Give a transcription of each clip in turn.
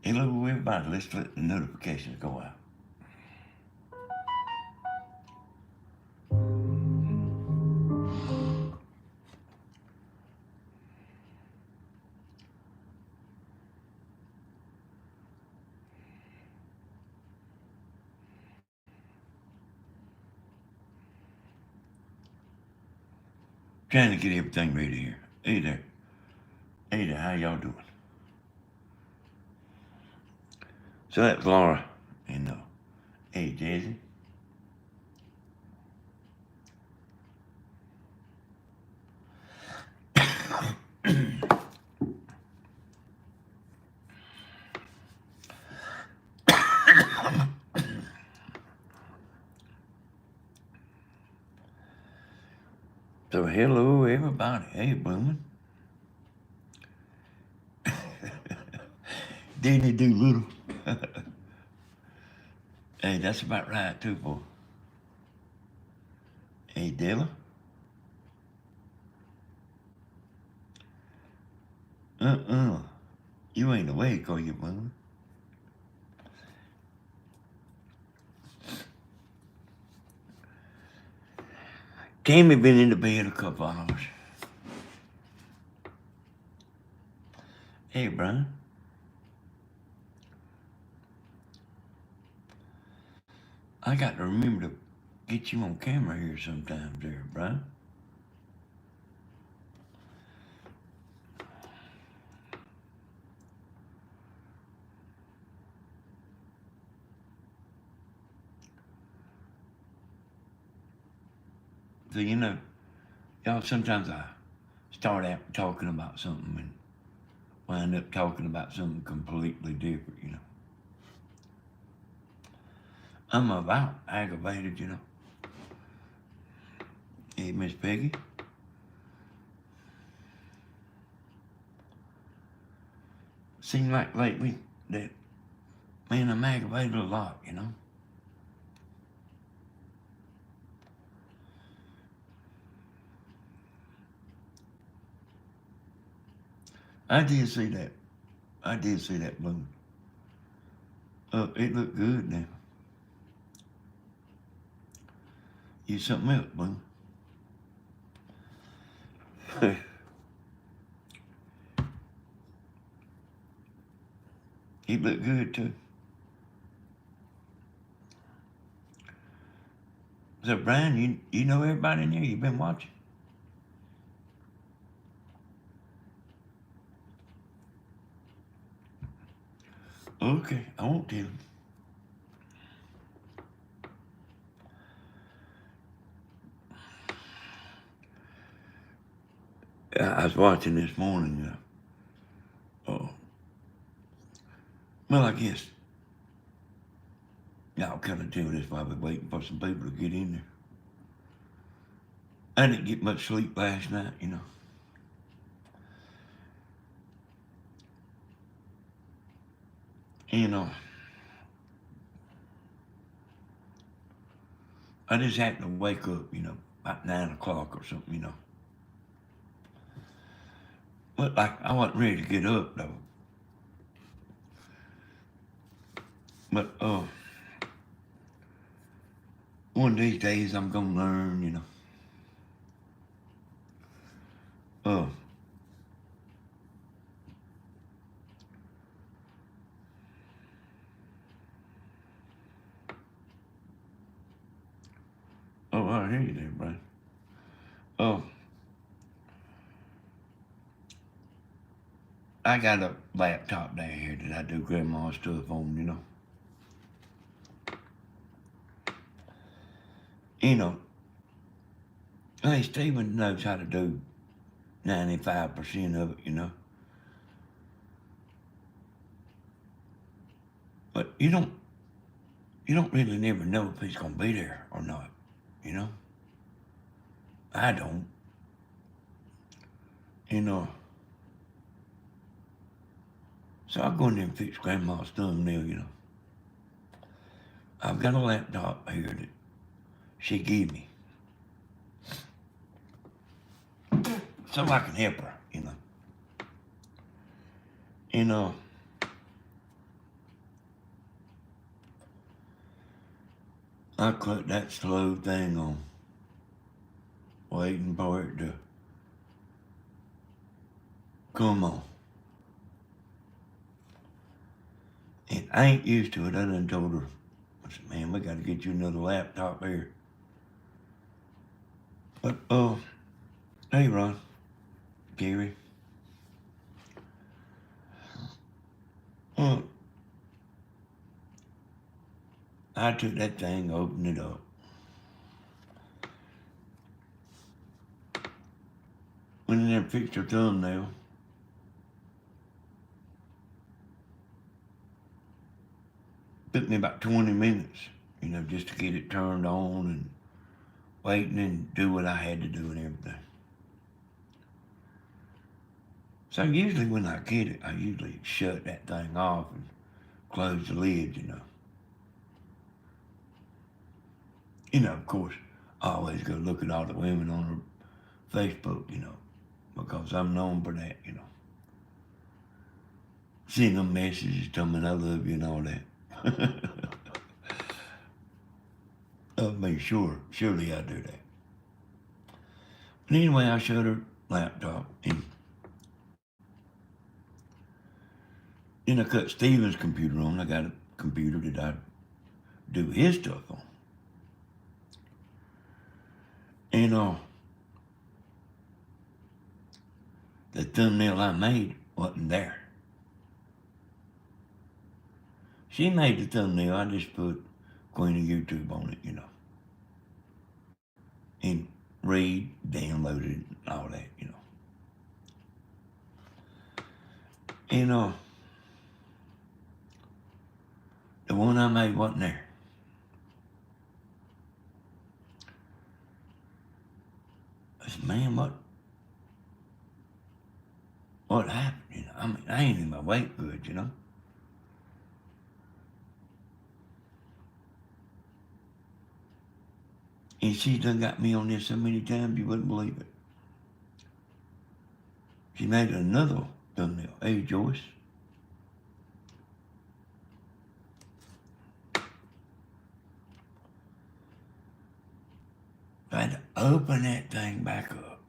Hello, everybody. Let's let the notifications go out. Trying to get everything ready here. Hey there. Hey there. How y'all doing? So that's Laura and hey, Jazzy. So hello, everybody. Hey, Bloomin'. Didn't do little? Hey, that's about right too, boy. Hey, Dilla. Uh-uh. You ain't awake, are you, Bloomin'? Tammy been in the bed a couple hours. Hey, Brian. I got to remember to get you on camera here sometimes there, Brian. So, y'all, sometimes I start out talking about something and wind up talking about something completely different. I'm about aggravated. Hey, Miss Peggy. Seems like lately that, man, I'm aggravated a lot. I did see that. I did see that balloon. It looked good now. You something else, balloon. It looked good too. So, Brian, you know everybody in there? You been watching? Okay, I won't tell him. I was watching this morning. Well, I guess y'all kind of tell this while we're waiting for some people to get in there. I didn't get much sleep last night. And I just happened to wake up, about 9 o'clock or something. But I wasn't ready to get up though. But one of these days I'm gonna learn. Uh, I hear you there, Brian. Oh, I got a laptop down here that I do grandma's stuff on. You know, hey, Steven knows how to do 95% of it. But you don't really never know if he's gonna be there or not. I don't. You know. So I go in there and fix grandma's thumbnail. I've got a laptop here that she gave me. So I can help her. And I clicked that slow thing on, waiting for it to come on. And I ain't used to it. I done told her, I said, man, we got to get you another laptop here. But, hey, Ron, Gary. Well, I took that thing, opened it up. Went in there and fixed her thumbnail. Took me about 20 minutes, just to get it turned on and waiting and do what I had to do and everything. So usually when I get it, I usually shut that thing off and close the lid, Of course, I always go look at all the women on her Facebook, because I'm known for that, Seeing them messages telling me I love you and all that. I mean, surely I do that. But anyway, I shut her laptop and then I cut Steven's computer on. I got a computer that I do his stuff on. And the thumbnail I made wasn't there. She made the thumbnail. I just put Queen of YouTube on it, And read, downloaded, and all that, And the one I made wasn't there. I said, man, what happened? I mean, I ain't in my weight good, And she done got me on this so many times you wouldn't believe it. She made another thumbnail. Hey, Joyce. I had to open that thing back up.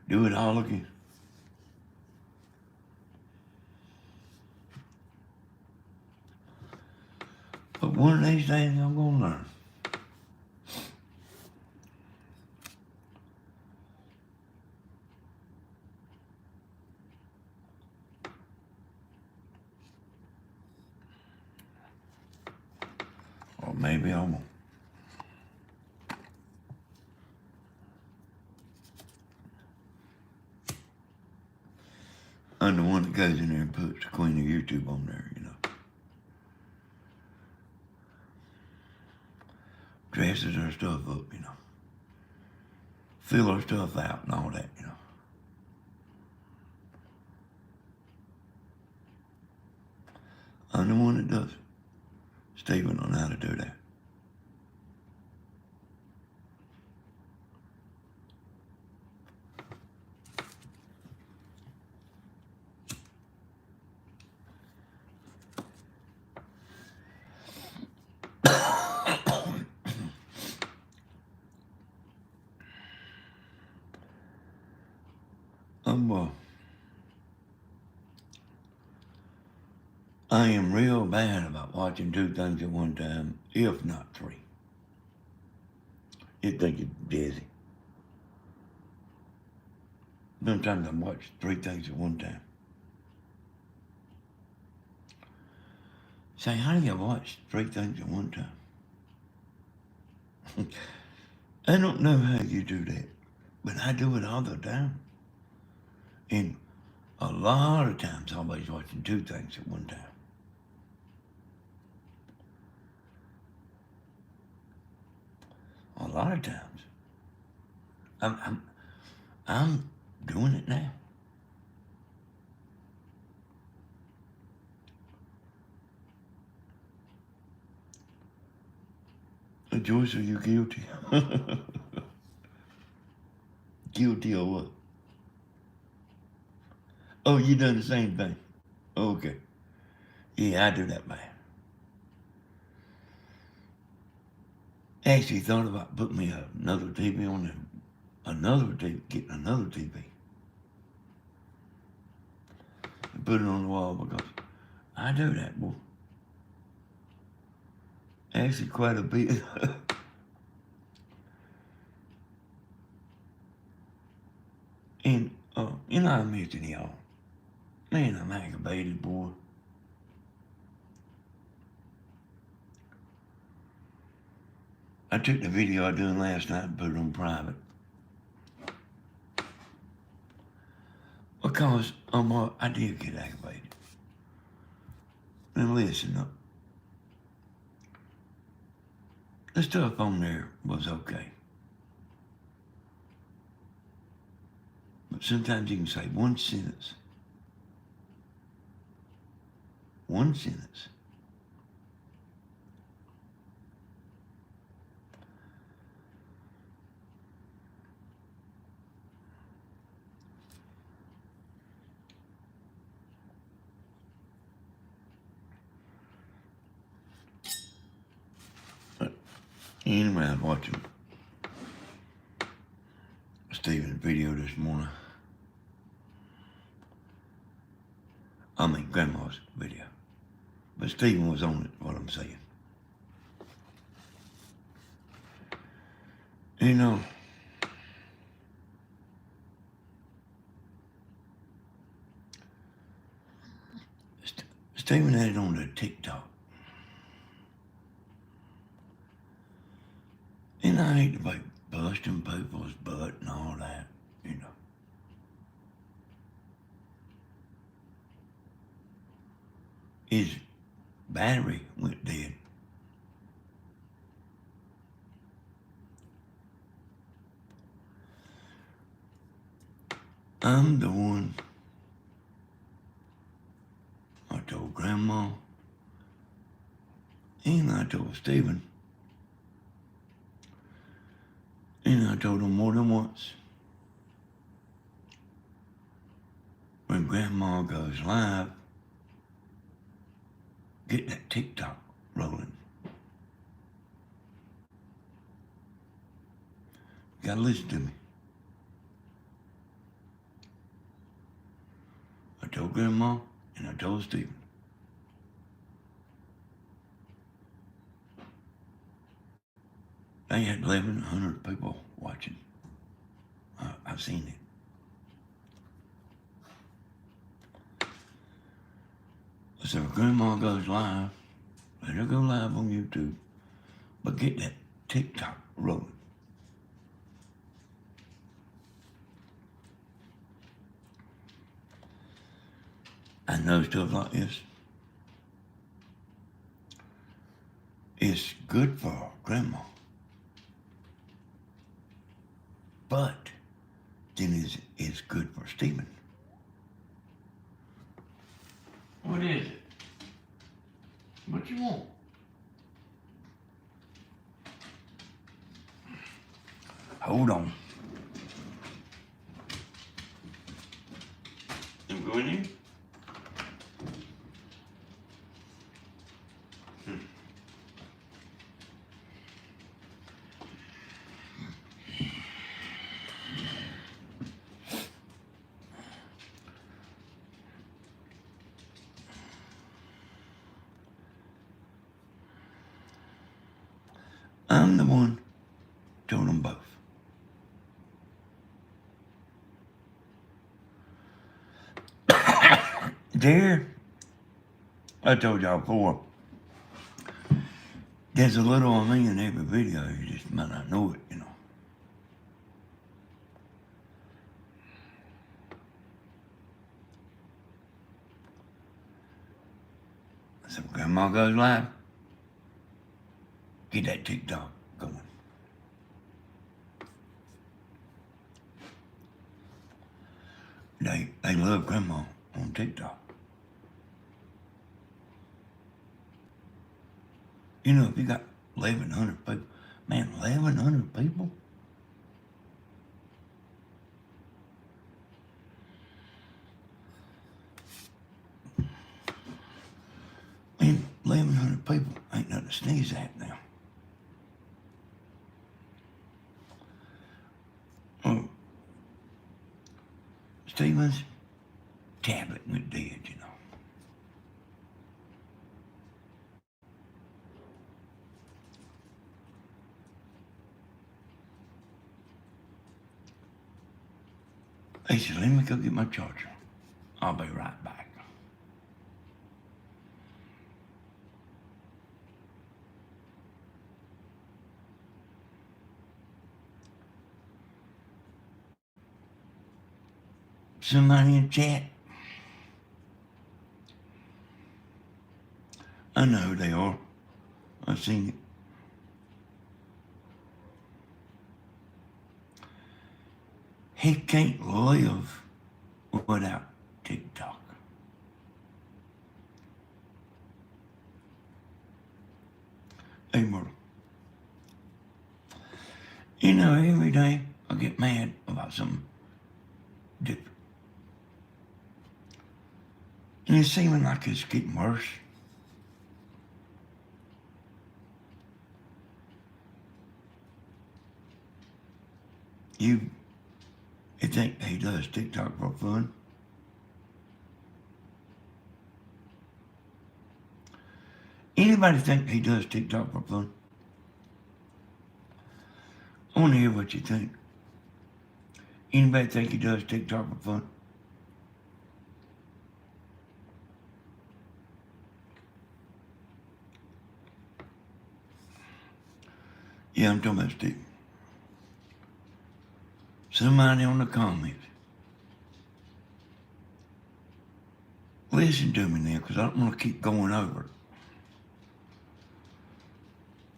Do it all again. But one of these things I'm going to learn. Or maybe I won't. I'm the one that goes in there and puts the Queen of YouTube on there, Dresses her stuff up, Fill her stuff out and all that, I'm the one that does it. Stephen don't know how to do that. I am real bad about watching two things at one time, if not three. You'd think you're busy. Sometimes I watch three things at one time. Say, how do you watch three things at one time? I don't know how you do that, but I do it all the time. And a lot of times, I'm always watching two things at one time. A lot of times. I'm doing it now. Joyce, are you guilty? Guilty of what? Oh, you done the same thing. Okay. Yeah, I do that, man. Actually thought about putting me another TV on there. Another TV, getting another TV. And put it on the wall because I do that, boy. Actually quite a bit. And, I mentioned y'all. Man, I'm aggravated, boy. I took the video I done last night and put it on private. Because I did get aggravated. And listen up. The stuff on there was okay. But sometimes you can say one sentence. One sentence. But anyway, I was watching Stephen's video this morning. I mean, Grandma's video. But Stephen was on it, what I'm saying. You know, Stephen had it on the TikTok. And I hate to be busting people's butt and all that, you know. His battery went dead. I'm the one I told Grandma, and I told Stephen, and I told him more than once. When Grandma goes live, get that TikTok rolling. You gotta listen to me. I told Grandma and I told Stephen. They had 1,100 people watching. I've seen it. So if Grandma goes live, let her go live on YouTube, but get that TikTok rolling. I know stuff like this. It's good for Grandma. But then it's good for Stephen. What is it? What you want? Hold on. I'm going in. I'm the one told them both. There, I told y'all before, there's a little of me in every video, you just might not know it, you know. So Grandma goes live, get that TikTok going. They love Grandma on TikTok. You know, if you got 1,100 people, man, 1,100 people? sneeze at now. Oh, Stephen's tablet went dead, you know. He said, let me go get my charger. I'll be right back. Somebody in chat? I know who they are. I've seen it. He can't live without TikTok. Hey, Myrtle. You know, every day I get mad about something different. And it's seeming like it's getting worse. You think he does TikTok for fun? Anybody think he does TikTok for fun? I want to hear what you think. Anybody think he does TikTok for fun? Yeah, I'm talking about Steve. Somebody on the comments. Listen to me now, because I don't want to keep going over it.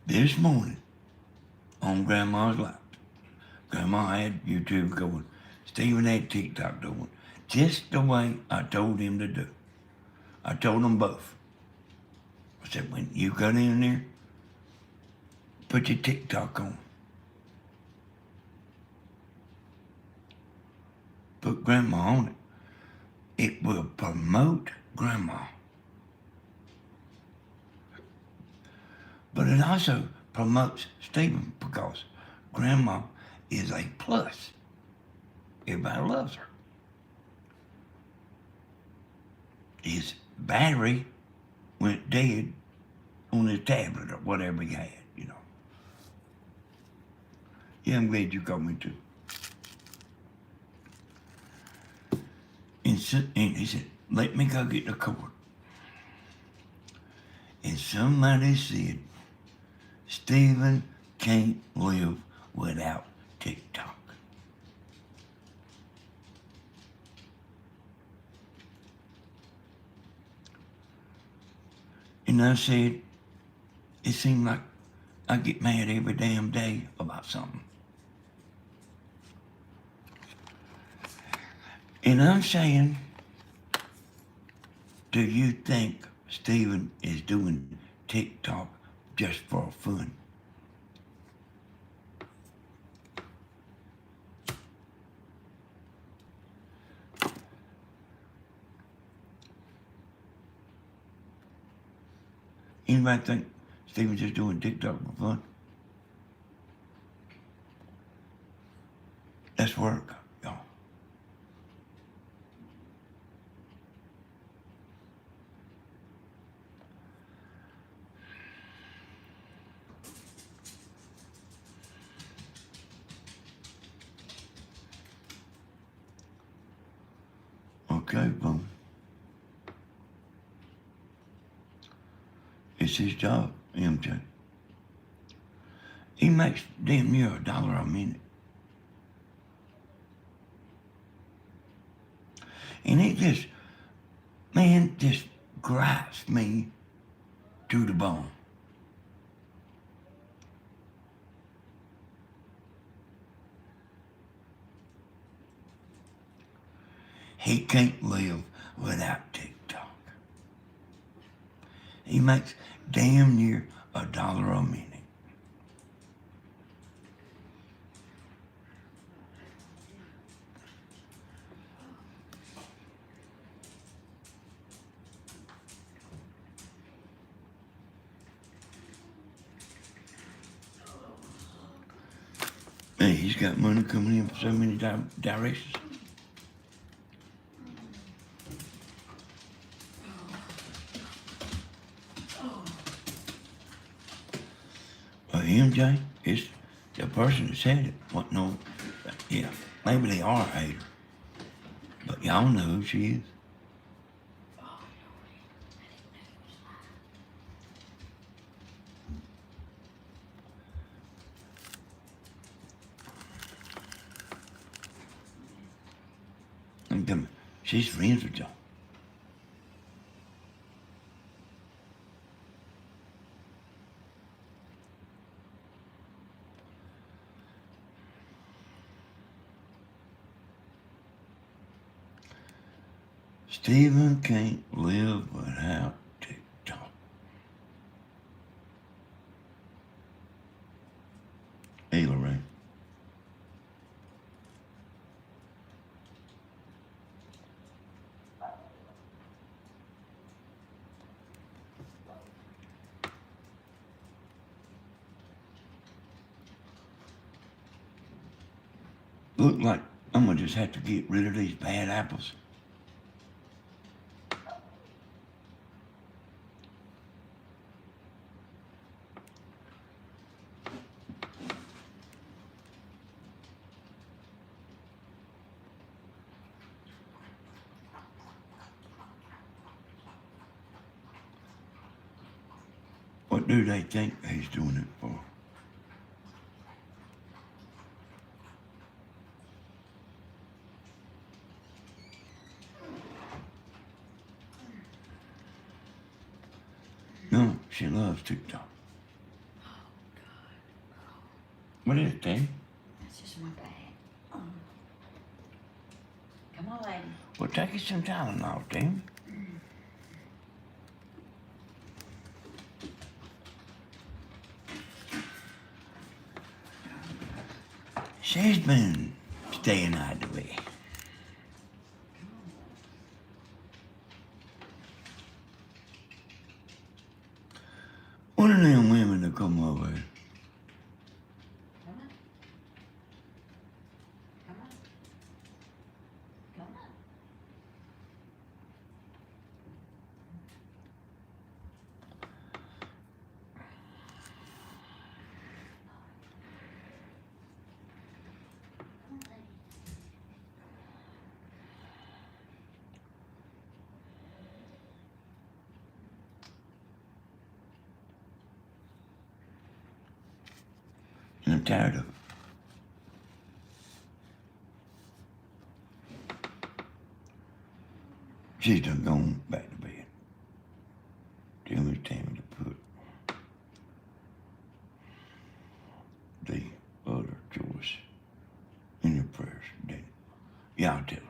This morning, on Grandma's lap, Grandma had YouTube going. Stephen had TikTok going. Just the way I told him to do. I told them both. I said, when you got in there, put your TikTok on. Put Grandma on it. It will promote Grandma. But it also promotes Stephen because Grandma is a plus. Everybody loves her. His battery went dead on his tablet or whatever he had, you know. Yeah, I'm glad you called me too. And he said, let me go get the cord. And somebody said, Stephen can't live without TikTok. And I said, it seemed like I get mad every damn day about something. And I'm saying, do you think Stephen is doing TikTok just for fun? Anybody think Stephen's just doing TikTok for fun? That's work, y'all. Okay, boom. It's his job, MJ. He makes damn near $1 a minute. And it just, man, just gripes me to the bone. He can't live without TikTok. He makes damn near $1 a minute. Hey, he's got money coming in from so many directions. Well, MJ, it's the person that said it. What? No, yeah, maybe they are a hater, but y'all know who she is. I'm telling you, she's friends with y'all. Stephen can't live without TikTok. Hey, Lorraine. Look like I'm gonna just have to get rid of these bad apples. What do they think he's doing it for? No, she loves TikTok. What is it, Tammy? That's just my bag. Come on, lady. Well, take you some Tylenol, Tammy. She's been staying out of the way. One of them women to come over here. Come on. Come on. Come on. And I'm tired of it. She's done gone back to bed. Tell Miss Tammy to put the other choice in your prayers, Daddy. Yeah, I'll tell her.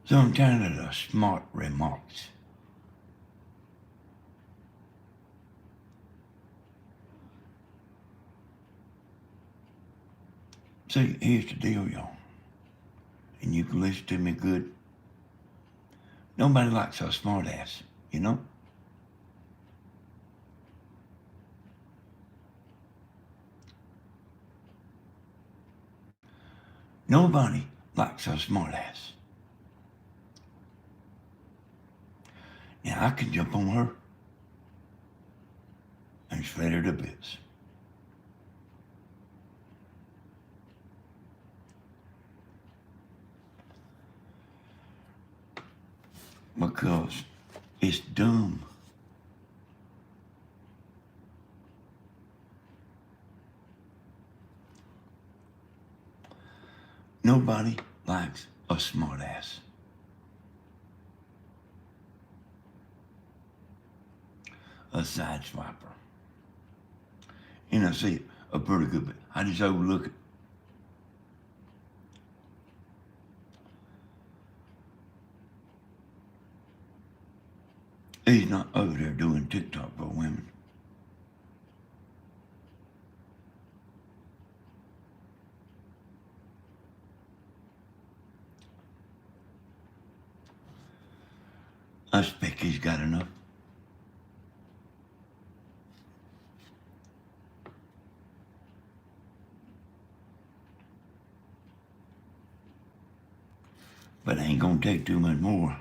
So I'm tired of the smart remarks. See, here's the deal, y'all. And you can listen to me good. Nobody likes a smart ass, you know? Nobody likes a smart ass. Now I can jump on her and shred her to bits. Because it's dumb. Nobody likes a smart ass. A side swiper. And I see it a pretty good bit. I just overlook it. He's not over there doing TikTok for women. I expect he's got enough. But it ain't gonna take too much more.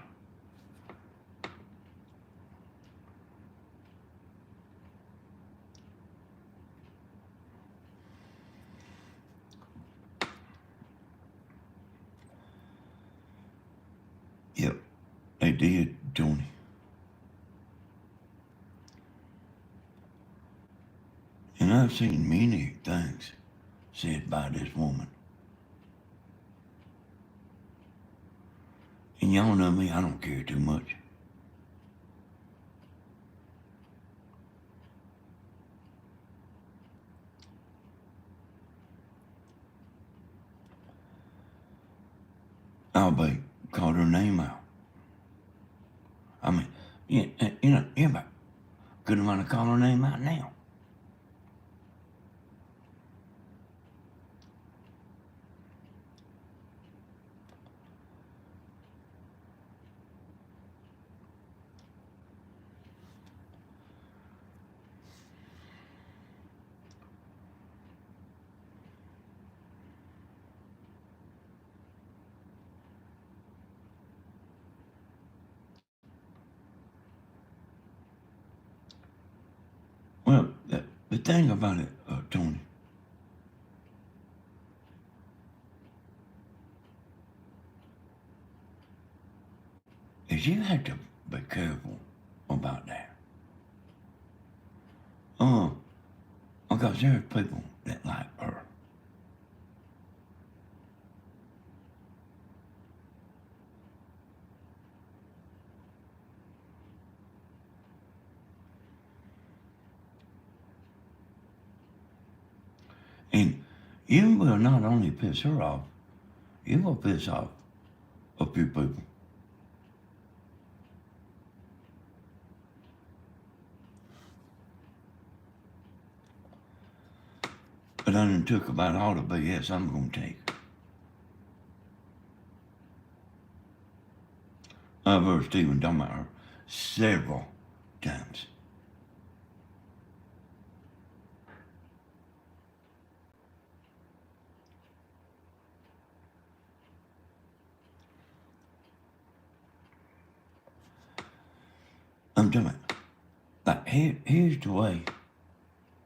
Yep, they did, Tony. And I've seen many things said by this woman. And y'all know me, I don't care too much. I'll be called her name out. I mean, everybody couldn't want to call her name out now. Well, the thing about it, Tony, is you have to be careful about that. Because there's people that like her. And you will not only piss her off, you will piss off a few people. But I done took about all the BS I'm gonna take. I've heard Stephen talking about her several times. I'm talking about, like, here's the way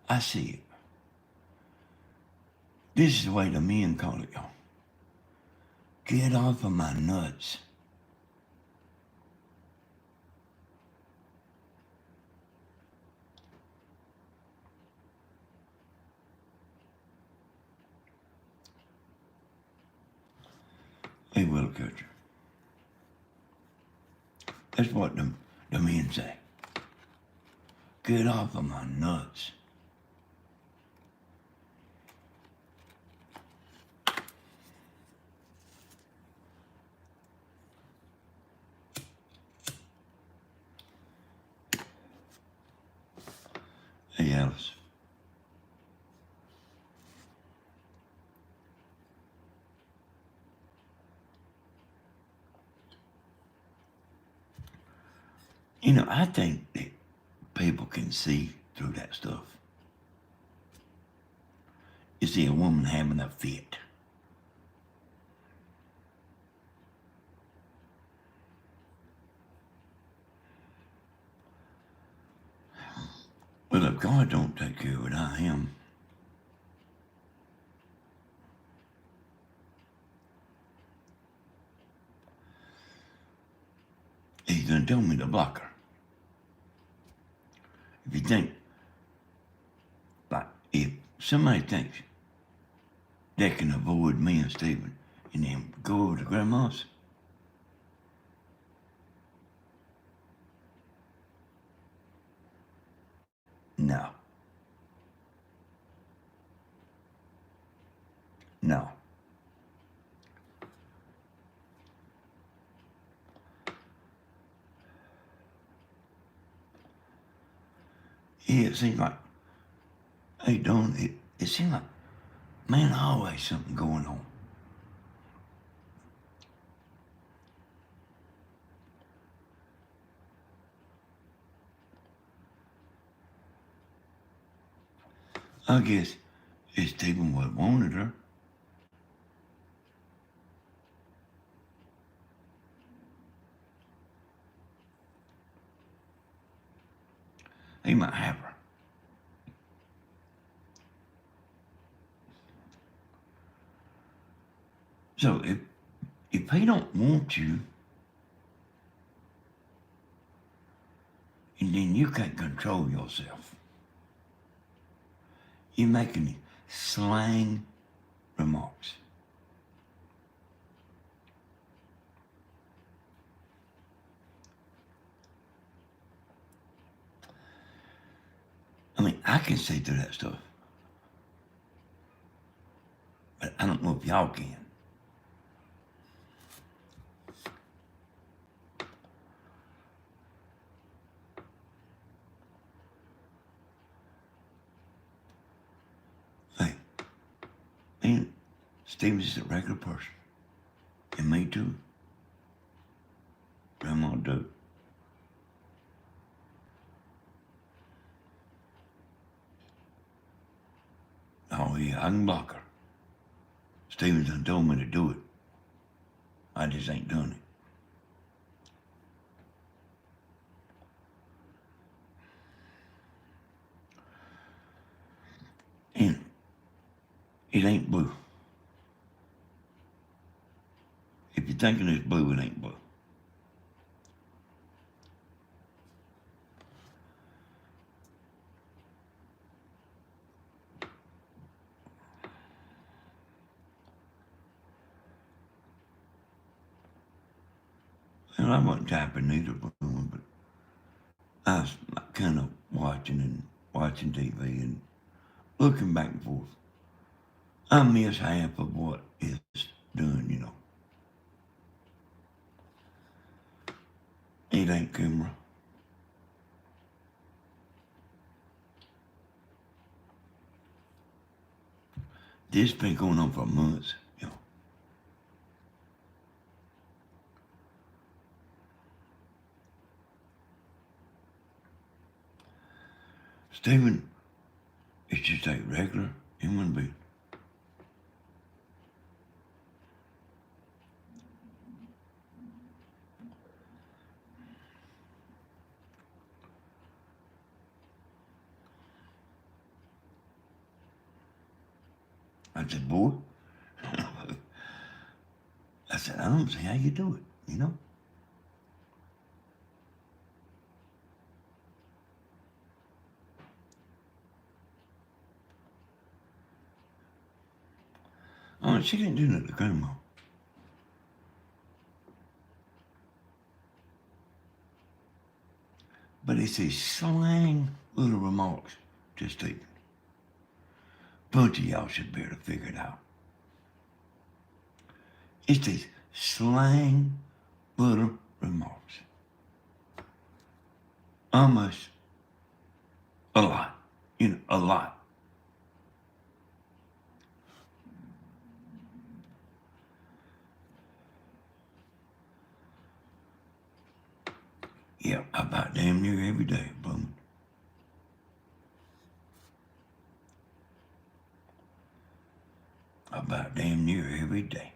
I see it. This is the way the men call it, y'all. Get off of my nuts. Hey, Will Kutcher. That's what the men say. Get off of my nuts. Hey, Alice. You know, I think that people can see through that stuff. You see a woman having a fit. Well, if God don't take care of it, I am. He's gonna tell me to block her. If you think, like, if somebody thinks they can avoid me and Stephen and then go over to Grandma's, no. No. Yeah, it seems like, hey, Don, it seems like, man, always something going on. I guess if Stephen would have wanted her, he might have her. So if he don't want you, and then you can't control yourself, you're making slang remarks. I mean, I can see through that stuff, but I don't know if y'all can. Hey, and Steven's just a regular person, and me too. Grandma do. Oh yeah, I can block her. Steven's done told me to do it. I just ain't done it. And it ain't blue. If you're thinking it's blue, it ain't blue. And I wasn't typing either, but I was kind of watching TV and looking back and forth. I miss half of what is done, you know. It ain't camera. This been going on for months, you know. Stephen is just a regular human being. I said, boy, I said, I don't see how you do it, you know? Oh, she didn't do nothing to grandma. But it's these slang little remarks to Stephen. Bunch of y'all should be able to figure it out. It's these slang little remarks. Almost a lot. You know, a lot. Yeah, about damn near every day, Bowman. About damn near every day.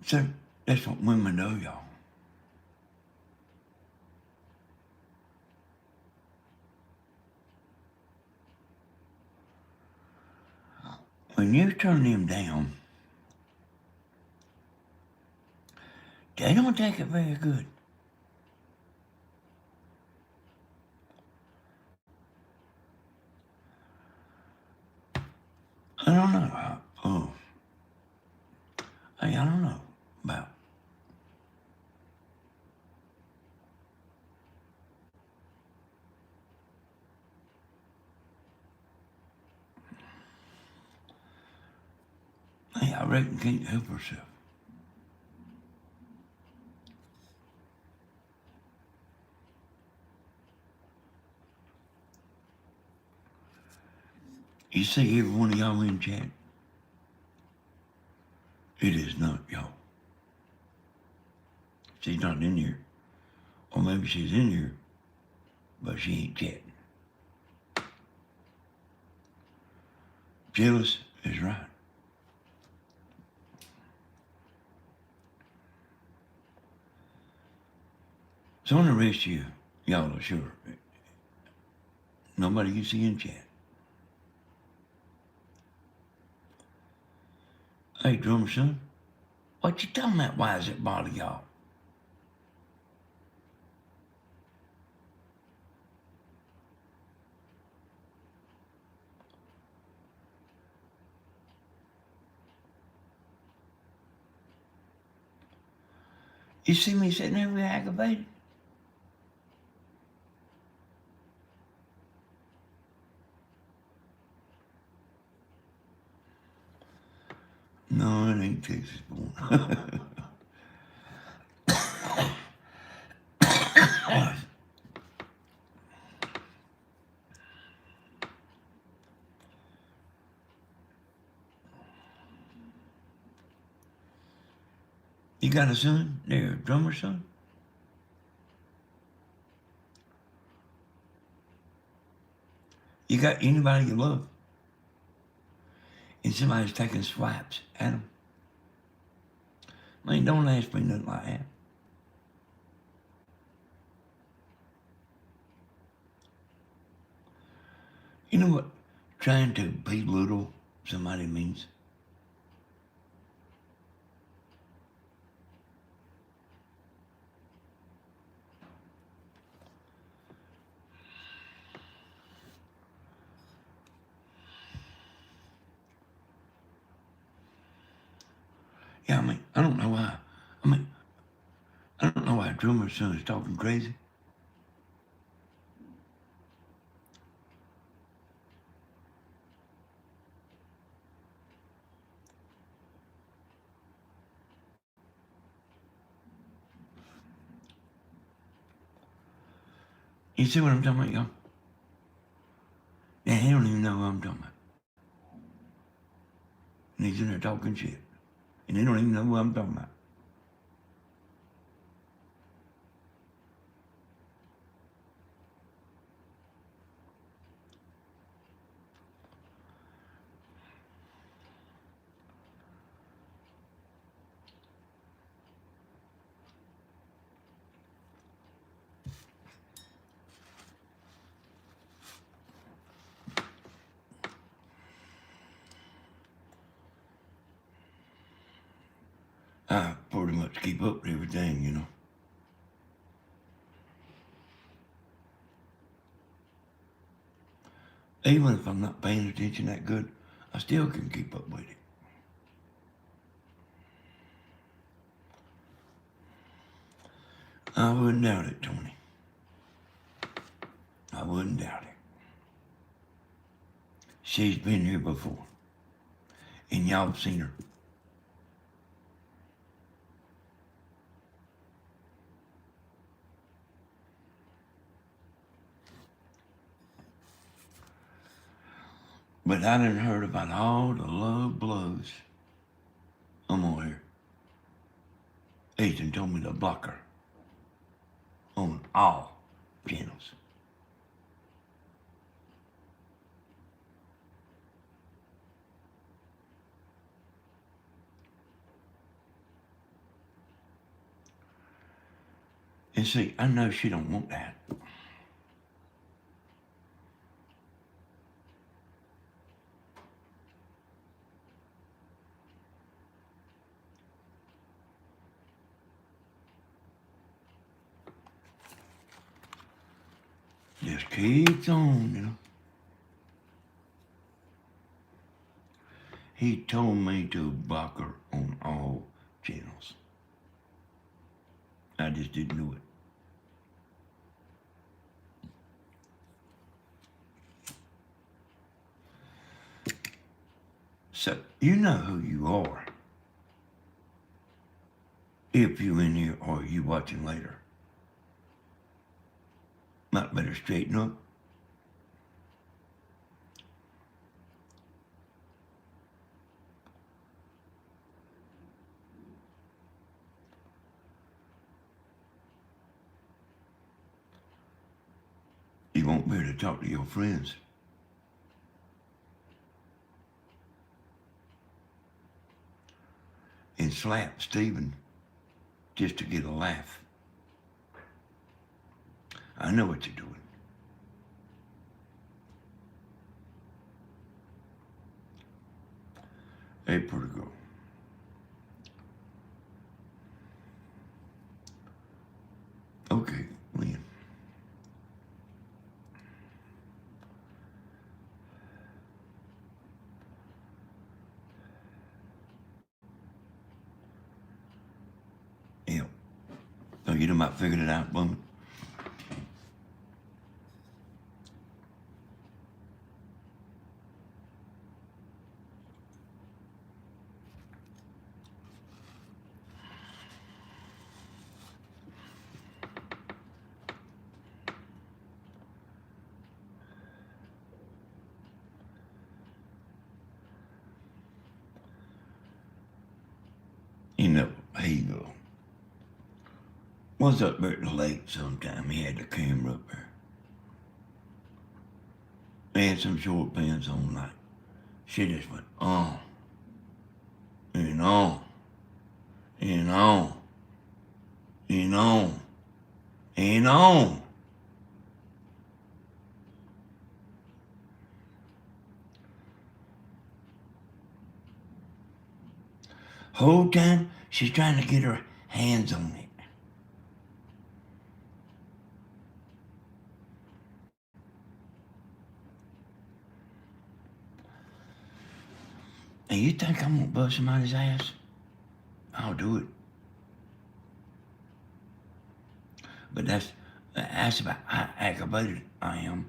So that's what women do, y'all. When you turn them down, they don't take it very good. I don't know. Hey, I don't know about. Hey, I reckon can't help herself. You see every one of y'all in chat? It is not y'all. She's not in here. Or maybe she's in here, but she ain't chatting. Phyllis is right. So on the rest of you, y'all are sure. Nobody you see in chat. Hey, drummer son, what you talking about? Why does it bother y'all? You see me sitting there with aggravated? No, it ain't Texas born. You got a son? There, a drummer son? You got anybody you love? And somebody's taking swipes at them? Man, don't ask me nothing like that. You know what trying to belittle somebody means? Yeah, I mean, I don't know why. I don't know why drummer's son is talking crazy. You see what I'm talking about, y'all? Yeah, he don't even know what I'm talking about. And he's in there talking shit. And they don't even know what I'm talking about. I pretty much keep up with everything, you know. Even if I'm not paying attention that good, I still can keep up with it. I wouldn't doubt it, Tony. I wouldn't doubt it. She's been here before. And y'all have seen her. But I done heard about all the love blows. I'm on here. Ethan told me to block her on all channels. And see, I know she don't want that. Just keeps on, you know. He told me to block her on all channels. I just didn't do it. So, you know who you are. If you in here or you watching later. Might better straighten up. you won't be able to talk to your friends. And slap Stephen just to get a laugh. I know what you're doing. Hey, pretty girl. Okay, Lynn. Yeah. So you done about figured it out, woman? You know, he was up there at the lake sometime. He had the camera up there. He had some short pants on, like, she just went, and on, and on, and on, and on. Whole time, she's trying to get her hands on it. And you think I'm gonna bust somebody's ass? I'll do it. But that's about how aggravated I am.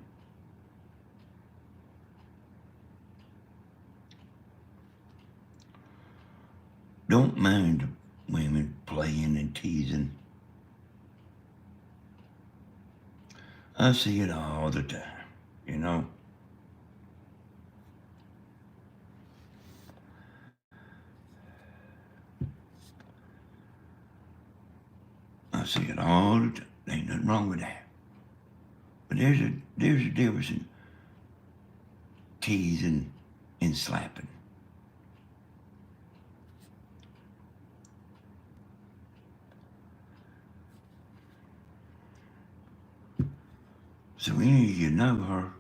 Don't mind women playing and teasing. I see it all the time, you know? I see it all the time. Ain't nothing wrong with that. But there's a difference in teasing and slapping. So any of you know her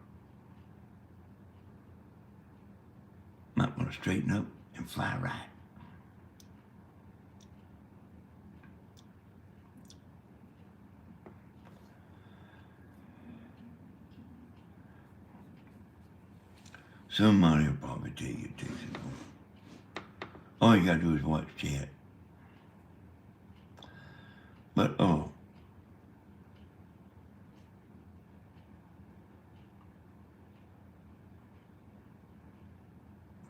might want to straighten up and fly right. Somebody will probably tell you to. All you gotta do is watch chat. But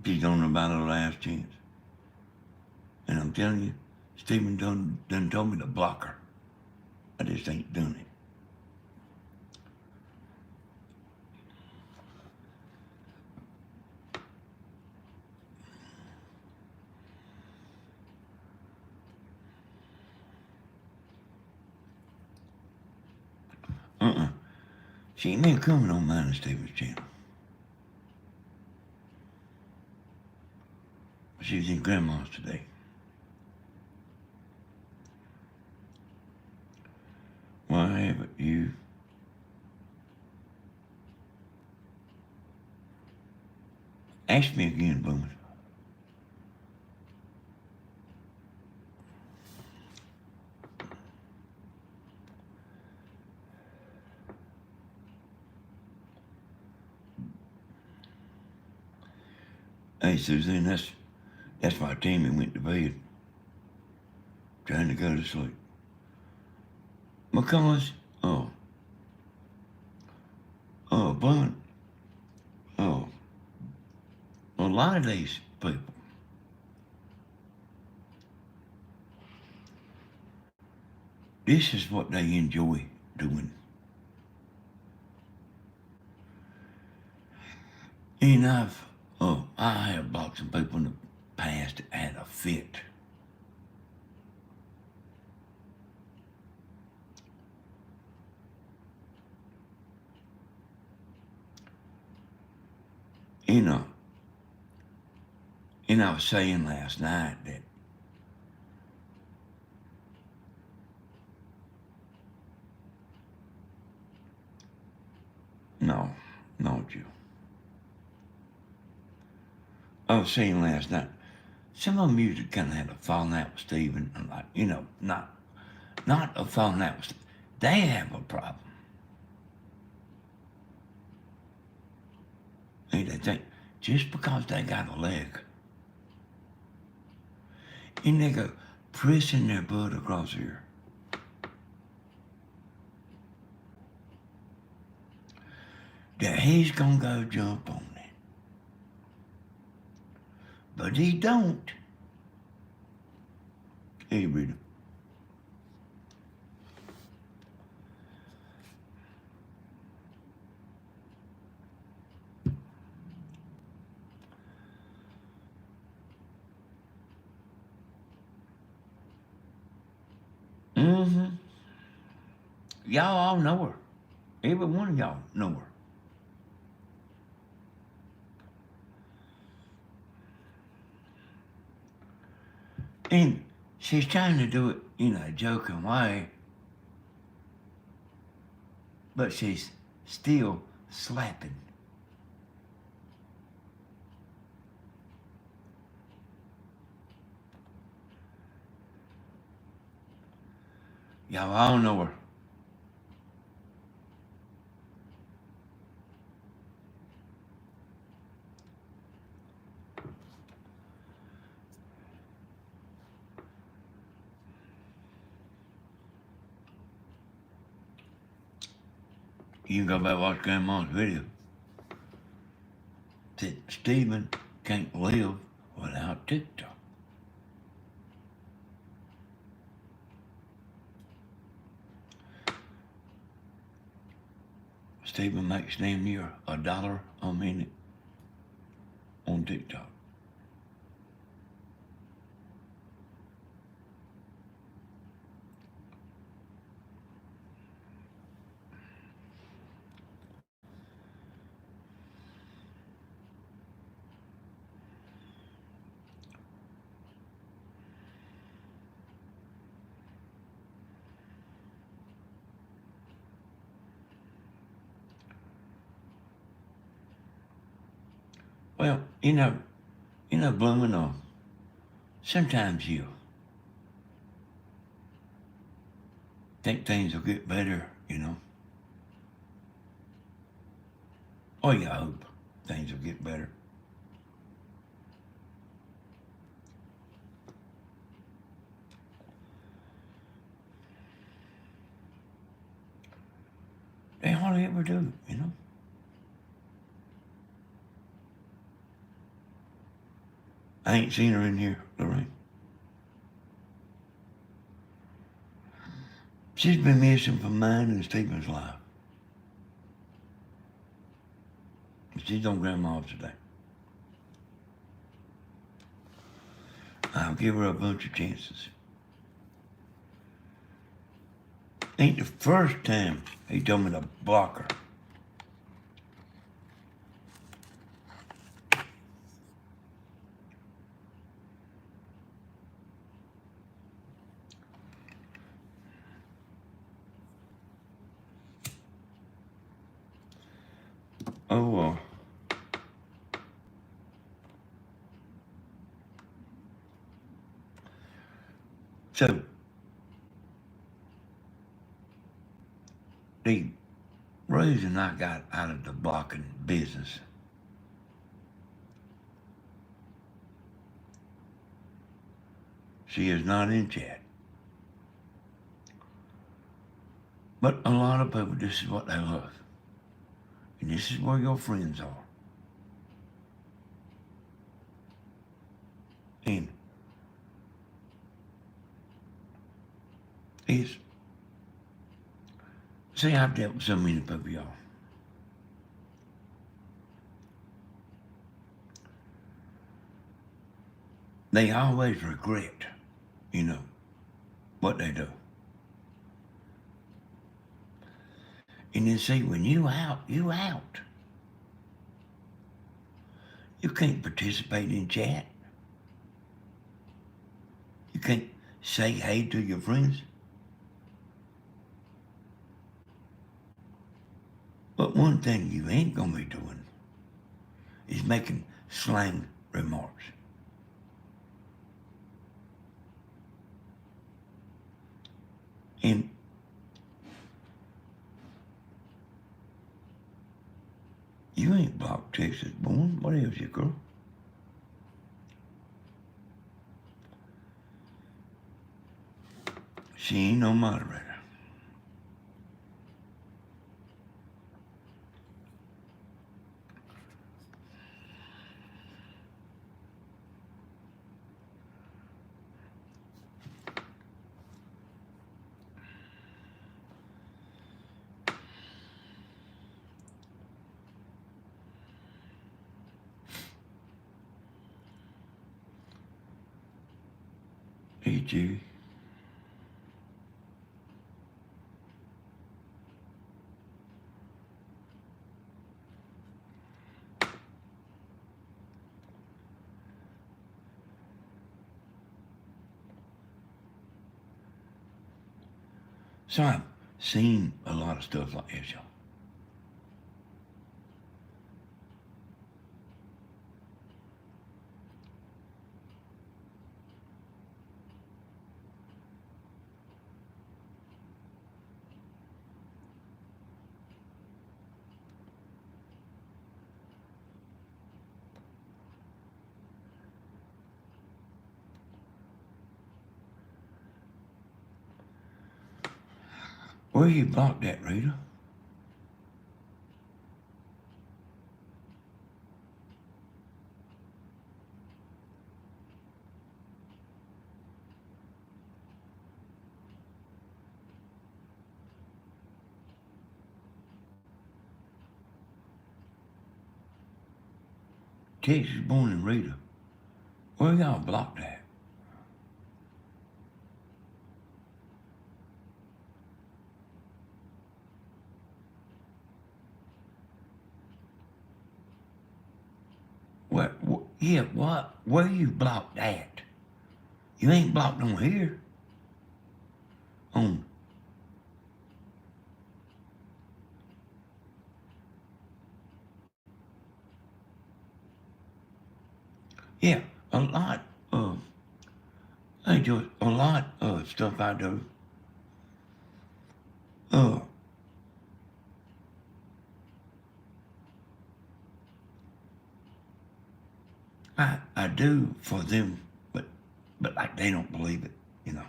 she's on about her last chance. And I'm telling you, Stephen done told me to block her. I just ain't done it. She ain't been coming on mine and Stephen's channel. She's in Grandma's today. Why haven't you? Ask me again, Boomer. Hey, Suzanne, that's why Tammy went to bed. Trying to go to sleep. Because, Blunt, a lot of these people, this is what they enjoy doing. And I have blocked some people in the past that had a fit. You know, and I was saying last night that no, not you. I was saying last night, some of them usually kind of had a falling out with Stephen, and like, you know, not a falling out with Stephen. They have a problem. And they think just because they got a leg, and they go pressing their butt across here. That he's gonna go jump on it. But he don't. Hey, Rita. Mm-hmm. Y'all all know her. Every one of y'all know her. And she's trying to do it in a joking way, but she's still slapping. Y'all all know her. You can go back and watch Grandma's video. That Stephen can't live without TikTok. Stephen makes damn near $1 a minute on TikTok. Well, you know, blooming on. Sometimes you think things will get better, you know. Or you hope things will get better. They hardly ever do, you know. I ain't seen her in here, Lorraine. She's been missing from mine and Stephen's life. She's on Grandma's today. I'll give her a bunch of chances. Ain't the first time he told me to block her. Oh, so the reason I got out of the blocking business, she is not in chat. But a lot of people, this is what they love. And this is where your friends are. And it's, see, I've dealt with so many people, y'all. They always regret, you know, what they do. And then see, when you out, you out. You can't participate in chat. You can't say hey to your friends. But one thing you ain't gonna be doing is making slang remarks. And you ain't blocked Texas born. What else, you girl? She ain't no moderator. Hey, Judy. So I've seen a lot of stuff like this, y'all. Where you blocked that, Rita? Texas born in Rita. Where y'all blocked that? Yeah, what? Where you blocked that? You ain't blocked on here. On, yeah, a lot of, I enjoy a lot of stuff I do. Uh, I do for them, but like they don't believe it, you know.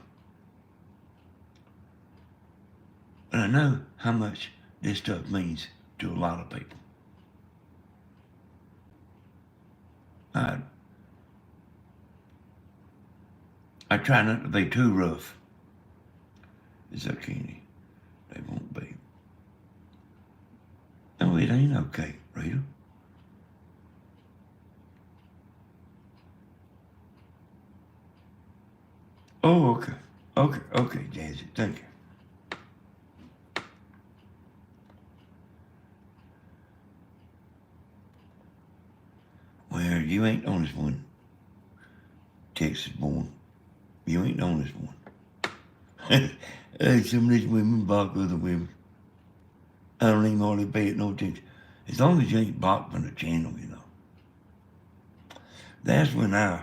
But I know how much this stuff means to a lot of people. I try not to be too rough. It's okay. They won't be. No, it ain't okay, Rita. Oh, okay. Okay, Jazzy. Thank you. Well, you ain't the honest one. Texas born. You ain't the honest one. Hey, some of these women block other women. I don't even hardly pay it no attention. As long as you ain't blocked from the channel, you know. That's when I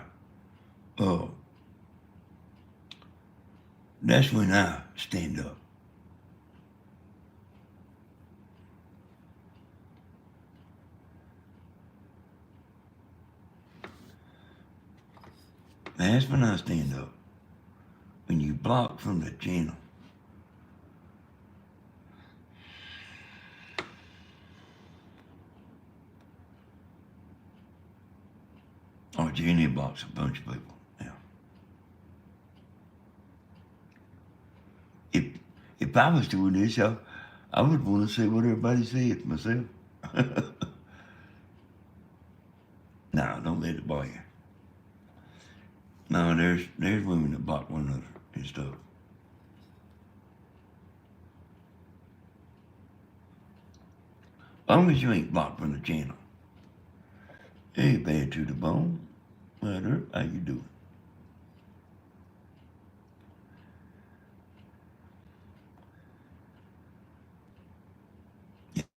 stand up. That's when I stand up. When you block from the channel. Oh, Jenny blocks a bunch of people now. If I was doing this, I would want to say what everybody said myself. No, don't let it bother you. No, there's women that block one another and stuff. As long as you ain't blocked from the channel. Hey, bad to the bone. Mother, how you doing?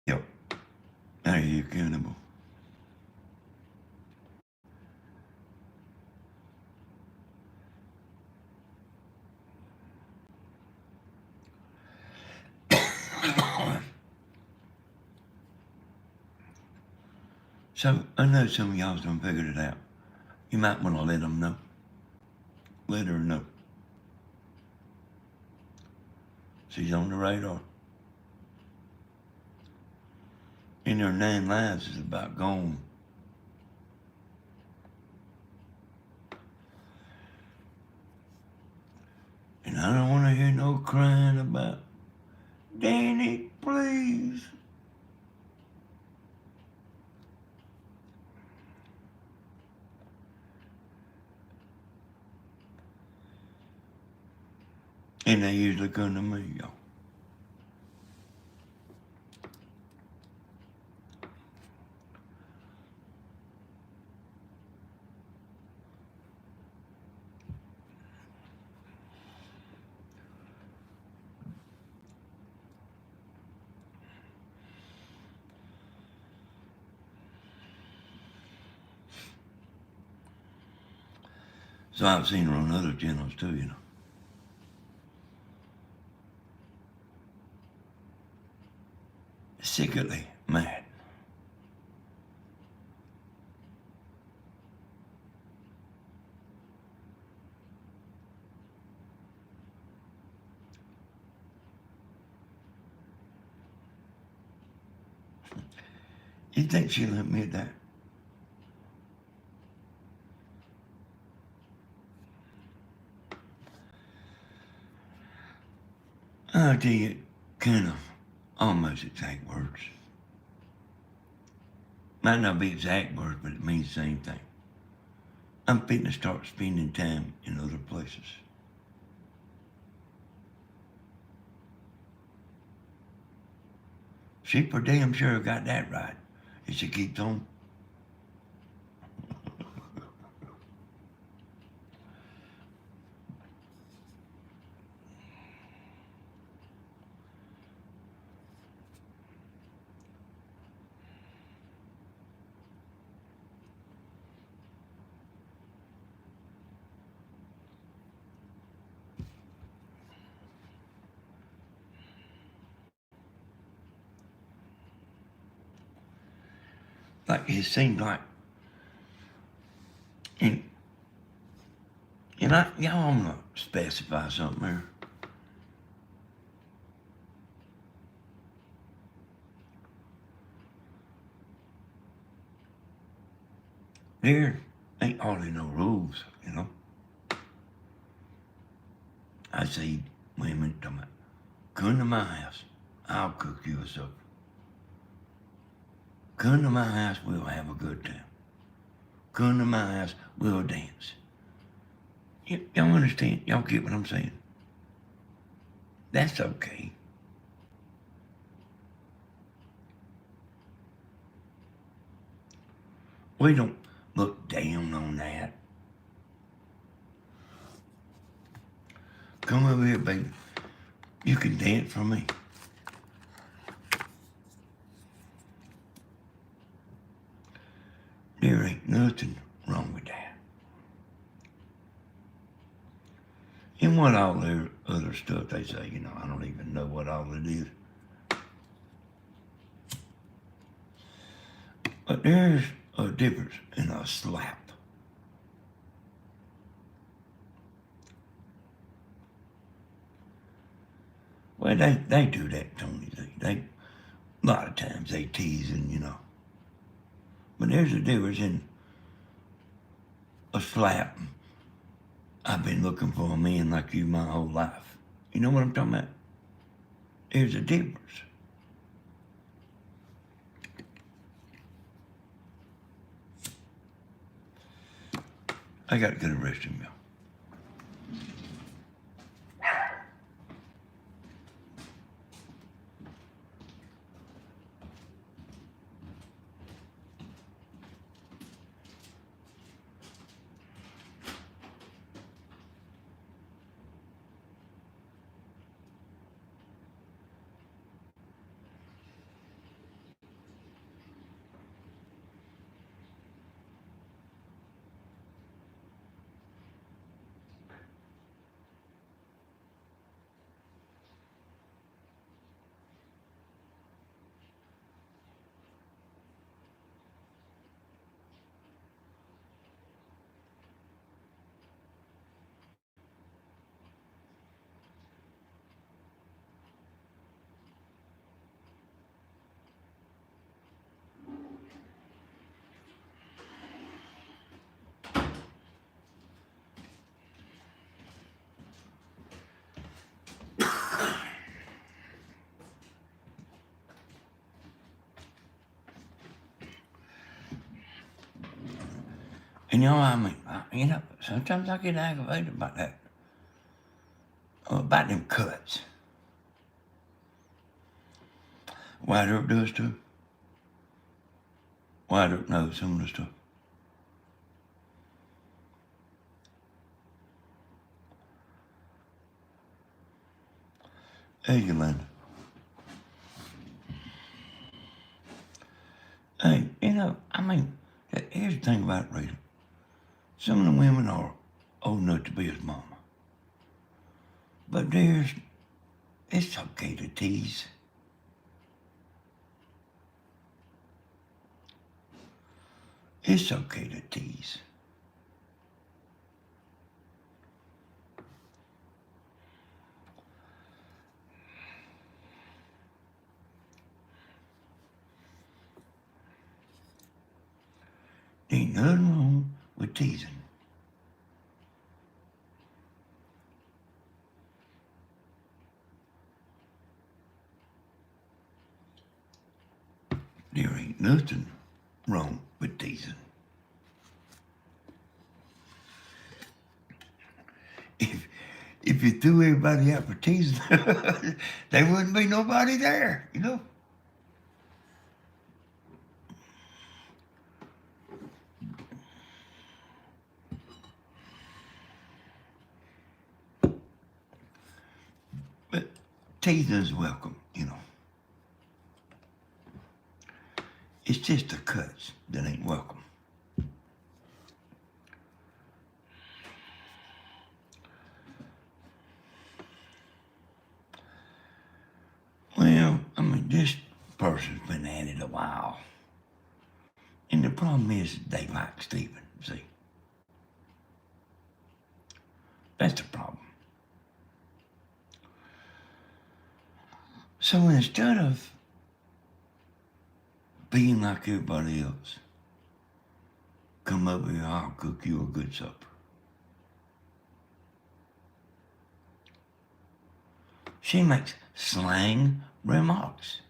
Yep. Are you accountable? So, I know some of y'all's done figured it out. You might want to let them know. Let her know. She's on the radar. And her 9 lives is about gone. And I don't want to hear no crying about, Danny, please. And they usually come to me, y'all. So I've seen her on other channels too, you know. Secretly mad. You think she'll admit that? I'll tell you kind of almost exact words. Might not be exact words, but it means the same thing. I'm fitting to start spending time in other places. She for damn sure got that right. If she keeps on. Like it seemed like, and y'all, I'm gonna specify something here. There ain't hardly no rules, you know. I see women talking about, come to my house, I'll cook you a supper. Come to my house, we'll have a good time. Come to my house, we'll dance. Y'all understand? Y'all get what I'm saying? That's okay. We don't look down on that. Come over here, baby. You can dance for me. There ain't nothing wrong with that. And what all the other stuff they say, you know, I don't even know what all it is. But there's a difference in a slap. Well, they do that, Tony. They a lot of times they tease and, you know. But there's a difference in a slap. I've been looking for a man like you my whole life. You know what I'm talking about? There's a difference. I got to go to the restroom, y'all. And I mean, sometimes I get aggravated about that. About them cuts. White Earp does too. White Earp knows some of the stuff. Hey, Yolanda. Hey, here's the thing about it, Rita. Some of the women are old enough to be his mama. But it's okay to tease. It's okay to tease. There ain't nothing wrong with teasing. There ain't nothing wrong with teasing. If you threw everybody out for teasing, there wouldn't be nobody there, you know? But teasing's welcome, you know. It's just the cuts that ain't welcome. Well, this person's been at it a while. And the problem is they like Stephen, see? That's the problem. So instead of being like everybody else, come over here, I'll cook you a good supper. She makes slang remarks.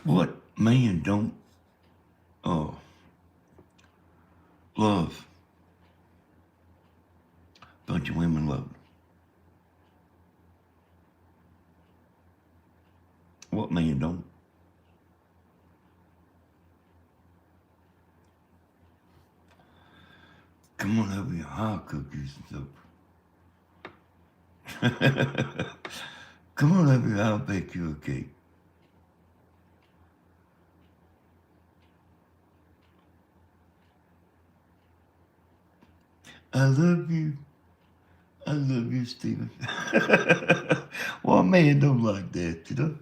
What man don't love? Bunch of women love it. What man don't? Come on over here, I'll cook you some supper. Come on over here, I'll bake you a cake. I love you. I love you, Stephen. What man don't like that, you know?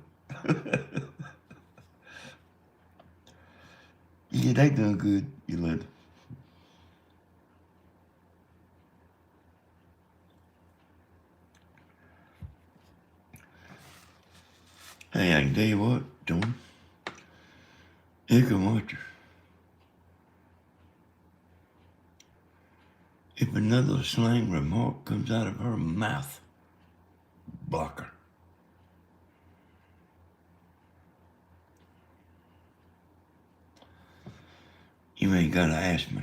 Yeah, they done good, Yolanda. Hey, I can tell you what, Tony. You can watch her. If another slang remark comes out of her mouth, block her. You ain't gotta ask me,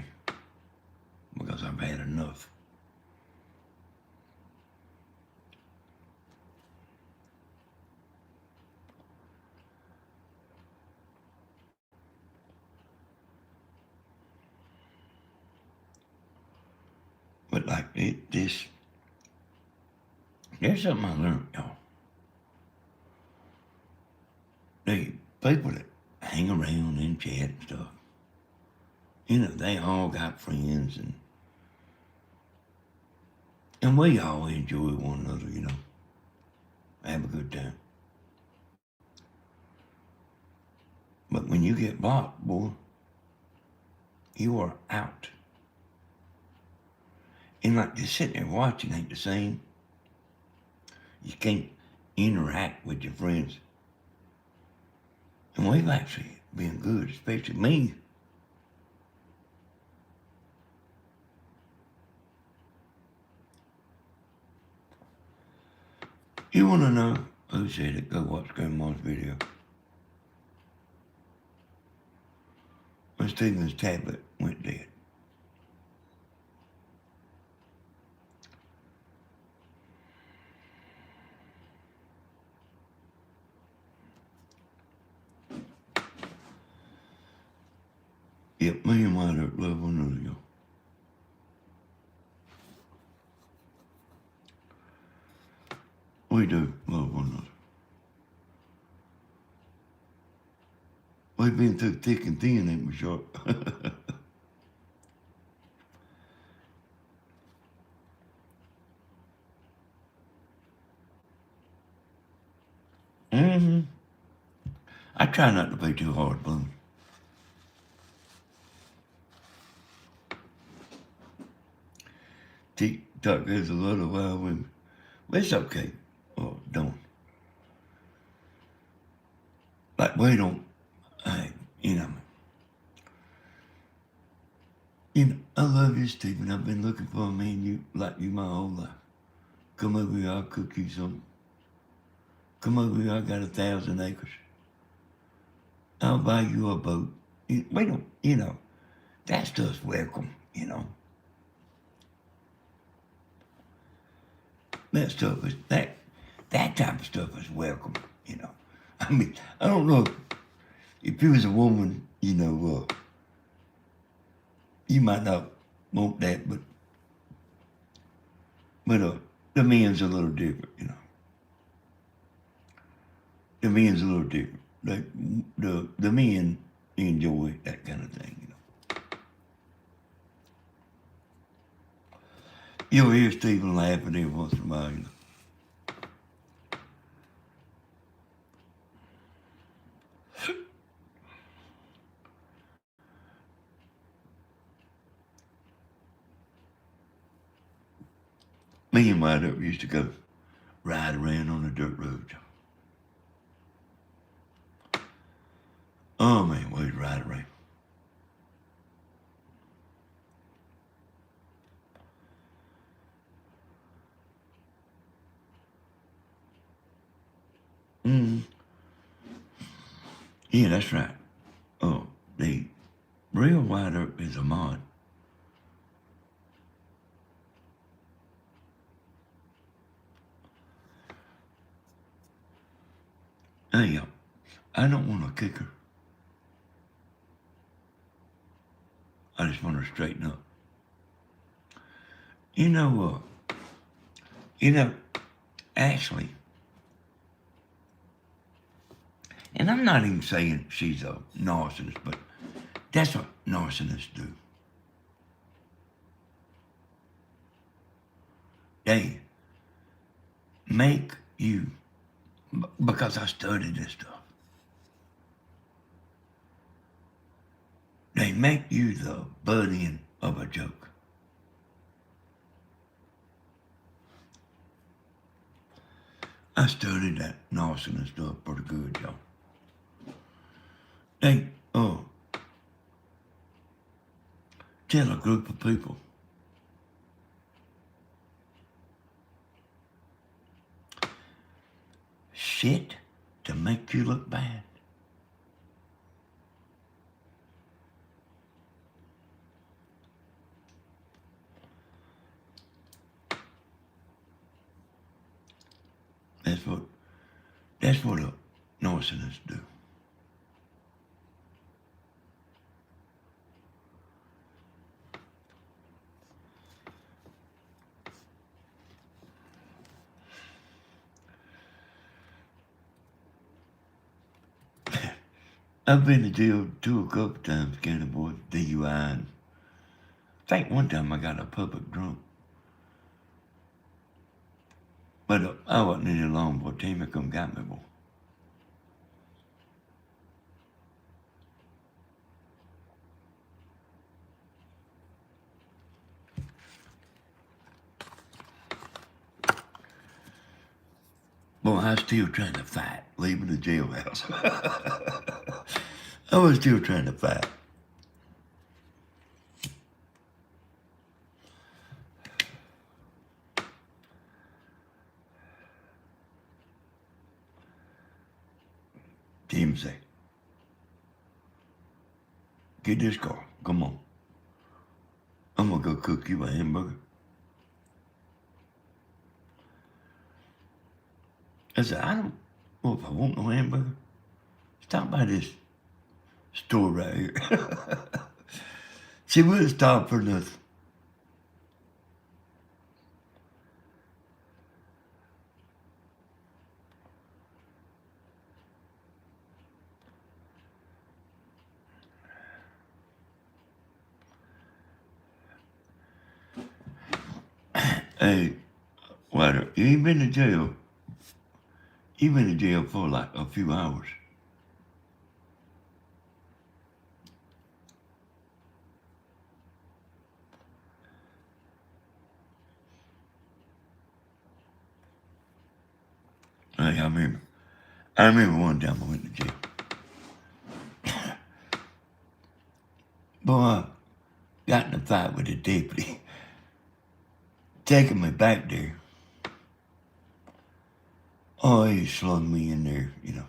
because I've had enough. But like there's something I learned, y'all. People that hang around and chat and stuff, they all got friends and we all enjoy one another, have a good time. But when you get blocked, boy, you are out. And like just sitting there watching ain't the same. You can't interact with your friends. And we've actually been good, especially me. You want to know who said it? Go watch Grandma's video. when Stephen's tablet went dead. Yep, me and White Earp love one another, y'all. We do love one another. We've been through thick and thin, ain't we, Sharp? Mm-hmm. I try not to be too hard blown. TikTok has a lot of wild women. But it's okay. Oh, don't. Like, we don't, hey, I love you, Stephen. I've been looking for a man like you my whole life. Come over here, I'll cook you something. Come over here, I got 1,000 acres. I'll buy you a boat. We don't, that stuff's welcome, That stuff is, that type of stuff is welcome, I mean, I don't know if you was a woman, you might not want that, but the men's a little different, The men's a little different. The men enjoy that kind of thing, You'll hear Stephen laughing every once in a while, Me and White Earp used to go ride around on the dirt road. Oh man, we'd ride around. Mm. Yeah, that's right. Oh, the real White Earp is a mod. Hey, I don't want to kick her. I just want her to straighten up. Actually, and I'm not even saying she's a narcissist, but that's what narcissists do. They make you, because I studied this stuff, they make you the butt end of a joke. I studied that narcissist stuff pretty good, y'all. They tell a group of people shit to make you look bad. That's what a narcissist do. I've been to jail too a couple times, County Boy, DUI, and I think one time I got a public drunk. But I wasn't any long before Tammy come got me, boy. Boy, I was still trying to fight, leaving the jailhouse. I was still trying to fight. Tim say, get this car. Come on. I'm gonna go cook you a hamburger. I said, I don't know if I want no hamburger. Stop by this store right here. She wouldn't stop for nothing. Hey, Water, you ain't been to jail. You've been in jail for like a few hours. Hey, I remember one time I went to jail. Boy, I got in a fight with a deputy, taking me back there. Oh, he slung me in there, you know.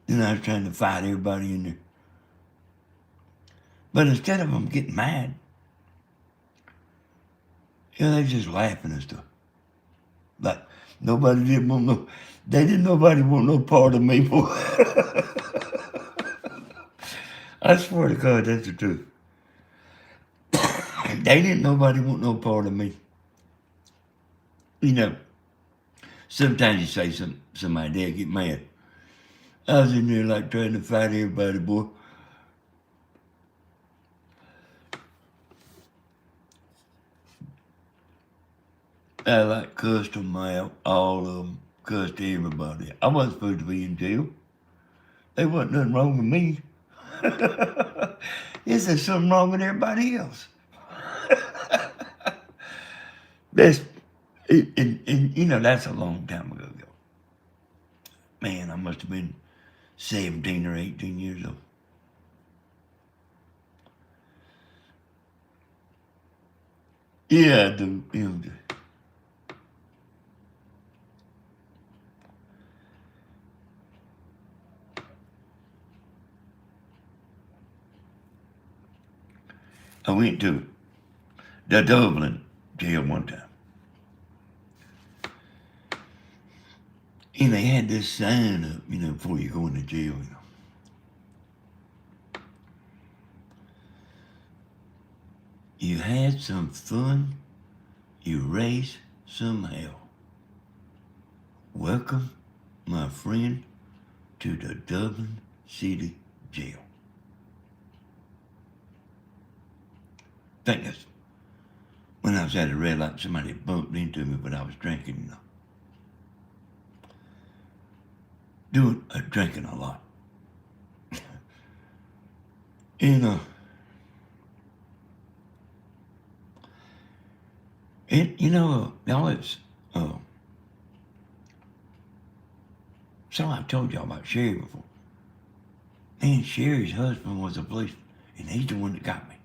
Then I was trying to fight everybody in there. But instead of them getting mad, you know, they just laughing and stuff. Like, nobody didn't want no, they didn't nobody want no part of me, boy. I swear to God, that's the truth. They didn't nobody want no part of me. You know, sometimes you say somebody, they'll get mad. I was in there like trying to fight everybody, boy. I like cussed them out, all of them, cussed everybody. I wasn't supposed to be in jail. There wasn't nothing wrong with me. Yes, there's something wrong with everybody else. And you know, that's a long time ago. Man, I must have been 17 or 18 years old. Yeah, I do. You know, I went to the Dublin jail one time. And they had this sign up, you know, before you go into jail, you know. You had some fun, you raised some hell. Welcome, my friend, to the Dublin City Jail. I think that's when I was at a red light, somebody bumped into me, but I was drinking, you know. Drinking a lot. And, you know, y'all, it's, so I've told y'all about Sherry before. And Sherry's husband was a policeman, and he's the one that got me.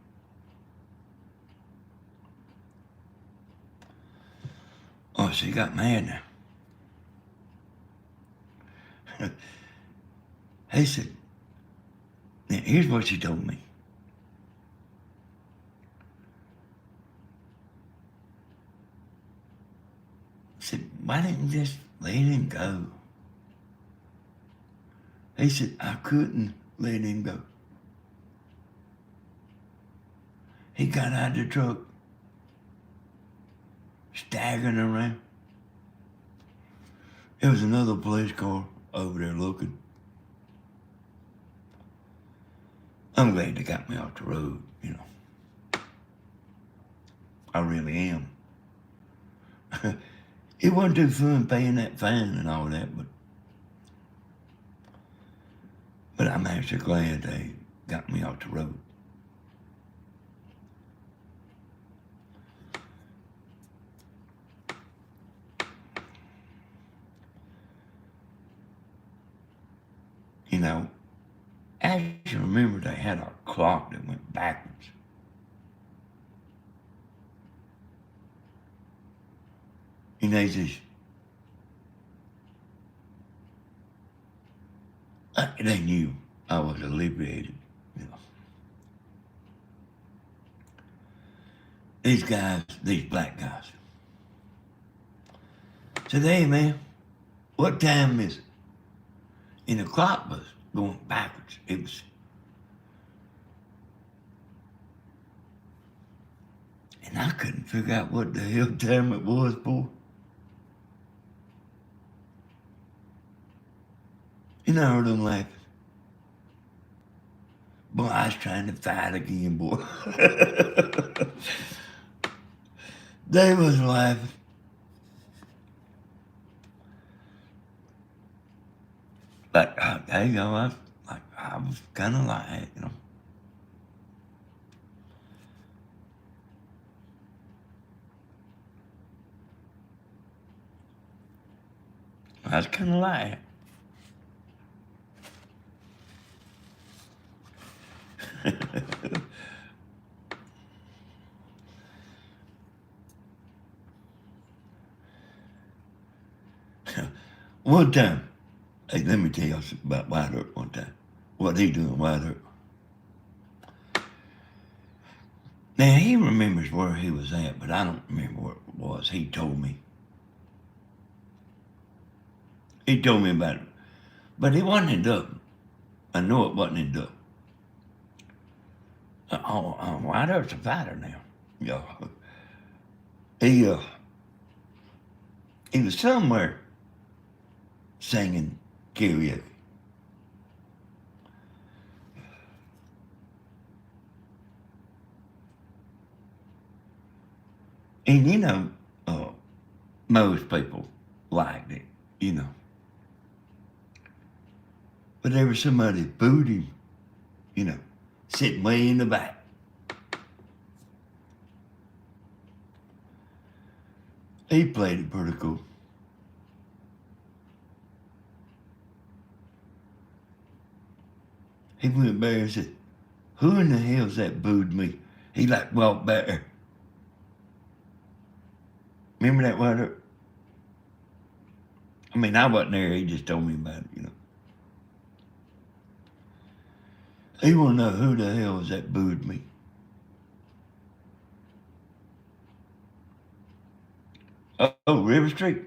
Oh, she got mad now. He said, now here's what she told me. I said, why didn't you just let him go? He said, I couldn't let him go. He got out of the truck, staggering around. There was another police car over there looking. I'm glad they got me off the road, you know. I really am. It wasn't too fun paying that fine and all that, but I'm actually glad they got me off the road. You know, I actually remember they had a clock that went backwards. And they knew I was alleviated, you know. these guys, these black guys, said, hey man, what time is it? And the clock was going backwards. It was, and I couldn't figure out what the hell time it was for. And I heard them laughing. Boy, I was trying to fight again, boy. They was laughing. But there you go, I was kind of like, you know. I was kind of like. One time, hey, let me tell you something about White Earp one time. What he doing, White Earp. Now, he remembers where he was at, but I don't remember where it was. He told me. He told me about it. But it wasn't in Dublin. I know it wasn't in Dublin. White Earp's a fighter now. Yeah. He was somewhere singing karaoke. And you know, most people liked it, you know. But there was somebody that booed him, you know, sitting way in the back. He played it pretty cool. He went back and said, who in the hell's that booed me? He like walked back there. Remember that, White Earp? I mean, I wasn't there. He just told me about it, you know. He want to know who the hell was that booed me. Oh, River Street.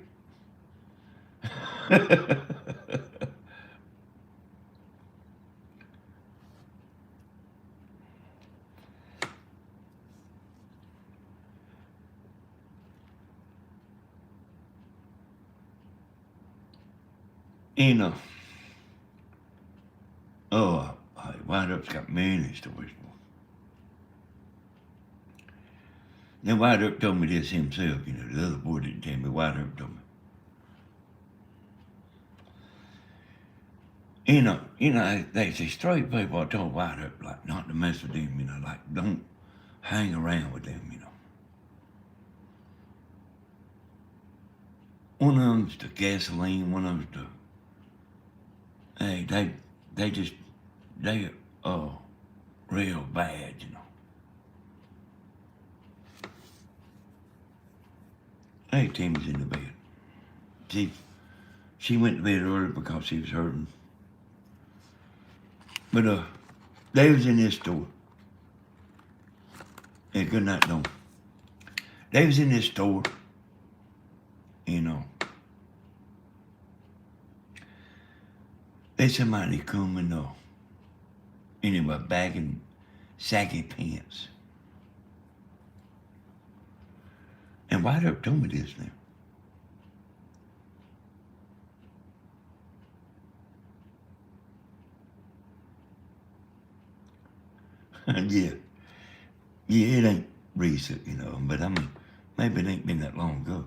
You know. Oh, White Earp's got many stories. Now, White Earp told me this himself, you know. The other boy didn't tell me. White Earp told me. You know, they say straight people. I told White Earp, like, not to mess with them, you know, like, don't hang around with them, you know. One of them's the gasoline, one of them's the, hey, they real bad, you know. Hey, Tammy's in the bed. She went to bed early because she was hurting. But they was in this store. Yeah, good night, no. They was in this store, you know. There's somebody come in a bag and saggy pants. And White Earp told me this now. Yeah. Yeah, it ain't recent, you know, but I mean, maybe it ain't been that long ago.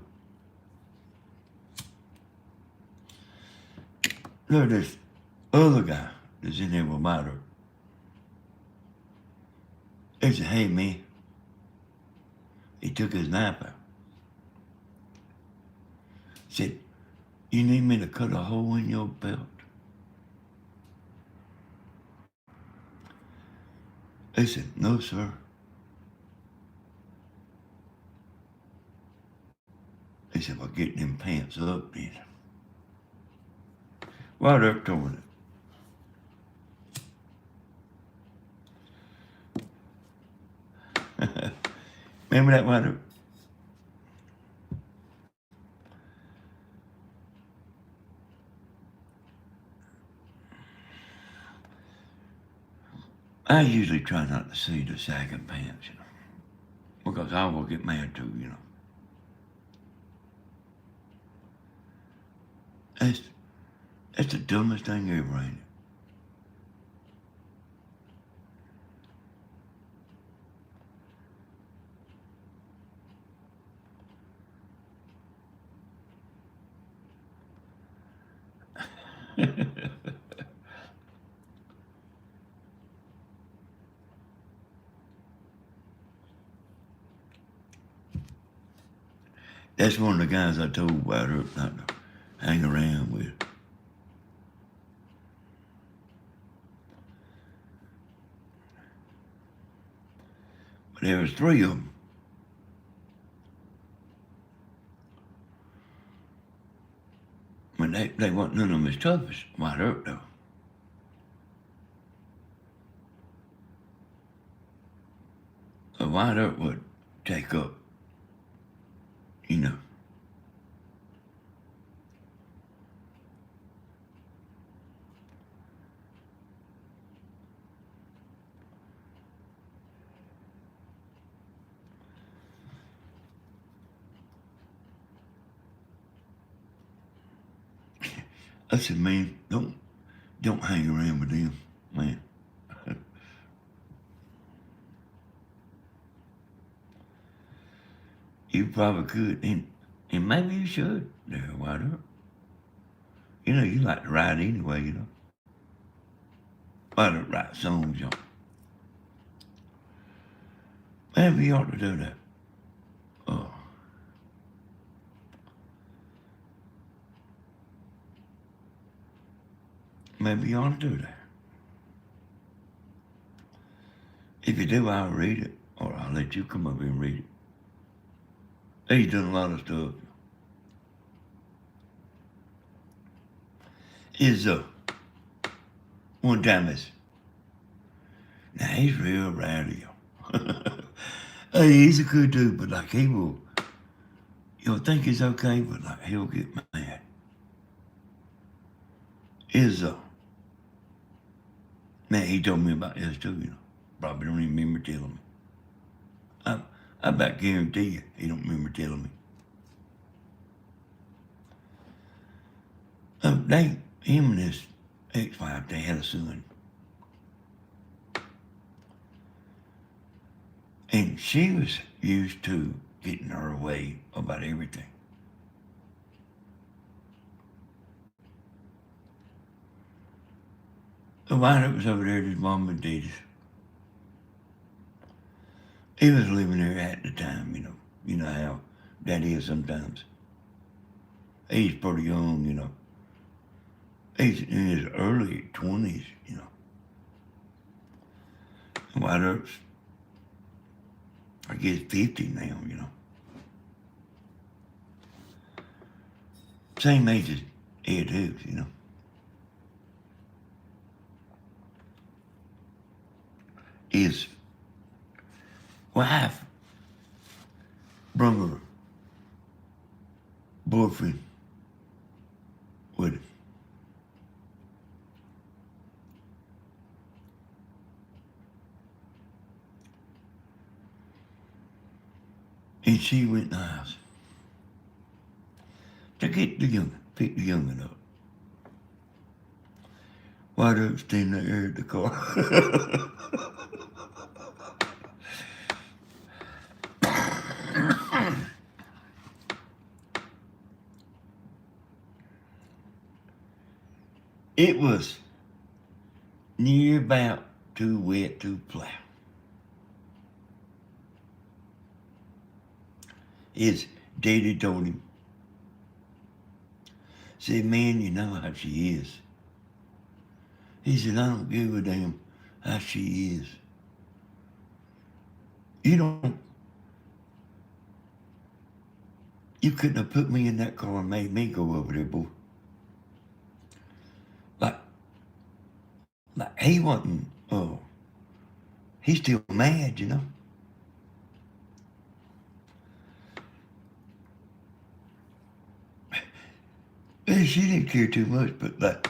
Look, this other guy that's in there with White Earp. They said, hey, man. He took his knife out. Said, you need me to cut a hole in your belt? They said, no, sir. They said, well, get them pants up then. White Earp told me that. Remember that weather? I usually try not to see the sagging pants, because I will get mad too. That's the dumbest thing ever, ain't it? That's one of the guys I told about her not to hang around with. But there was three of them. I mean, they wasn't none of them as tough as White Earp, though. A White Earp would take up, you know. I said, man, don't hang around with them, man. You probably could, and maybe you should, there, White Earp. You like to write anyway. White Earp write songs, Maybe you ought to do that. Oh. Maybe you ought to do that. If you do, I'll read it, or I'll let you come up here and read it. He's done a lot of stuff. Is one time now he's real rowdy. Hey, he's a good dude, but like he will, you'll think he's okay, but like he'll get mad. Is man, he told me about this too. Probably don't even remember telling me. I about guarantee you he don't remember telling me. Him and his ex-wife, they had a son. And she was used to getting her way about everything. The White Earp was over there at his mom and daddy's. He was living there at the time, You know how that is sometimes. He's pretty young, He's in his early 20s, White Earp's, I guess, 50 now, Same age as Ed Hooks, His wife brought her boyfriend with him. And she went in the house to pick the youngin' up. White Earp standing there at the car. It was near about too wet to plow. His daddy told him, said, man, you know how she is. He said, I don't give a damn how she is. You couldn't have put me in that car and made me go over there, boy. Like he wasn't, he's still mad, she didn't care too much, but like,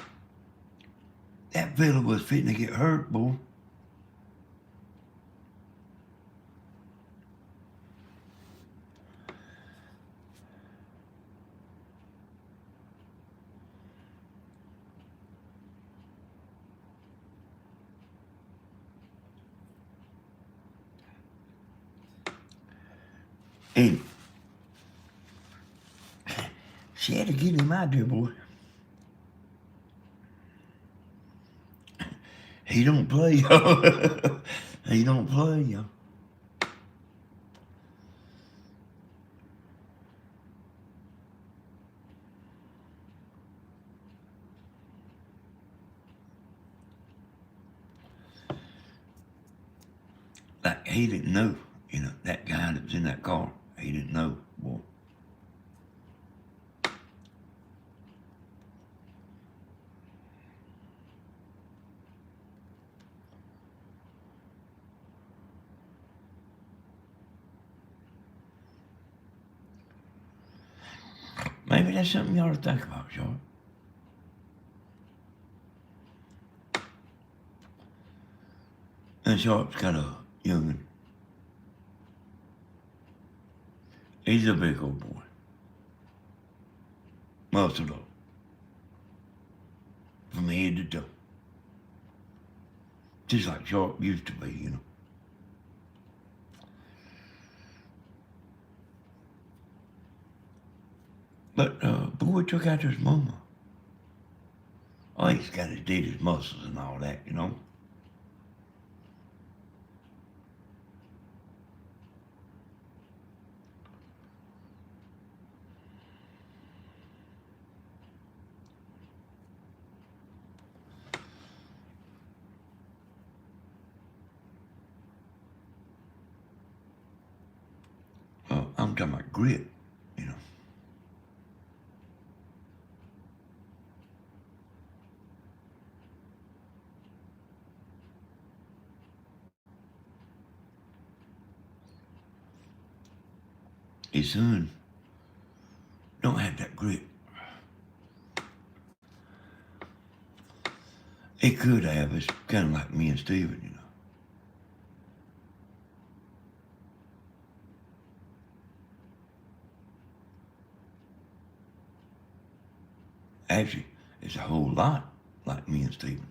that fella was fitting to get hurt, boy. And she had to get him out there, boy. He don't play, y'all. He don't play, y'all. Like, he didn't know, that guy that was in that car. He didn't know, boy. Maybe that's something you ought to think about, y'all. And Sharp's got a young'un. He's a big old boy. Muscled up. From head to toe. Just like Sharp used to be, But boy took after his mama. Oh, he's got his daddy's muscles and all that, I'm talking about grit, His son don't have that grit. He could have. It's kind of like me and Steven, Actually, it's a whole lot like me and Steven.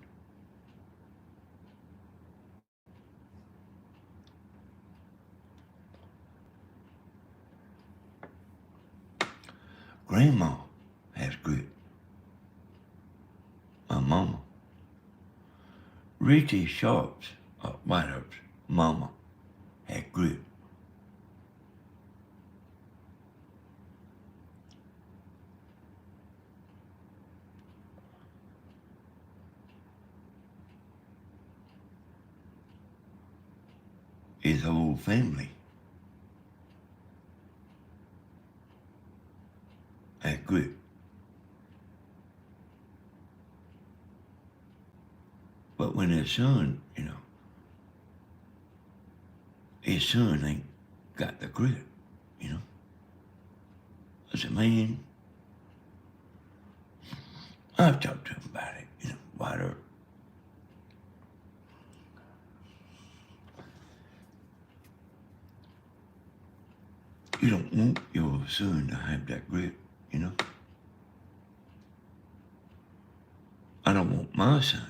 Grandma has grit. My mama. Richie Sharp's, Whitehurst's mama had grit. His whole family had grit. But when his son, his son ain't got the grit, I said, man, I've talked to him about it, Whitehurst. You don't want your son to have that grit, I don't want my son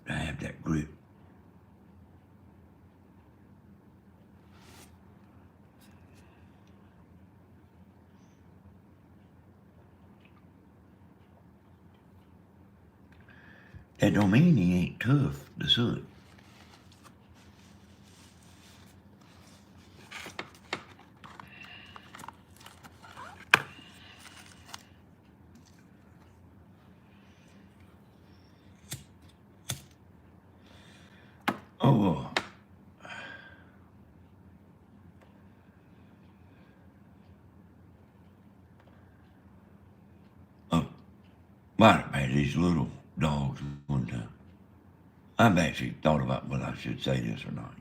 to have that grit. That don't mean he ain't tough, the son. Oh, might have had these little dogs one time. I've actually thought about whether I should say this or not,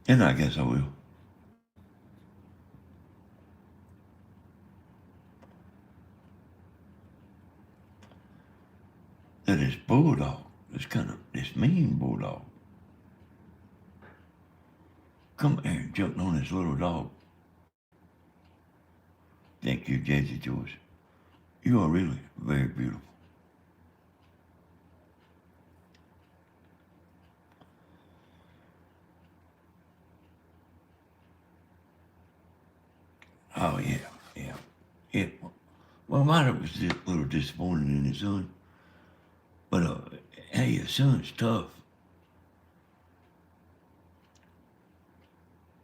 And I guess I will. That this bulldog, this mean bulldog, come here and jumped on this little dog. Thank you, Jesse George. You are really very beautiful. Oh, yeah, yeah. Yeah. Well, mine was just a little disappointed in his son. But, hey, his son's tough.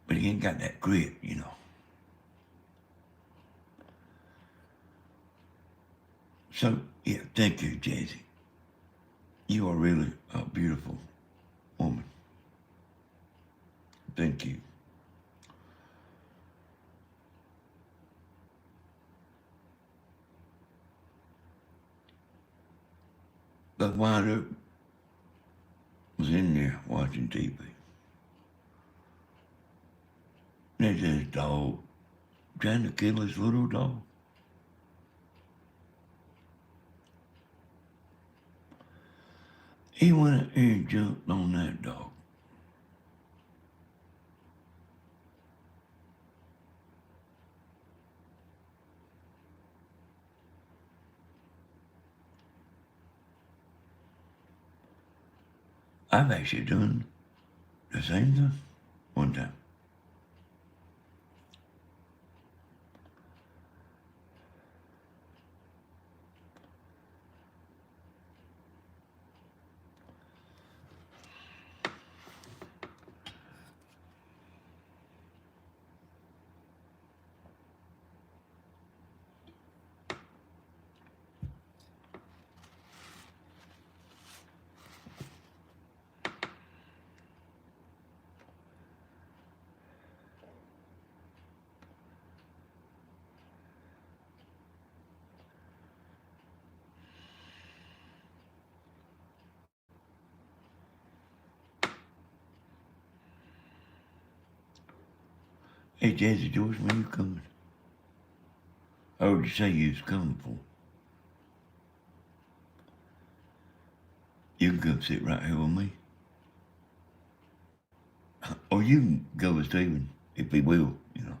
But he ain't got that grit, you know. So, yeah, thank you, Jazzy. You are really a beautiful woman. Thank you. But Winder was in there watching TV. There's this dog trying to kill his little dog. He went out there and jumped on that dog. I've actually done the same thing one time. Hey, Jazzy George, when you coming? I heard you say you was coming for. You can come sit right here with me. Or you can go with Stephen, if he will, you know.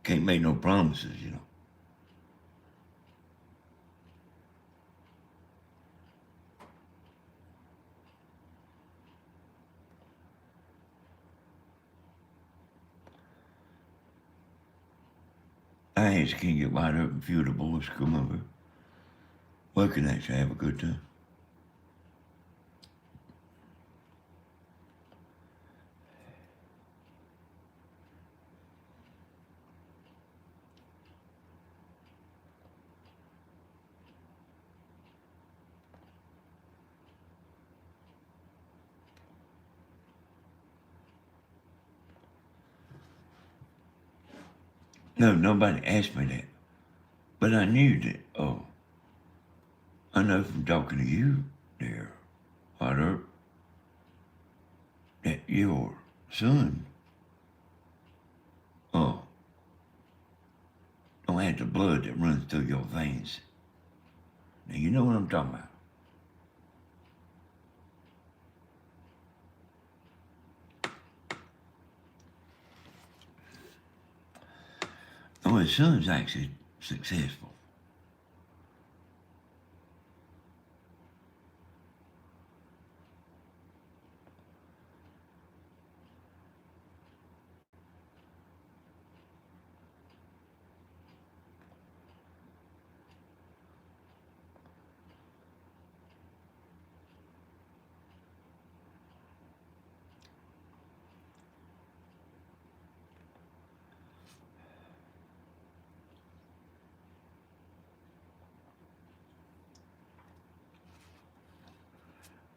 Can't make no promises, you know. I just can't get wide up and few of the boys come over. We can actually have a good time. No, nobody asked me that. But I knew that, I know from talking to you there, Potter, that your son, don't have the blood that runs through your veins. Now, you know what I'm talking about. Oh, his son's actually successful.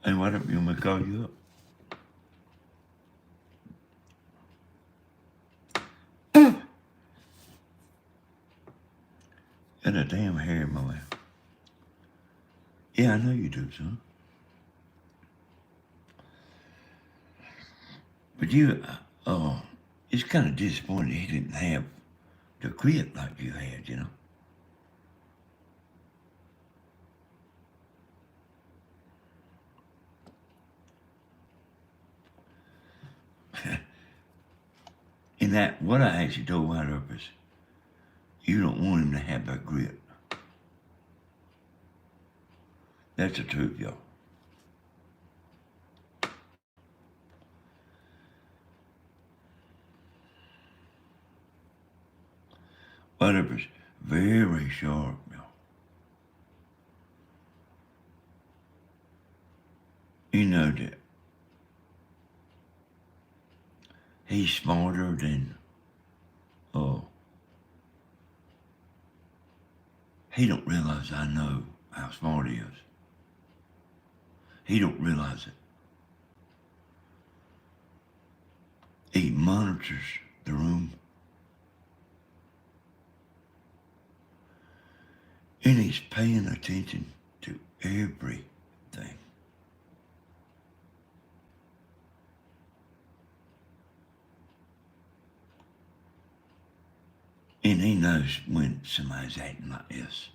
And why don't you want me to call you up? Got a damn hair in my mouth. Yeah, I know you do, son. But uh, it's kind of disappointing he didn't have the grit like you had, you know. And that, what I actually told White Earp is, you don't want him to have that grit. That's the truth, y'all. White Earp is very sharp, y'all. You know that he's smarter than, oh, he don't realize I know how smart he is. He don't realize it. He monitors the room. And he's paying attention to everything. And he knows when somebody's acting like this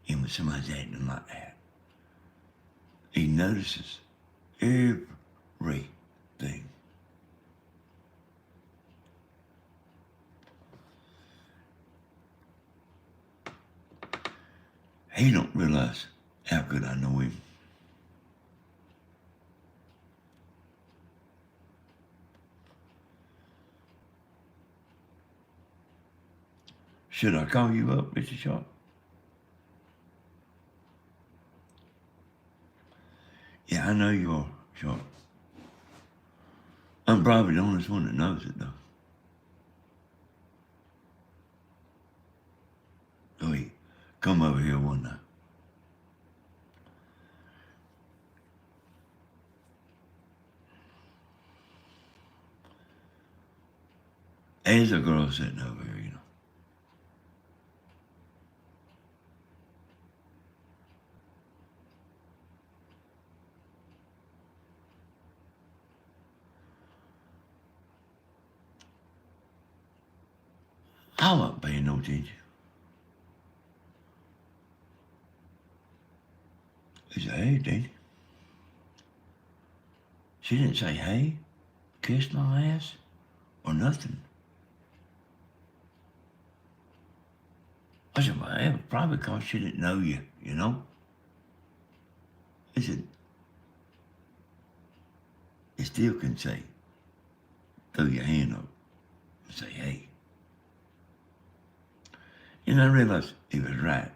and when somebody's acting like that. He notices everything. He don't realize how good I know him. Should I call you up, Mr. Sharp? Yeah, I know you are, Sharp. I'm probably the only one that knows it, though. So he come over here one night. There's a girl sitting over here, you know. I wasn't paying no attention. He said, hey, Danny. She didn't say, hey, kiss my ass, or nothing. I said, well, it was probably because she didn't know you, you know? He said, you still can say, throw your hand up and say, hey. And I realized he was right.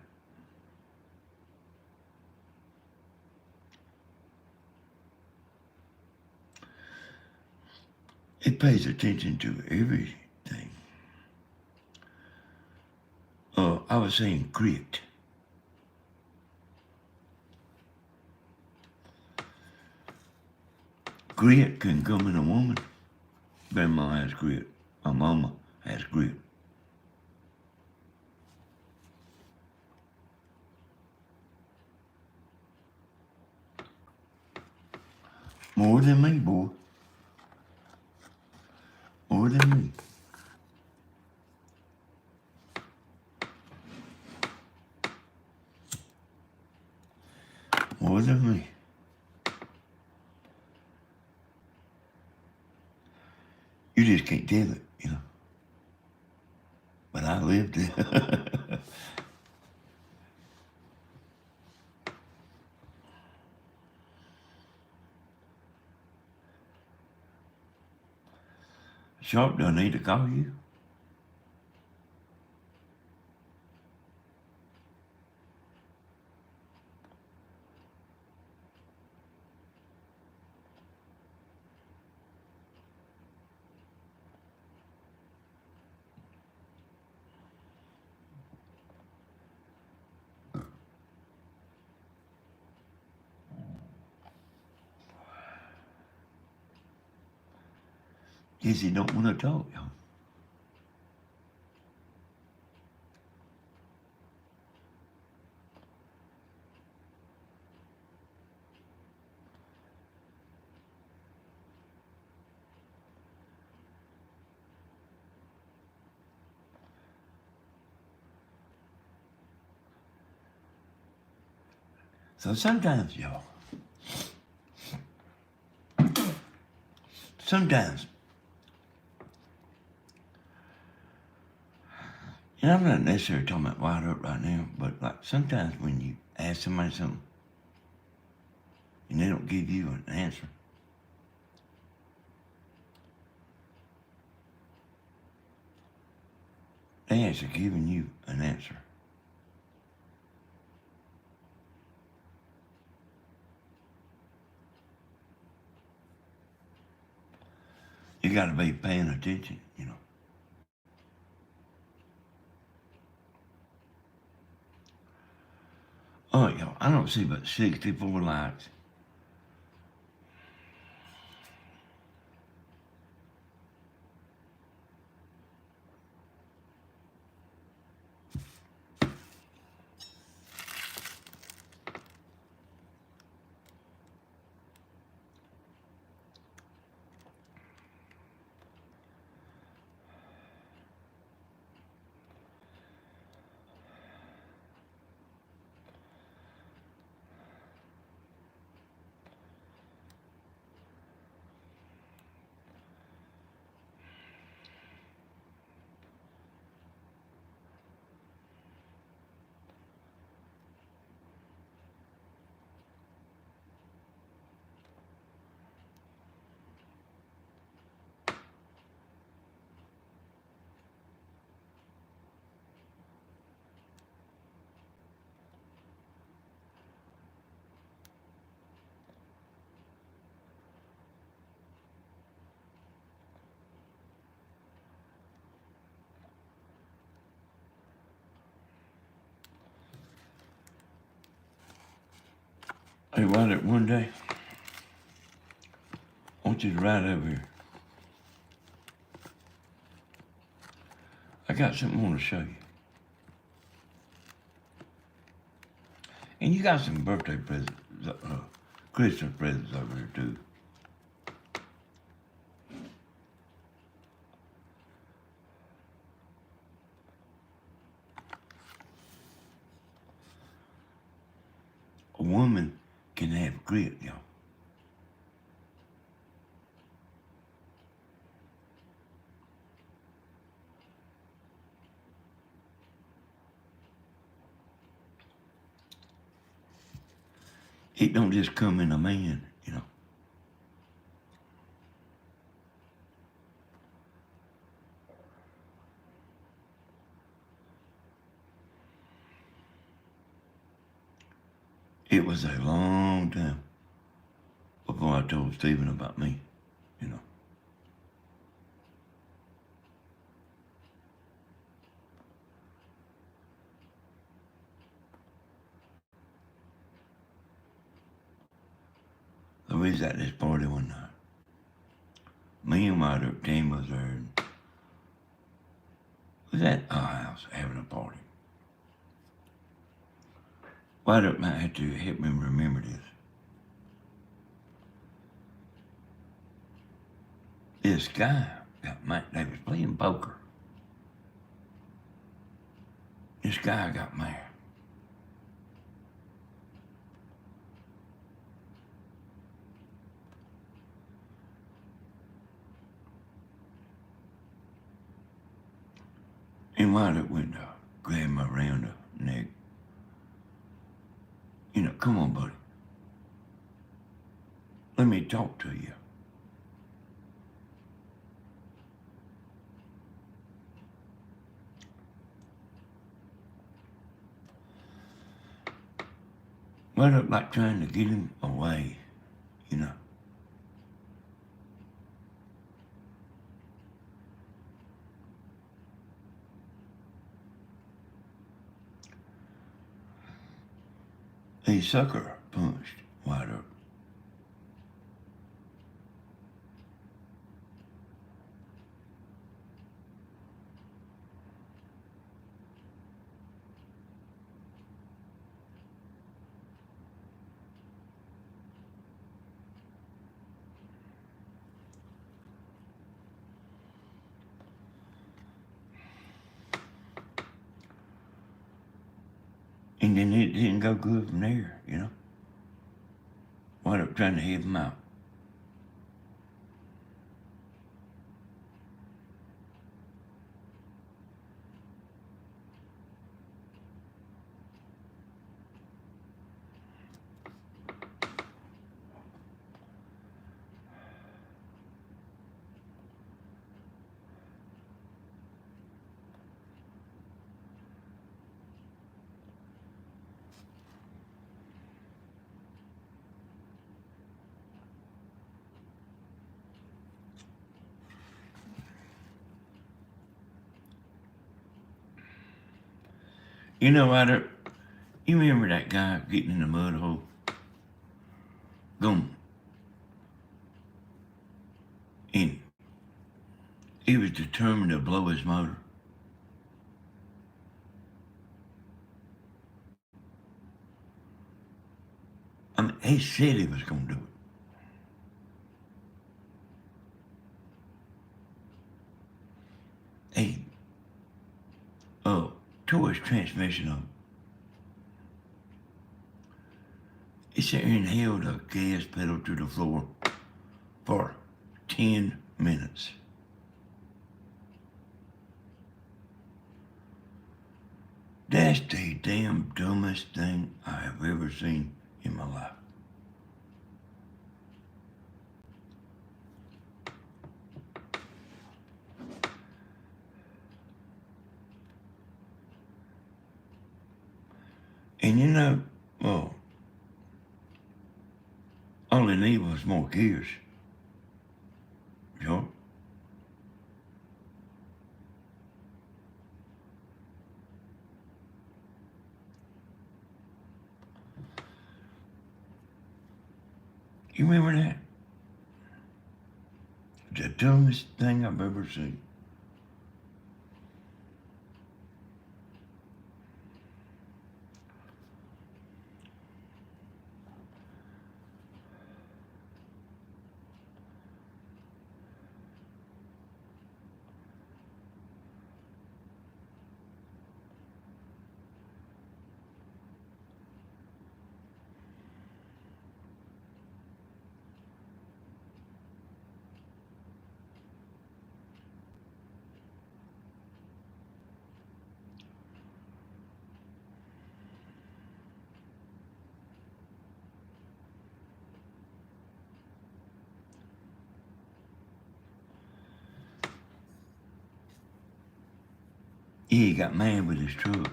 It pays attention to everything. I was saying grit. Grit can come in a woman. Grandma has grit. My mama has grit. More than me, boy. More than me. More than me. You just can't tell it, you know. But I lived it. Sharp, do I need to call you? Guess he don't want to talk, y'all. So sometimes, y'all, sometimes, and I'm not necessarily talking about wired up right now, but like sometimes when you ask somebody something and they don't give you an answer, they actually giving you an answer. You got to be paying attention, you know. Oh, y'all, I don't see but 64 likes. Hey, Wilder, one day, I want you to ride over here. I got something I want to show you. And you got some birthday presents, Christmas presents over here too. A woman can have grit, y'all. It don't just come in a man, you know. It was a long time before I told Stephen about me, you know. So we was at this party one night. Me and Wilder, Tammy was there, and we was at our house having a party. Wilder might have to help me remember this. This guy got mad. They was playing poker. This guy got mad. And Wilder went to grab me around the neck. You know, come on, buddy. Let me talk to you. Wound up like trying to get him away, you know. He sucker punched Wilder. And then it didn't go good from there, you know. right up trying to help him out. You know, Ryder, you remember that guy getting in the mud hole? Going. And he was determined to blow his motor. I mean, he said he was going to do it. He tore his transmission up. He sat here and held a gas pedal to the floor for 10 minutes. That's the damn dumbest thing I have ever seen in my life. And you know, well, all he needed was more gears. Sure. You remember that? The dumbest thing I've ever seen. Yeah, he got mad with his truck.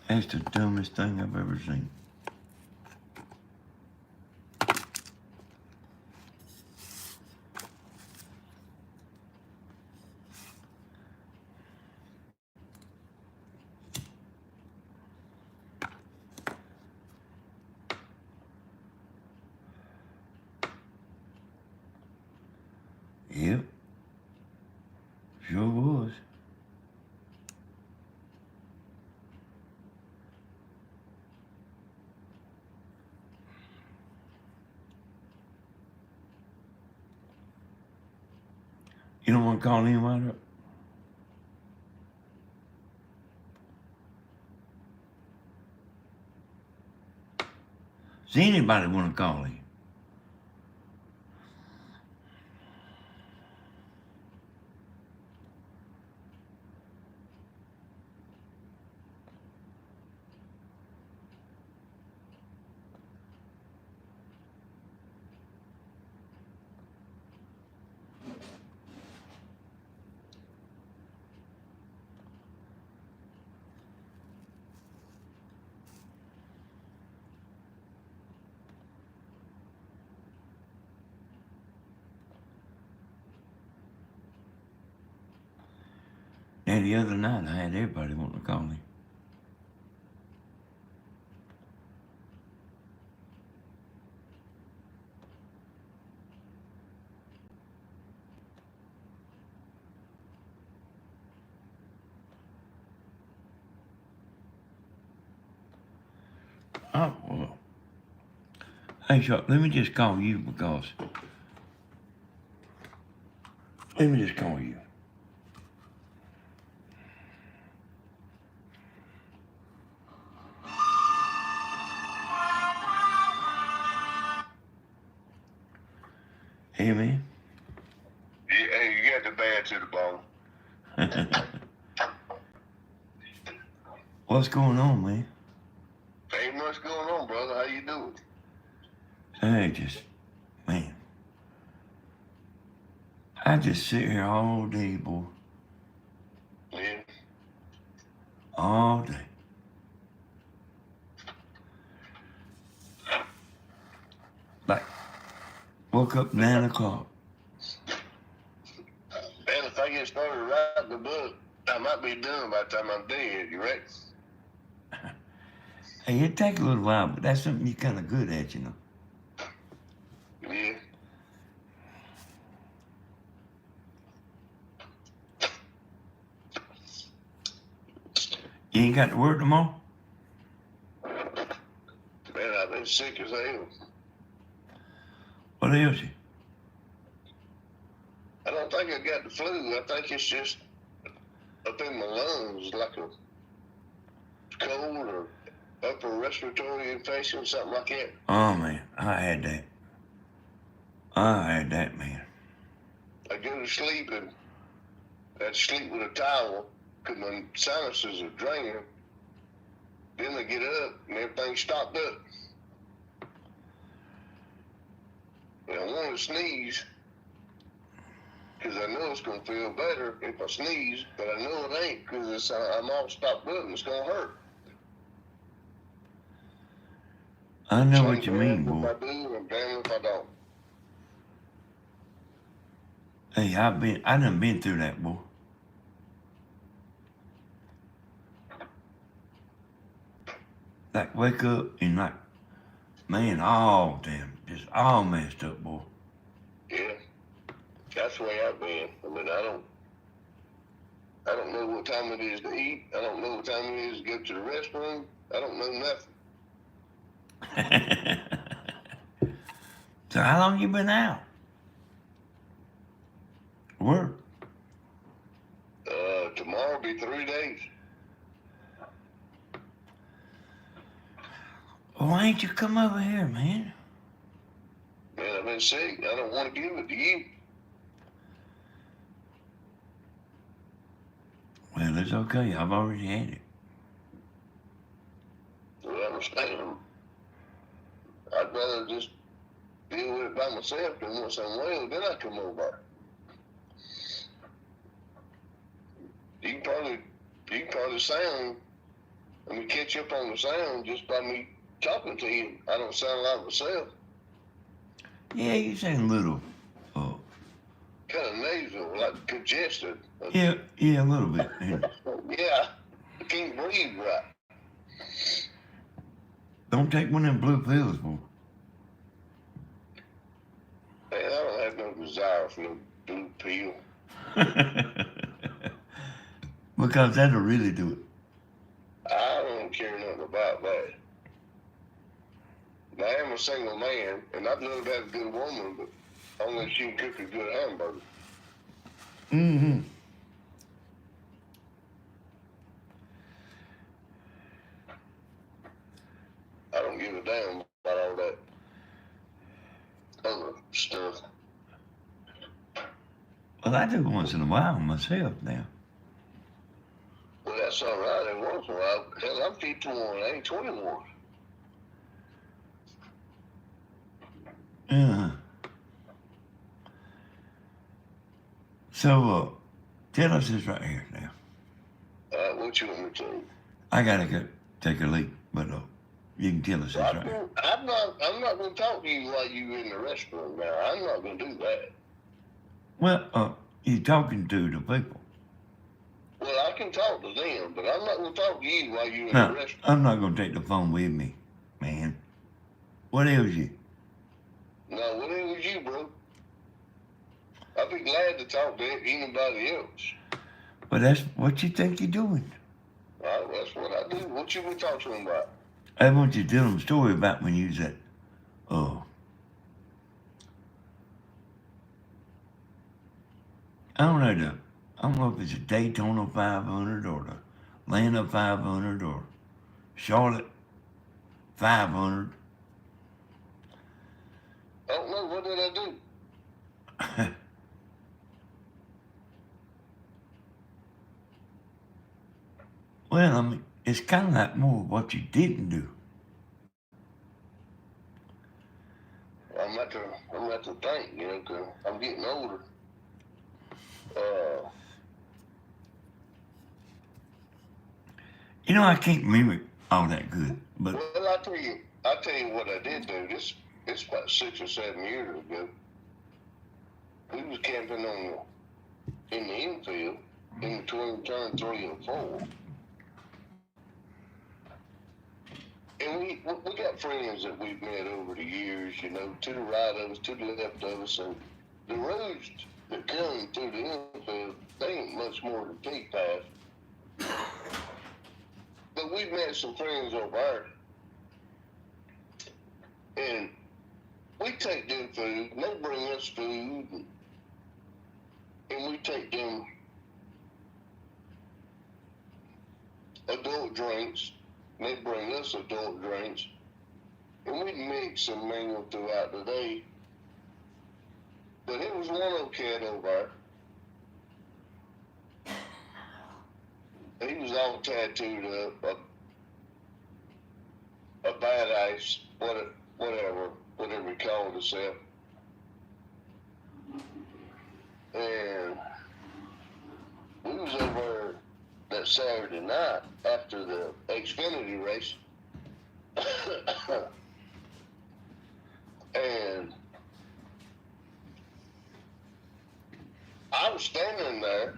That's the dumbest thing I've ever seen. Yep, sure was. You don't want to call him right up? Does anybody want to call him? Now, the other night, I had everybody wanting to call him. Oh, well. Hey, Chuck, let me just call you because Let me just call you. Hey, man. Hey, you got the bad to the bone. What's going on, man? Ain't much going on, brother. How you doing? Hey, just, man. I just sit here all day, boy. Yeah. All day. Like, woke up 9 o'clock. Man, if I get started writing the book, I might be done by the time I'm dead. You reckon? Hey, it take a little while, but that's something you're kind of good at, you know. Yeah. You ain't got to work tomorrow? Man, I've been sick as hell. What else? I don't think I got the flu. I think it's just up in my lungs, like a cold or upper respiratory infection, something like that. Oh, man, I had that, man. I go to sleep and I'd sleep with a towel because my sinuses are draining. Then I get up and everything's stopped up. And I want to sneeze because I know it's going to feel better if I sneeze, but I know it ain't because I'm all stopped up and it's going to hurt. I know So what you mean, boy. If I do, and damn if I don't. Hey, I done been through that, boy. Like, wake up and like, man, all damn, just all messed up, boy. Yeah, that's the way I've been. I mean, I don't know what time it is to eat. I don't know what time it is to go to the restroom. I don't know nothing. So how long you been out? Work. Tomorrow will be 3 days. Why ain't you come over here, man? Man, I've been sick. I don't want to give it to you. Well, it's okay. I've already had it. I understand. I'd rather just deal with it by myself than once I'm well, then I come over. You can probably sound, I mean, catch up on the sound just by me talking to you. I don't sound like myself. Yeah, you sound a little, Kind of nasal, like congested. yeah, a little bit. Yeah, I can't breathe right. Don't take one of them blue pills, boy. Man, I don't have no desire for no blue pill. Because that'll really do it. I don't care nothing about that. Now, I am a single man, and I'd love to have a good woman, but only if she can cook a good hamburger. Mm-hmm. I don't give a damn about all that other stuff. Well, I do once in a while myself now. Well, that's all right. Every once in a while, hell, I'm 51. I ain't 21. Uh-huh. So, tell us this right here now. What you want me to? I gotta go take a leak, but you can tell us this right here. I'm not going to talk to you while you're in the restroom now. I'm not going to do that. Well, you're talking to the people. Well, I can talk to them, but I'm not going to talk to you while you're in No, the restroom. I'm not gonna take the phone with me, man. What ails you? No, whatever you, bro. I'd be glad to talk to anybody else. But that's what you think you're doing. That's what I do. What you been talking to them about? I want you to tell them a story about when you was at, I don't know I don't know if it's a Daytona 500 or the Atlanta 500 or Charlotte 500. I don't know, what did I do? Well, I mean, it's kind of like more what you didn't do. I'm at to think, you know, 'cause I'm getting older. Uh, You know, I can't remember it all that good, but well, I tell you what I did do. This about 6 or 7 years ago. We was camping in the infield in between turn 3 and 4. And we got friends that we've met over the years, you know, to the right of us, to the left of us, and the roads that come through the infield, they ain't much more than pig path. But we've met some friends over there, and we take them food, and they bring us food, and we take them adult drinks, and they bring us adult drinks, and we mix and mingle throughout the day. But it was one old cat over there. He was all tattooed up, a badass, whatever he called himself. And we was over that Saturday night after the Xfinity race. And I was standing there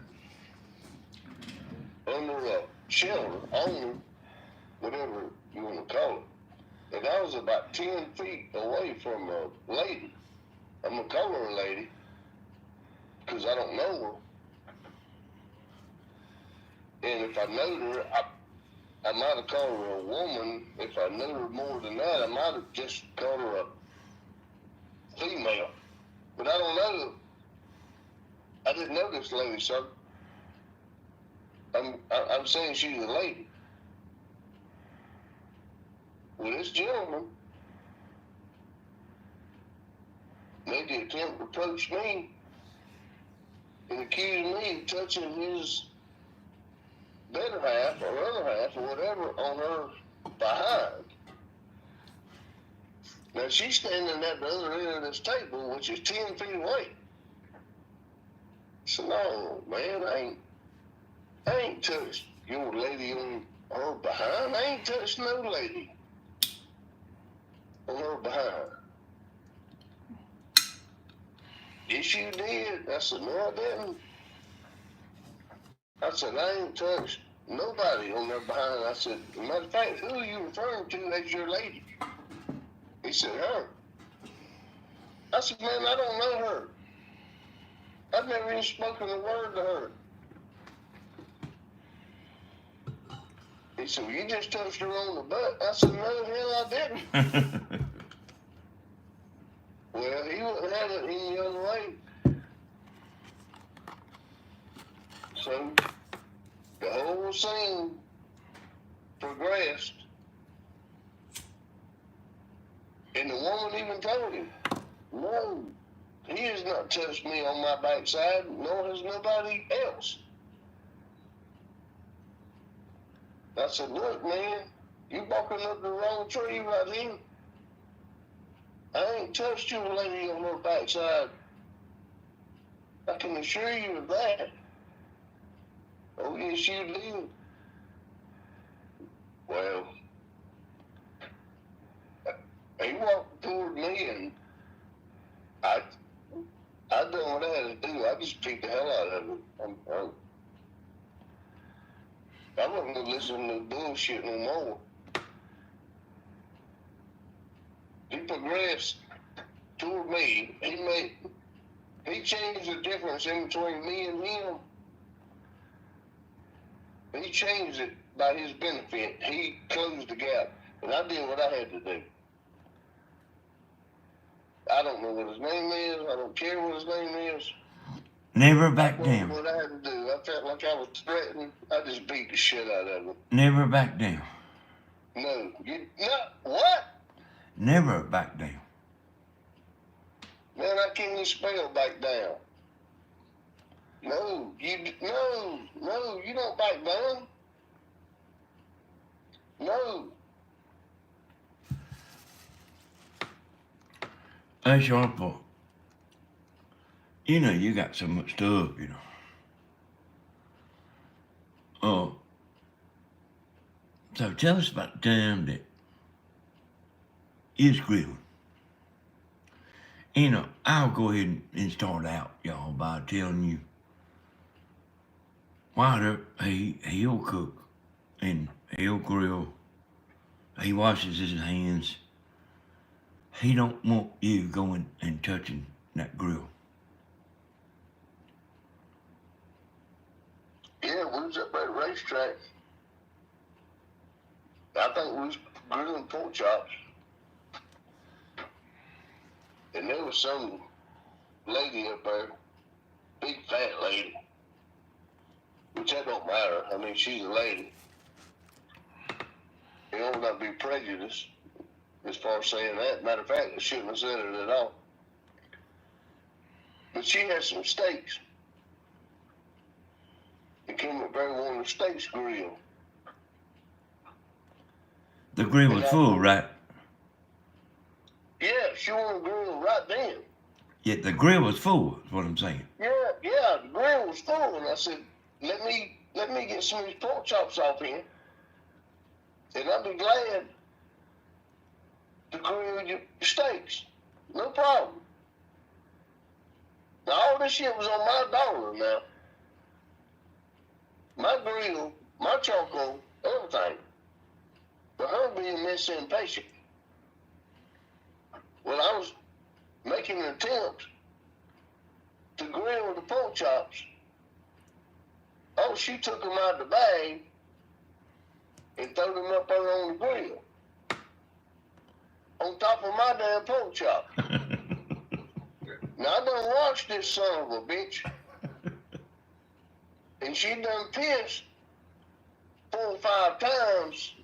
under a shelter, on whatever you want to call it. And I was about 10 feet away from a lady. I'm going to call her a lady because I don't know her. And if I knowed her, I might have called her a woman. If I knew her more than that, I might have just called her a female. But I don't know. I didn't know this lady, so I'm saying she's a lady. Well, this gentleman made the attempt to approach me and accuse me of touching his better half or other half or whatever on her behind. Now she's standing at the other end of this table, which is 10 feet away. So no, man, I ain't touched your lady on her behind. I ain't touched no lady on her behind. Yes, you did. I said, no, I didn't. I said, I ain't touched nobody on their behind. I said, matter of fact, who are you referring to as your lady? He said, her. I said, man, I don't know her. I've never even spoken a word to her. He said, well, you just touched her on the butt. I said, no, hell, I didn't. Well, he wouldn't have it any other way. So the whole scene progressed. And the woman even told him, no, he has not touched me on my backside, nor has nobody else. I said, look, man, you barking up the wrong tree right here. I ain't touched your lady on her backside. I can assure you of that. Oh, yes, you do. Well, he walked toward me, and I done what I had to do. I just beat the hell out of him. I wasn't going to listen to bullshit no more. He progressed toward me. He changed the difference in between me and him. He changed it by his benefit. He closed the gap. And I did what I had to do. I don't know what his name is. I don't care what his name is. Never back down. What I had to do, I felt like I was threatened. I just beat the shit out of him. Never back down. No, what? Never back down. Man, I can't even spell back down. No, you don't back down. No. That's your fault. You know, you got so much stuff, you know. Oh. So tell us about the time that you was grilling. You know, I'll go ahead and start out, y'all, by telling you Wilder, he'll cook and he'll grill. He washes his hands. He don't want you going and touching that grill. Yeah, we was up at the racetrack. I think we was grilling pork chops. And there was some lady up there, big fat lady. Which that don't matter. I mean, she's a lady. You don't want to be prejudiced as far as saying that. Matter of fact, I shouldn't have said it at all. But she had some steaks. It came up there one of the steaks grilled. The grill was full, right? Yeah, she wanted to grill right then. Yeah, the grill was full, is what I'm saying. Yeah, the grill was full, and I said, let me get some of these pork chops off here, and I'll be glad to grill your steaks. No problem. Now, all this shit was on my dollar now. My grill, my charcoal, everything. But her being this impatient. Well, I was making an attempt to grill the pork chops. Oh, she took them out of the bag and threw them up there on the grill. On top of my damn pork chop. Now, I done watched this son of a bitch. And she done pissed 4 or 5 times.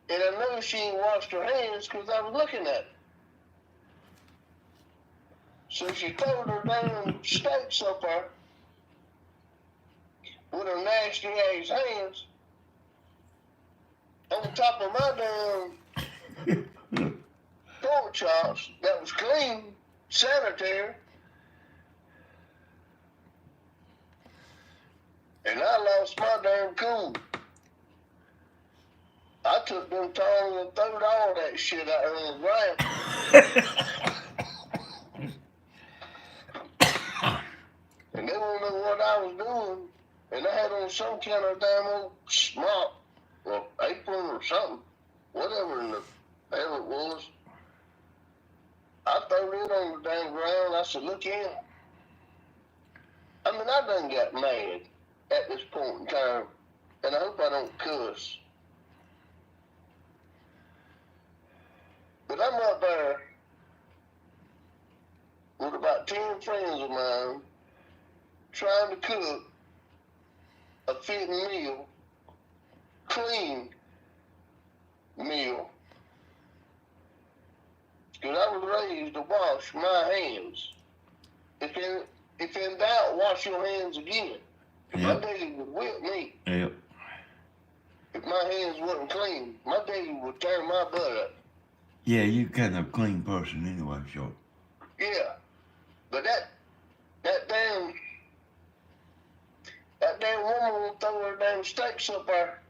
And I know she ain't washed her hands because I was looking at her. So she threw her damn steaks up there with her nasty ass hands on top of my damn pork chops that was clean, sanitary. And I lost my damn cool. I took them tongs and threw all that shit out on the ground. And they won't know what I was doing. And I had on some kind of damn old smock or apron or something. Whatever in the hell it was. I threw it on the damn ground. I said, look here. I mean, I done got mad at this point in time. And I hope I don't cuss. But I'm up there with about 10 friends of mine trying to cook a fitting meal, clean meal. Because I was raised to wash my hands. If in doubt, wash your hands again. Yep. My daddy would whip me. Yep. If my hands wasn't clean, my daddy would tear my butt up. Yeah, you kind of a clean person anyway, sure. Yeah. But that damn woman will throw her damn steaks up there.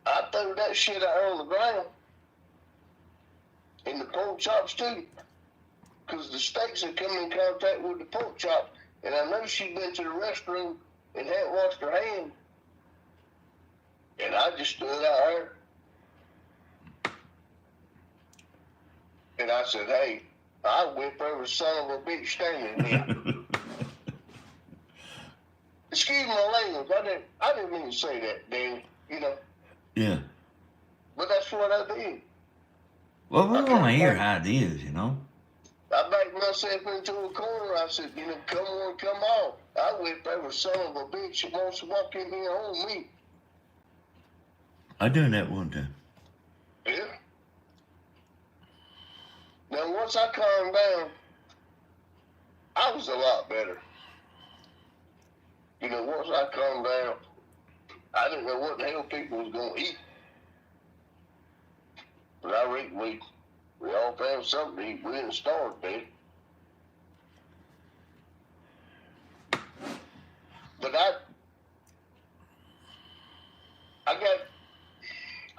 I threw that shit out on the ground. And the pork chops too. Because the steaks had come in contact with the pork chop. And I know she'd been to the restroom and hadn't washed her hand. And I just stood out there. And I said, hey, I'll whip every son of a bitch standing here. Excuse my language. I didn't mean to say that, Danny. You know. Yeah. But that's what I did. Well, we want to hear how it is, you know. I backed myself into a corner. I said, come on, come on. I whipped every son of a bitch that wants to walk in here on me. I done that one time. Yeah. Now, once I calmed down, I was a lot better. Once I calmed down, I didn't know what the hell people was going to eat. But I reckon we all found something to eat. We didn't starve, man. But I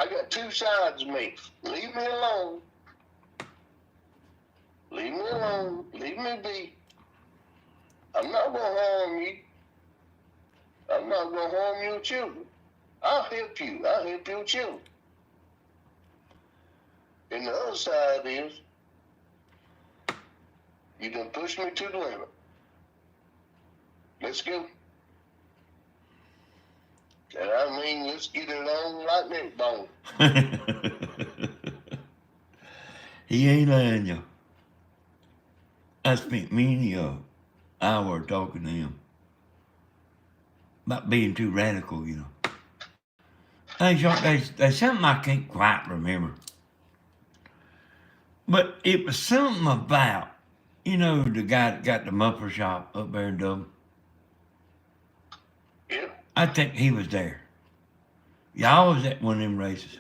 got two sides of me. Leave me alone. Leave me alone. Leave me be. I'm not going to harm you. I'm not going to harm your children. I'll help you. I'll help your children. And the other side is, you done pushed me to the limit. Let's go. And I mean, let's get it on like neck bone. He ain't lying, you. I spent many an hour talking to him about being too radical, There's something I can't quite remember. But it was something about, the guy that got the muffler shop up there in Dublin. Yeah. I think he was there. Y'all was at one of them races.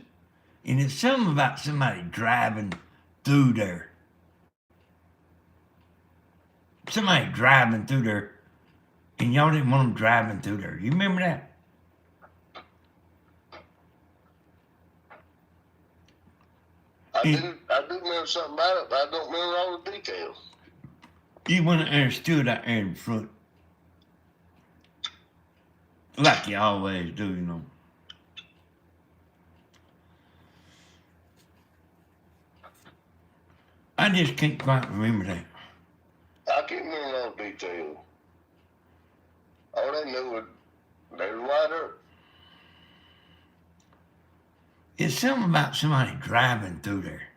And it's something about somebody driving through there. Somebody driving through there. And y'all didn't want them driving through there. You remember that? I do remember something about it, but I don't remember all the details. You went there and stood out there in front. Like you always do, I just can't quite remember that. I can't remember all the details. All I knew was they were wide up. It's something about somebody driving through there.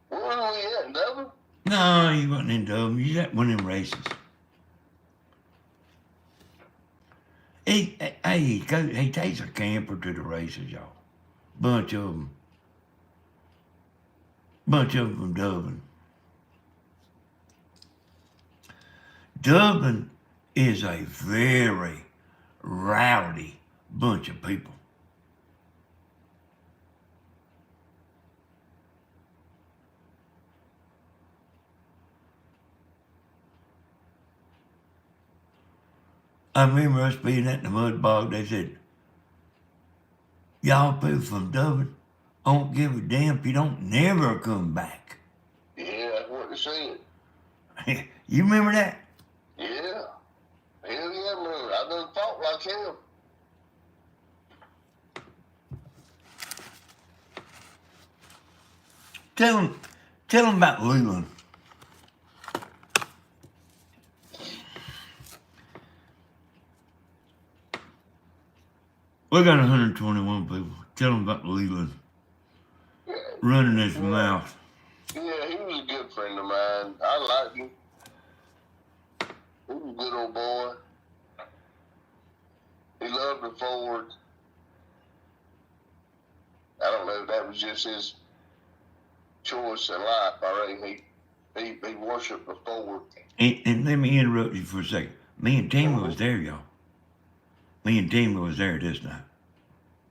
Where were we at, Dublin? No, you wasn't in Dublin. You was at one of them races. He takes a camper to the races, y'all. Bunch of them. Bunch of them from Dublin. Dublin is a very rowdy bunch of people. I remember us being at the mud bog. They said, y'all people from Dublin, I don't give a damn if you don't never come back. Yeah, that's what they said. You remember that? Yeah. Hell yeah, I remember. I done fought like hell. Tell them about Leland. We got 121 people. Tell them about Leland running his mouth. Yeah, he was a good friend of mine. I liked him. He was a good old boy. He loved the Ford. I don't know if that was just his choice in life. I reckon he worshipped the Ford. And let me interrupt you for a second. Me and Tammy was there, y'all. Me and Tammy was there this night.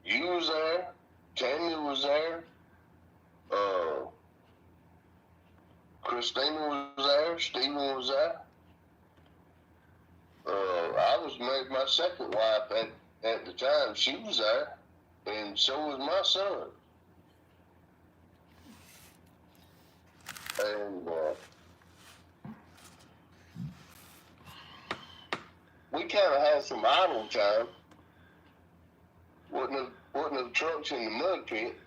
You was there. Tammy was there. Christina was there. Stephen was there. I was married my second wife at the time. She was there. And so was my son. And we kind of had some idle time. Wasn't no trucks in the mud pit.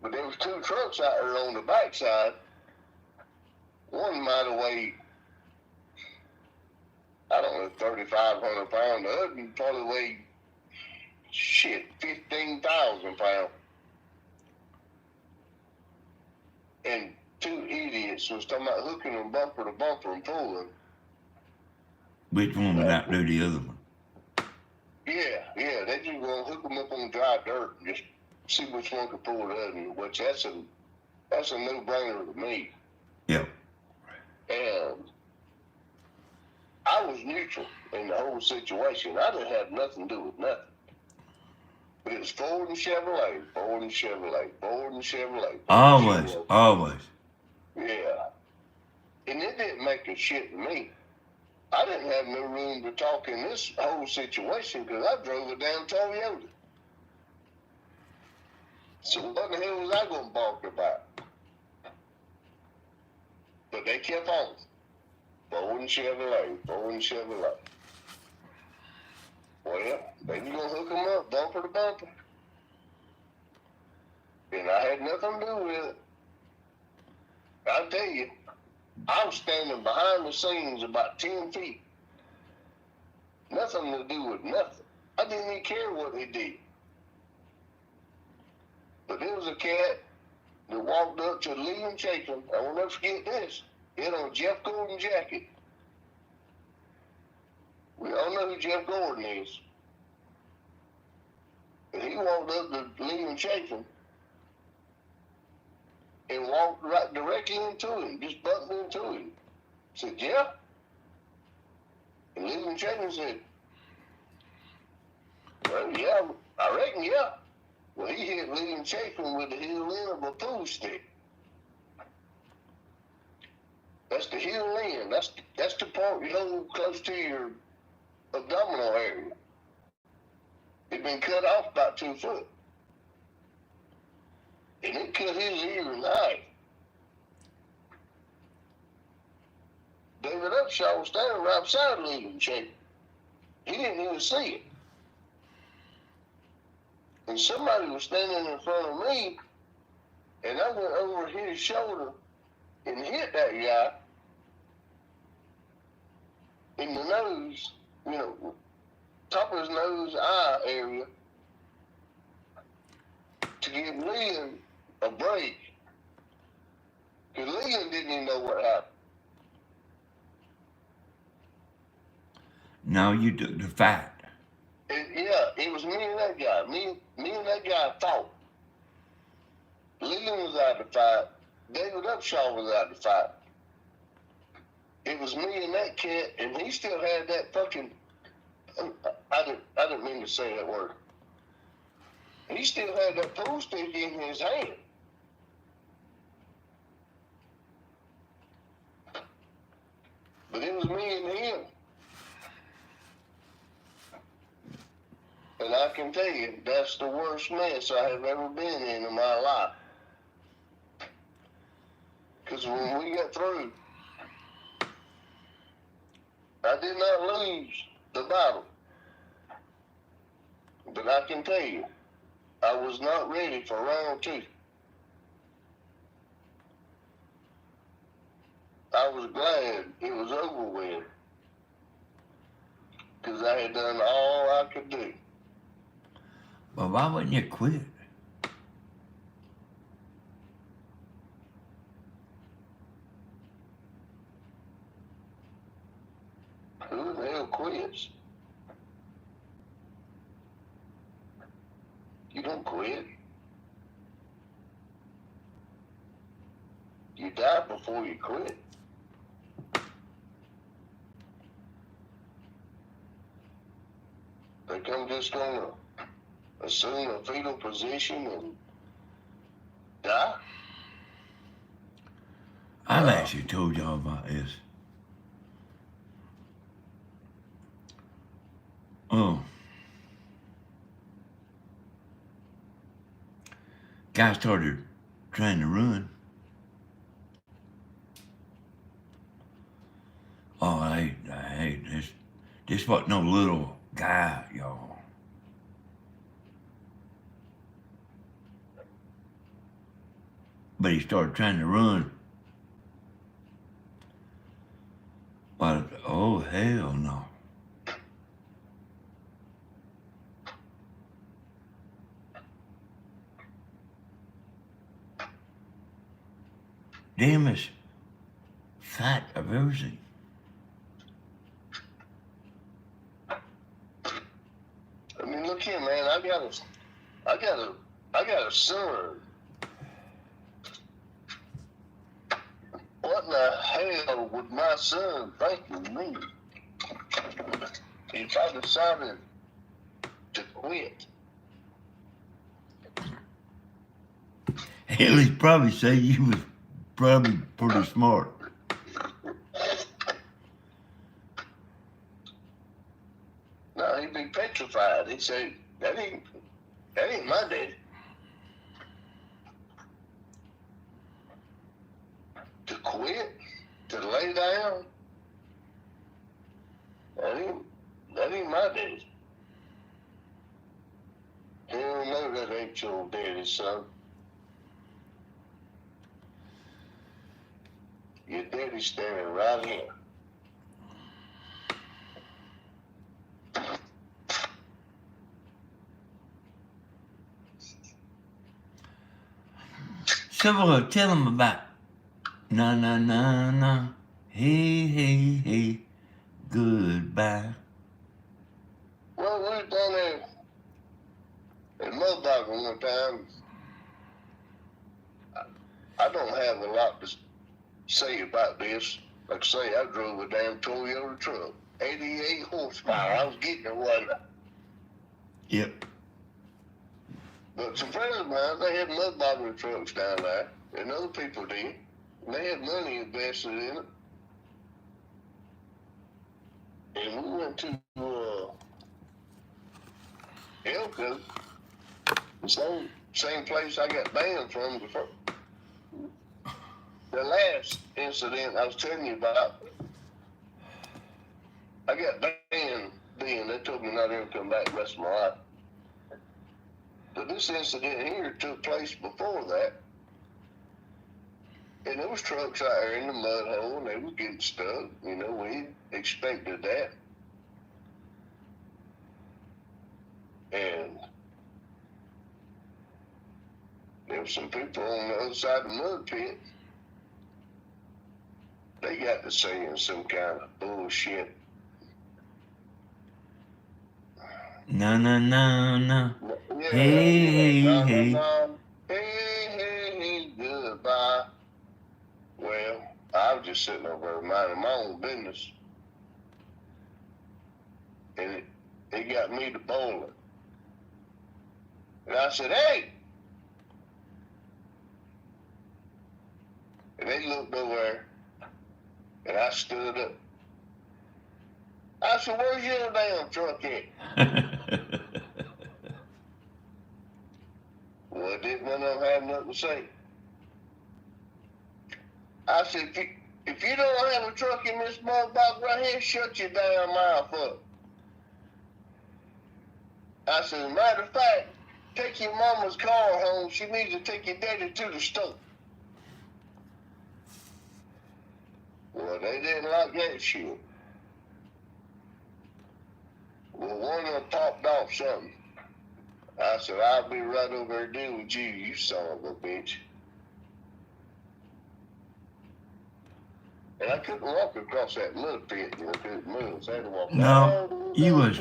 But there was two trucks out there on the backside. One might have weighed, I don't know, 3,500 pounds. The other one probably weighed, 15,000 pounds. and two idiots was talking about hooking them bumper to bumper and pulling. Which one would outdo the other one? Yeah, they just gonna hook them up on dry dirt and just see which one can pull the other, which that's a no-brainer to me. Yep. And I was neutral in the whole situation. I didn't have nothing to do with nothing. But it was Ford and Chevrolet, Ford and Chevrolet, Ford and Chevrolet. Always, always. Yeah. And it didn't make a shit to me. I didn't have no room to talk in this whole situation because I drove a damn Toyota. So what the hell was I going to balk about? But they kept on. Ford and Chevrolet, Ford and Chevrolet. Well, they was going to hook them up bumper to bumper. And I had nothing to do with it. I'll tell you, I was standing behind the scenes about 10 feet. Nothing to do with nothing. I didn't even care what they did. But there was a cat that walked up to Liam Chapin. I will never forget this. He had on a Jeff Gordon jacket. We all know who Jeff Gordon is. And he walked up to Liam Chapin and walked right directly into him, just bumped into him. Said, Jeff? And Liam Chapin said, well, yeah, I reckon, yeah. Well, he hit Liam Chapin with the heel end of a pool stick. That's the heel end. That's the part you hold close to your abdominal area. It'd been cut off about 2 foot. And it cut his ear in half. David Upshaw was standing right beside Liam Chapin. He didn't even see it. And somebody was standing in front of me, and I went over his shoulder and hit that guy in the nose, top of his nose, eye area, to give Liam a break. Because Liam didn't even know what happened. Now you took the fight. It was me and that guy. Me and that guy fought. Liam was out of the fight. David Upshaw was out of the fight. It was me and that cat, and he still had that fucking. I didn't mean to say that word. He still had that pool stick in his hand. But it was me and him. And I can tell you, that's the worst mess I have ever been in my life. Because when we got through, I did not lose the battle. But I can tell you, I was not ready for round 2. I was glad it was over with. Because I had done all I could do. Well, why wouldn't you quit? Who the hell quits? You don't quit. You die before you quit. Think I'm just gonna assume a fetal position and die? I've actually told y'all about this. Oh. Guy started trying to run. Oh, I hate this. This wasn't no little guy, y'all. But he started trying to run. But, oh, hell no. damnest fight I've ever seen. I mean, look here, man. I got a son. What in the hell would my son think of me if I decided to quit? Hell, he'd probably say you was probably pretty smart. No, he'd be petrified. He'd say, that ain't my daddy. To quit? To lay down? That ain't my daddy. Hell no, that ain't your daddy, son. Your daddy's standing right here. So tell him about na na na na, hey hey hey, goodbye. Well, we were down there at Mudbogging one time. I don't have a lot to say about this. Like I say, I drove a damn Toyota truck, 88 horsepower. I was getting it one. Yep. But some friends of mine, they had mud-bogging trucks down there, and other people did. And they had money invested in it. And we went to Elko, the same place I got banned from before. The last incident I was telling you about, I got banned then. They told me not to ever come back the rest of my life. But this incident here took place before that. And there was trucks out there in the mud hole, and they were getting stuck. You know, we expected that. And there were some people on the other side of the mud pit. They got to saying some kind of bullshit. No, no, no, no. Yeah, Hey, yeah. hey, Hey, goodbye. Well, I was just sitting over there minding my own business. And it got me to bowling. And I said, hey! And they looked over there, and I stood up. I said, where's your damn truck at? Well, didn't none of them have nothing to say. I said, if you don't have a truck in this motherfucker right here, shut your damn mouth up. I said, as a matter of fact, take your mama's car home. She needs to take your daddy to the store. Well, they didn't like that shit. Well, one of them popped off something. I said, I'll be right over there dealing with you, you son of a bitch. And I couldn't walk across that mud pit, you know, because it moves. I had to walk No, you was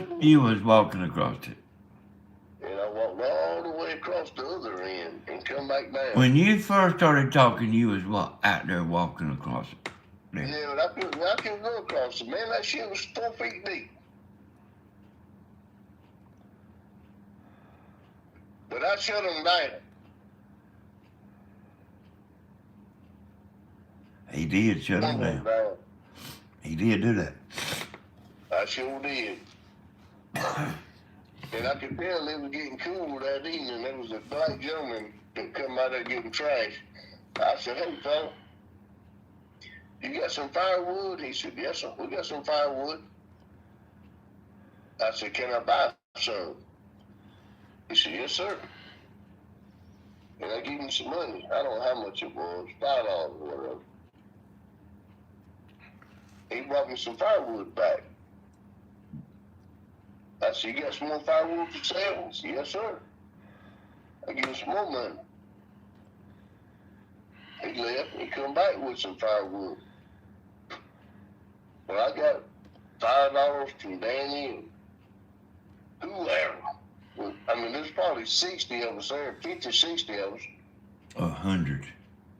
walking across it. And I walked all the way across the other end and come back down. When you first started talking, you was out there walking across it. There. Yeah, but I couldn't go across it, man. That shit was 4 feet deep. But I shut them down. He did shut him down. He did do that. I sure did. And I could tell it was getting cool that evening. There was a black gentleman that come out there getting trash. I said, hey, fella, you got some firewood? He said, yes, sir. We got some firewood. I said, can I buy some? He said, yes, sir. And I gave him some money. I don't know how much it was, $5 or whatever. He brought me some firewood back. I said, you got some more firewood for sale? He said, yes, sir. I gave him some more money. He left and he come back with some firewood. Well, I got $5 from Danny and whoever. Well, I mean, there's probably 60 of us there, 50, 60 of us. 100.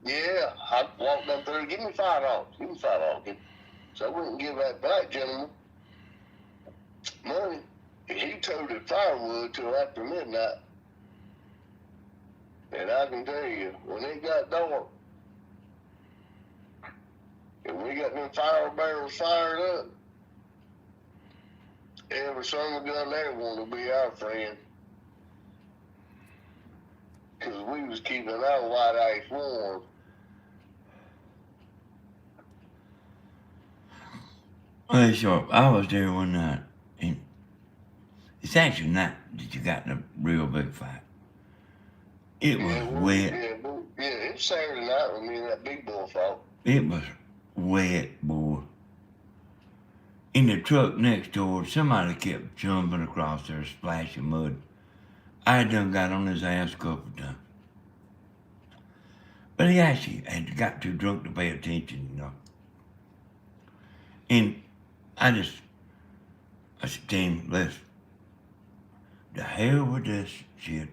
Yeah, I walked up there, give me $5. Give me $5. So I wouldn't give that black gentleman money. And he toted firewood till after midnight. And I can tell you, when it got dark, and we got them fire barrels fired up, every son of a gun there wanted to be our friend. Because we was keeping our white ice warm. Well, sure, I was there one night, and it's actually not that you got in a real big fight. It was wet. Yeah, it was Saturday night when me and that big boy fought. It was wet, boy. In the truck next door, somebody kept jumping across there, splashing mud. I done got on his ass a couple of times. But he actually had got too drunk to pay attention, you know. And I said, Tim, listen, the hell with this shit.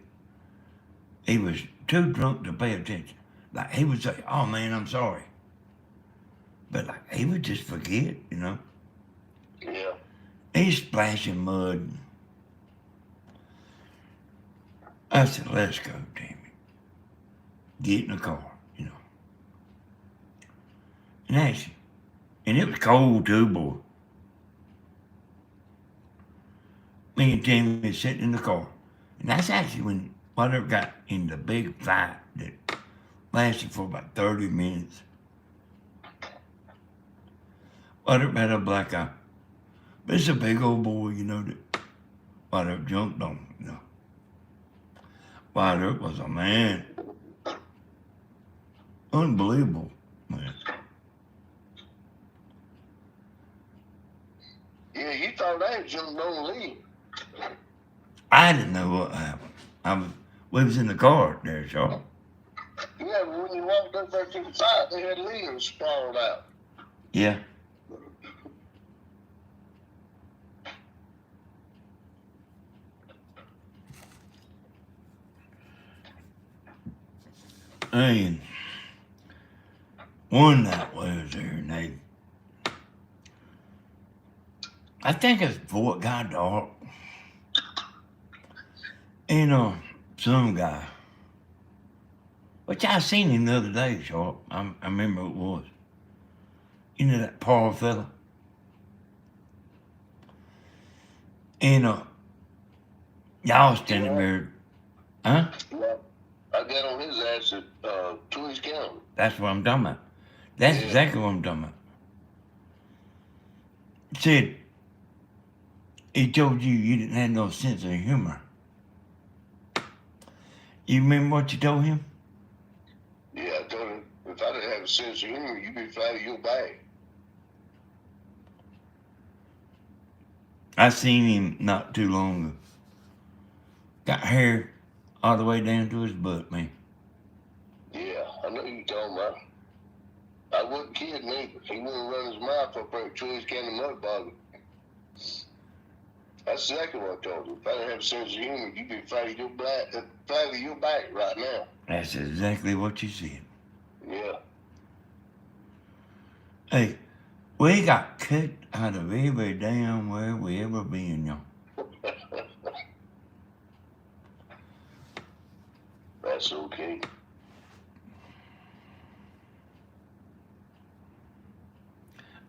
He was too drunk to pay attention. Like, he would say, oh man, I'm sorry. But like, he would just forget, you know. Yeah. He's splashing mud. I said, let's go, Tammy. Get in the car, you know. And it was cold too, boy. Me and Tammy was sitting in the car. And that's actually when Mother got in the big fight that lasted for about 30 minutes. Mother had a black eye. But it's a big old boy, you know, that Mother jumped on, you know. Mother was a man. Unbelievable, man. Yeah, you thought I had jumped on Lee. I didn't know what happened. We was in the car there, Charlotte. Yeah, but when you walked up there to the fight, they had Lee sprawled out. Yeah. And one night we was there, and I think it's before it got dark. And some guy, which I seen him the other day, Sharp. I remember who it was. You know that Paul fella? And y'all standing there, huh? Well, I got on his ass at Twins County. That's what I'm talking about. That's exactly what I'm talking about. He said, he told you didn't have no sense of humor. You remember what you told him? Yeah, I told him, if I didn't have a sense of humor, you'd be flat of your bag. I seen him not too long ago. Got hair all the way down to his butt, man. Yeah, I know you talking about. I wasn't kidding either. He wouldn't run his mouth up there at Twins County Mud Bogger. That's exactly what I told him. If I didn't have a sense of humor, you'd be flat of your back right now. That's exactly what you said. Yeah. Hey, we got kicked out of every damn where we ever been, y'all. That's okay.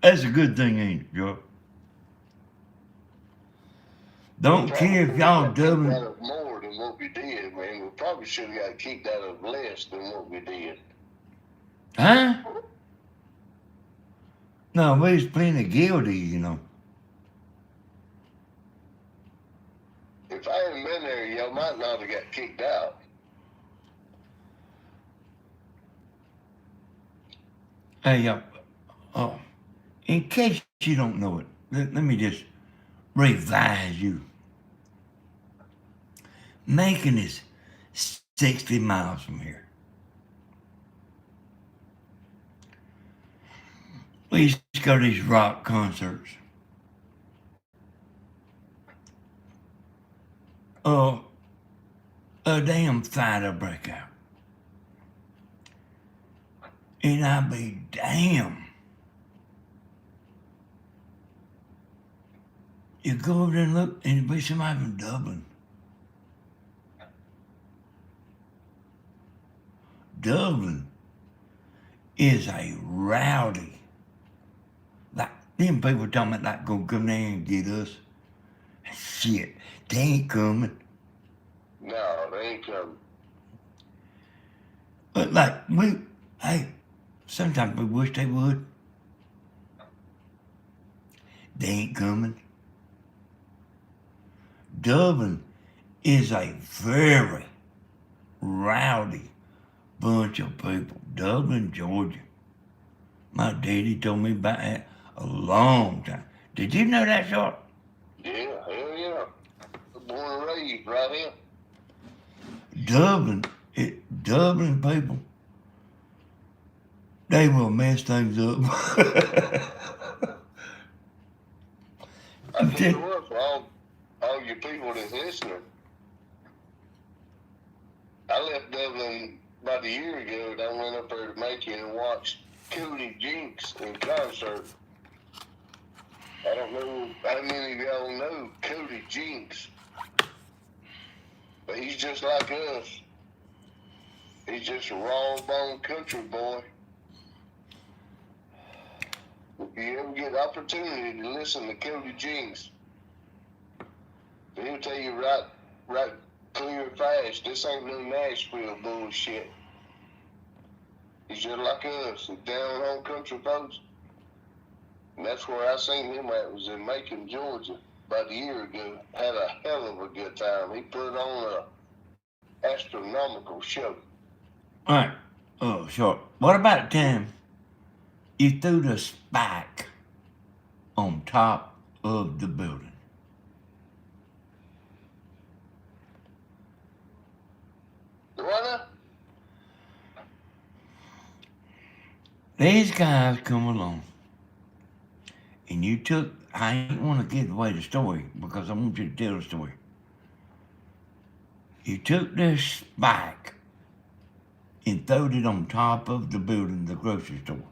That's a good thing, ain't it, Joe? Don't care if y'all Dublin. Out of more than what we did, man. We probably should have got kicked out of less than what we did. Huh? No, we was plenty guilty, you know. If I hadn't been there, y'all might not have got kicked out. Hey, in case you don't know it, let me just revise you. Macon is 60 miles from here. we used to go to these rock concerts. Uh, a damn fighter break out. And I'd be damn. You go over there and look, and it'd be somebody from Dublin. Dublin is a rowdy. Like, them people talking about like gonna come there and get us. Shit, they ain't coming. No, they ain't coming. But like, hey, sometimes we wish they would. They ain't coming. Dublin is a very rowdy bunch of people. Dublin, Georgia. My daddy told me about that a long time. Did you know that, Short? Yeah, hell yeah. Born and raised right here. Dublin people, they will mess things up. I tell you what, for all you people that's listening, I left Dublin about a year ago and I went up there to Macon and watched Cody Jinks in concert. I don't know how many of y'all know Cody Jinks, but he's just like us. He's just a raw-boned country boy. If you ever get the opportunity to listen to Cody Jinks, he'll tell you right clear and fast, this ain't no Nashville bullshit. He's just like us, down home country folks. And that's where I seen him at, was in Macon, Georgia, about a year ago. Had a hell of a good time. He put on a astronomical show. All right. Oh, Short. What about the time you threw the spike on top of the building? What? These guys come along, and you took, I ain't want to give away the story because I want you to tell the story. You took this spike and throwed it on top of the building, the grocery store.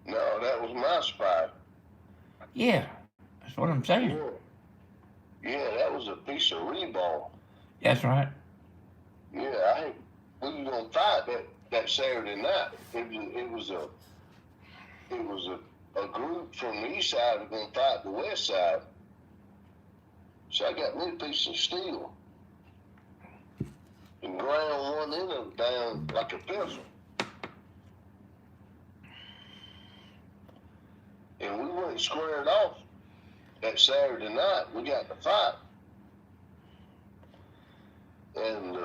No, that was my spike. Yeah, that's what I'm saying. Yeah, that was a piece of rebar. That's right. Yeah, we were gonna fight that Saturday night. It was a group from the east side was gonna fight the west side. So I got me a piece of steel and ground one end of it down like a pencil. And we went squared off that Saturday night. We got to fight. And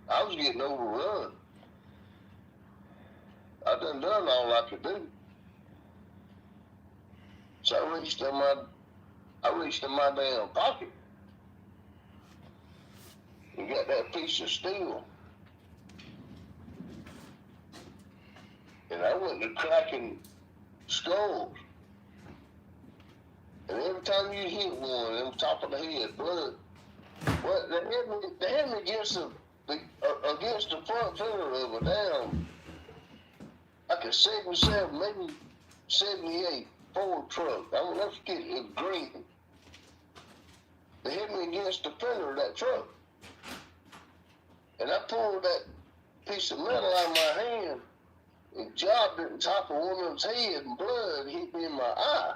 I was getting overrun. I done all I could do. So I reached in my damn pocket and got that piece of steel. And I went to cracking skulls. And every time you hit one, on top of the head, blood. Well, they had me against the front fender of a damn, like a 77, maybe 78 Ford truck. I will never forget it. It was green. They hit me against the fender of that truck. And I pulled that piece of metal out of my hand and jabbed it on top of one of them's head, and blood hit me in my eye.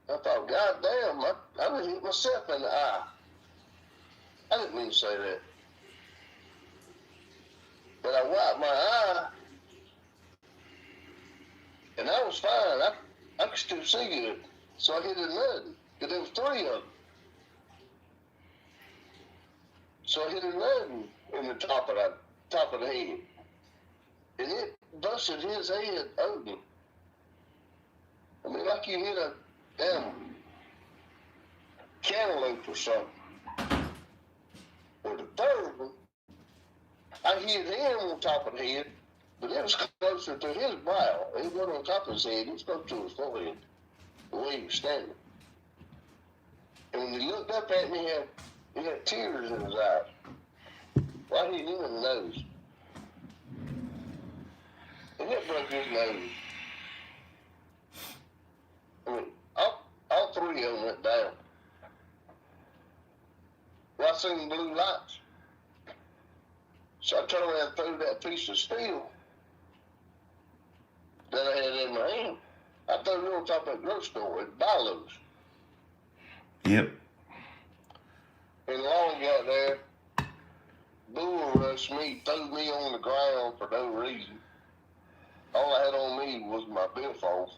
I thought, God damn, I done hit myself in the eye. I didn't mean to say that. But I wiped my eye, and I was fine. I could still see good. So I hit another, because there was 3 of them. So I hit another in the top of the head. And it busted his head open. I mean, like you hit a damn cantaloupe or something. Well, the third one, I hit him on top of the head, but it was closer to his brow. It wasn't on top of his head. It was close to his forehead, the way he was standing. And when he looked up at me, he had tears in his eyes. Right here in the nose. And that broke his nose. I mean, all three of them went down. Well, I seen the blue lights. So I turned around and threw that piece of steel that I had in my hand. I threw it on top of that grocery store at Bilo's. Yep. And Long got there, bull rushed me, threw me on the ground for no reason. All I had on me was my billfold.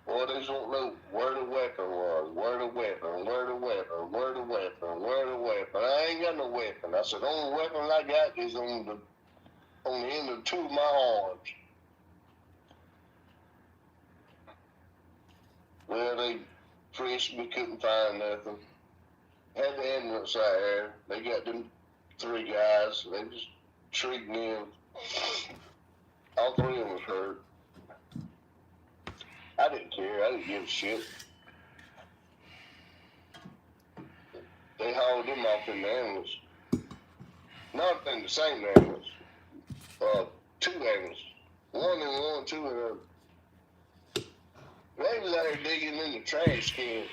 Boy, they just won't know where the weapon was, where the weapon, where the weapon, where the weapon, where the weapon. I ain't got no weapon. I said, the only weapon I got is on the end of two of my arms. Well, they frisked me, couldn't find nothing. Had the ambulance out there. They got them three guys. They just treated them. All three of them was hurt. I didn't care. I didn't give a shit. They hauled them off in the ambulance. Not in the same ambulance. Two ambulances. One and one, two and them. They was out there digging in the trash can.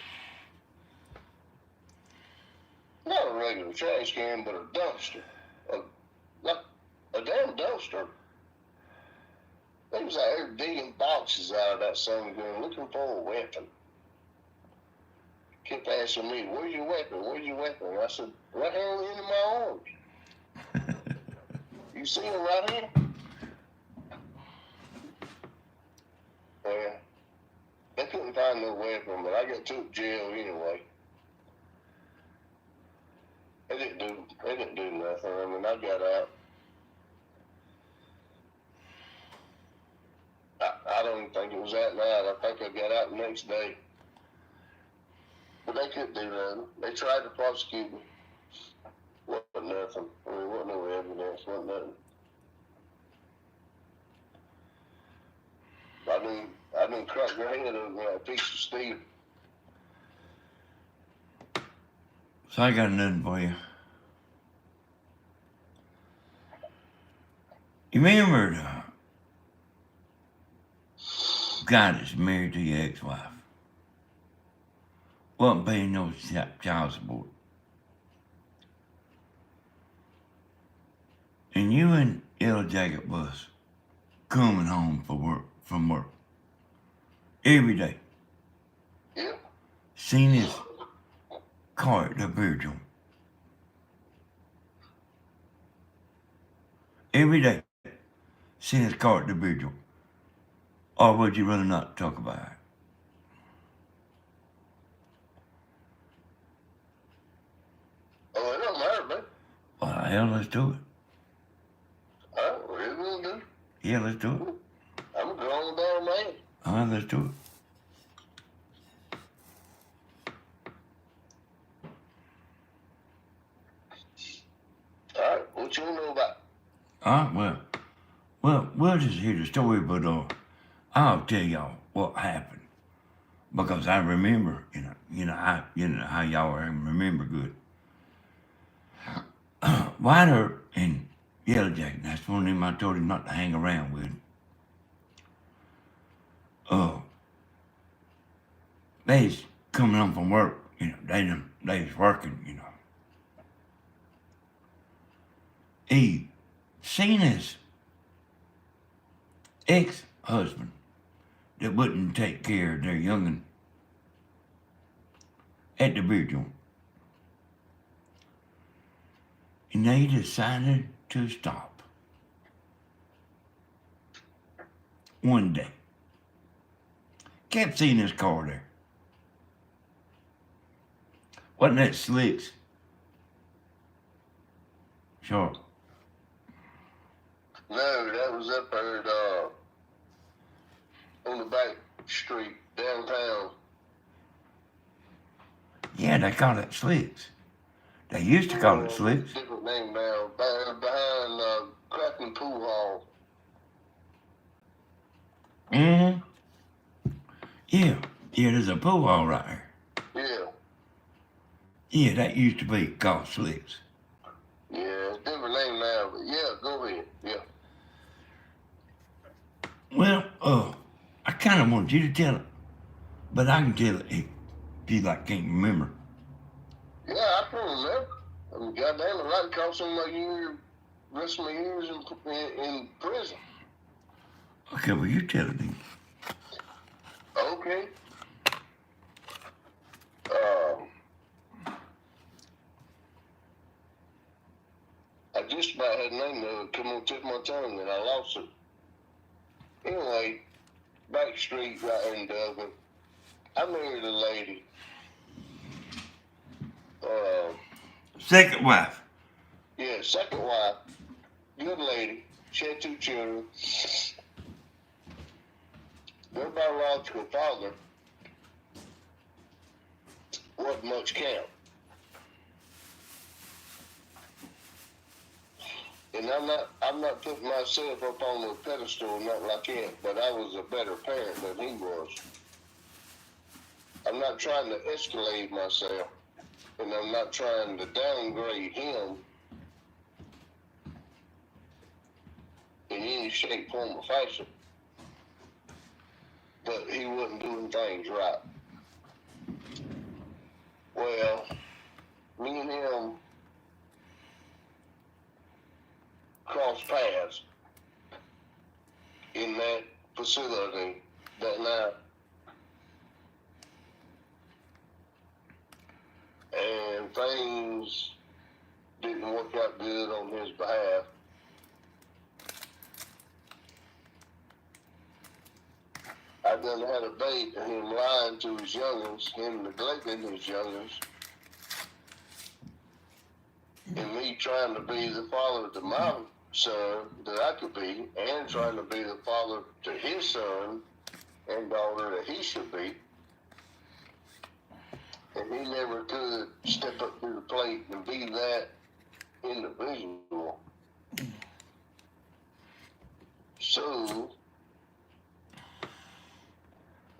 Not a regular trash can, but a dumpster. A damn dumpster. They was out there digging boxes out of that son gun, looking for a weapon. Kept asking me, where's your weapon? Where's your weapon? And I said, right here on the end of my arms. You see it right here? Well, they couldn't find no weapon, but I got took to jail anyway. They didn't do nothing. I mean, I got out. I don't even think it was that night. I think I got out the next day. But they couldn't do nothing. They tried to prosecute me. Wasn't nothing. I mean, wasn't no evidence, wasn't nothing. I done cracked their head over with that piece of steel. So I got nothing for you. You remember the guy that's married to your ex-wife? Wasn't paying no child support. And you and Yellow Jacket was coming home from work. Every day. Yeah. Seen his car at the beer joint. Every day. Seen his car at the beer joint. Or would you rather not talk about it? Oh, it don't matter, man. Well, hell, let's do it. What are you gonna do? Yeah, let's do it. I'm a grown down man. All right, let's do it. All right, what you know about? All right, well, we'll just hear the story, but I'll tell y'all what happened because I remember, you know how y'all remember good. Whiter and Yellow Jacket, that's one of them I told him not to hang around with. They's coming home from work, they was working, He seen his ex-husband that wouldn't take care of their young'un at the beer joint. And they decided to stop. One day. Kept seeing his car there. Wasn't that Slicks? Sure. No, that was up there on the back street downtown. Yeah, they call it Slicks. They used to call it slicks. Different name now. Behind Cracking Pool Hall. Mm-hmm. Yeah. Yeah, there's a pool hall right here. Yeah. Yeah, that used to be called slicks. Yeah, it's different name now, but yeah, go ahead. Yeah. Well, I kind of wanted you to tell it, but I can tell it if you like can't remember. Yeah, I can remember. I mean, goddamn, it right cost some of my years, rest of my years in prison. Okay, well you tell it then. Okay. Um, I just about had a name that come on tip of my tongue and I lost it. Anyway, back street right in Dublin. I married a lady. Second wife. Yeah, second wife. Good lady. She had 2 children. Their biological father wasn't much count. And I'm not putting myself up on a pedestal or nothing like that, but I was a better parent than he was. I'm not trying to escalate myself, and I'm not trying to downgrade him in any shape, form, or fashion. But he wasn't doing things right. Well, me and him crossed paths in that facility that night. And things didn't work out good on his behalf. I done had a date of him lying to his youngins, him neglecting his youngins, and me trying to be the father to my son that I could be, and trying to be the father to his son and daughter that he should be. And he never could step up to the plate and be that individual. So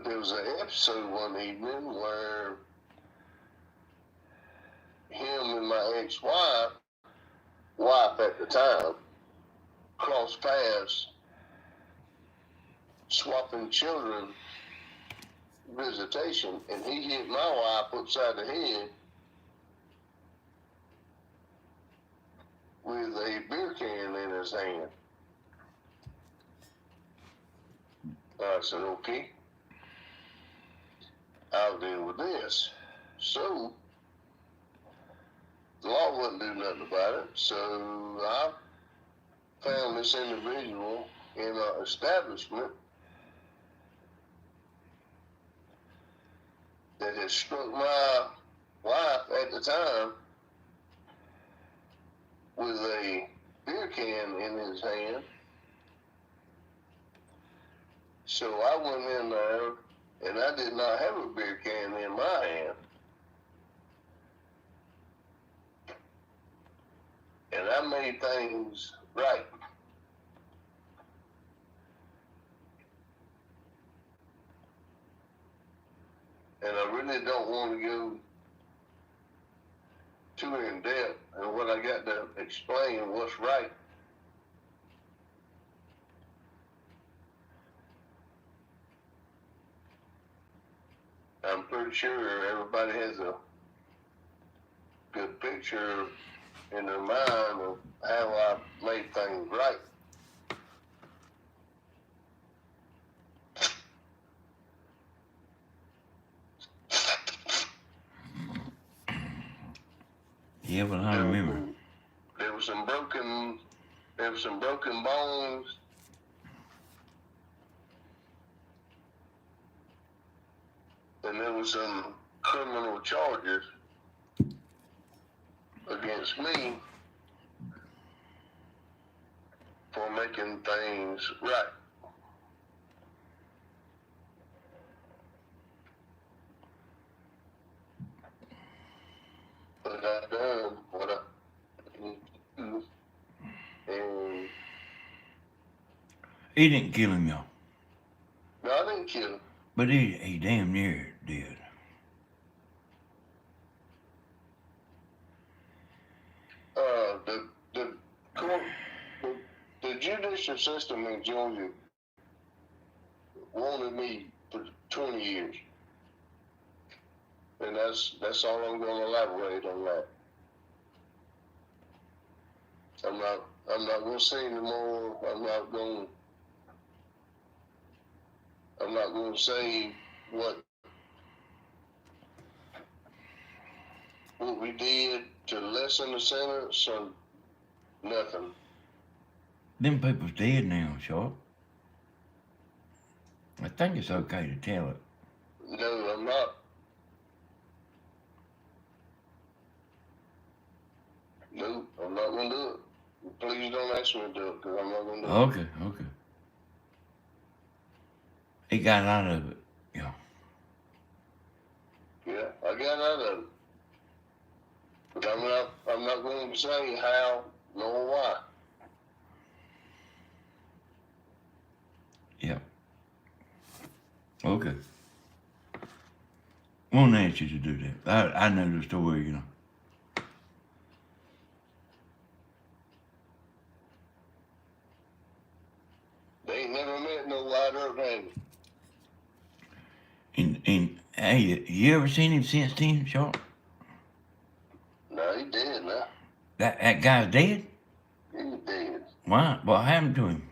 there was an episode one evening where him and my ex-wife, wife at the time, crossed paths, swapping children visitation, and he hit my wife upside the head with a beer can in his hand. I said, okay, I'll deal with this. So the law wouldn't do nothing about it, so I found this individual in an establishment that had struck my wife at the time with a beer can in his hand. So I went in there, and I did not have a beer can in my hand. And I made things right. And I really don't want to go too in depth in what I got to explain what's right. I'm pretty sure everybody has a good picture in their mind of how I made things right. Yeah, well I remember. There were some broken bones. And there was some criminal charges against me for making things right. but I done what I needed to do, and He didn't kill him, y'all. no, I didn't kill him. But he damn near did. The court, the judicial system in Georgia wanted me for 20 years. And that's all I'm going to elaborate on that. I'm not going to say anymore. I'm not going to say what we did to lessen the sentence or nothing. Them people's dead now, Sharp. I think it's okay to tell it. No, I'm not. No, I'm not going to do it. Please don't ask me to do it, because I'm not going to do it. Okay. He got out of it, yeah. Yeah, I got out of it. But I'm not going to say how nor why. Yep. Okay. Won't ask you to do that. I know the story, you know. They ain't never met no white earth name. And hey, you ever seen him since then, Sharp? No, he dead now. That guy's dead? He's dead. Why? What happened to him?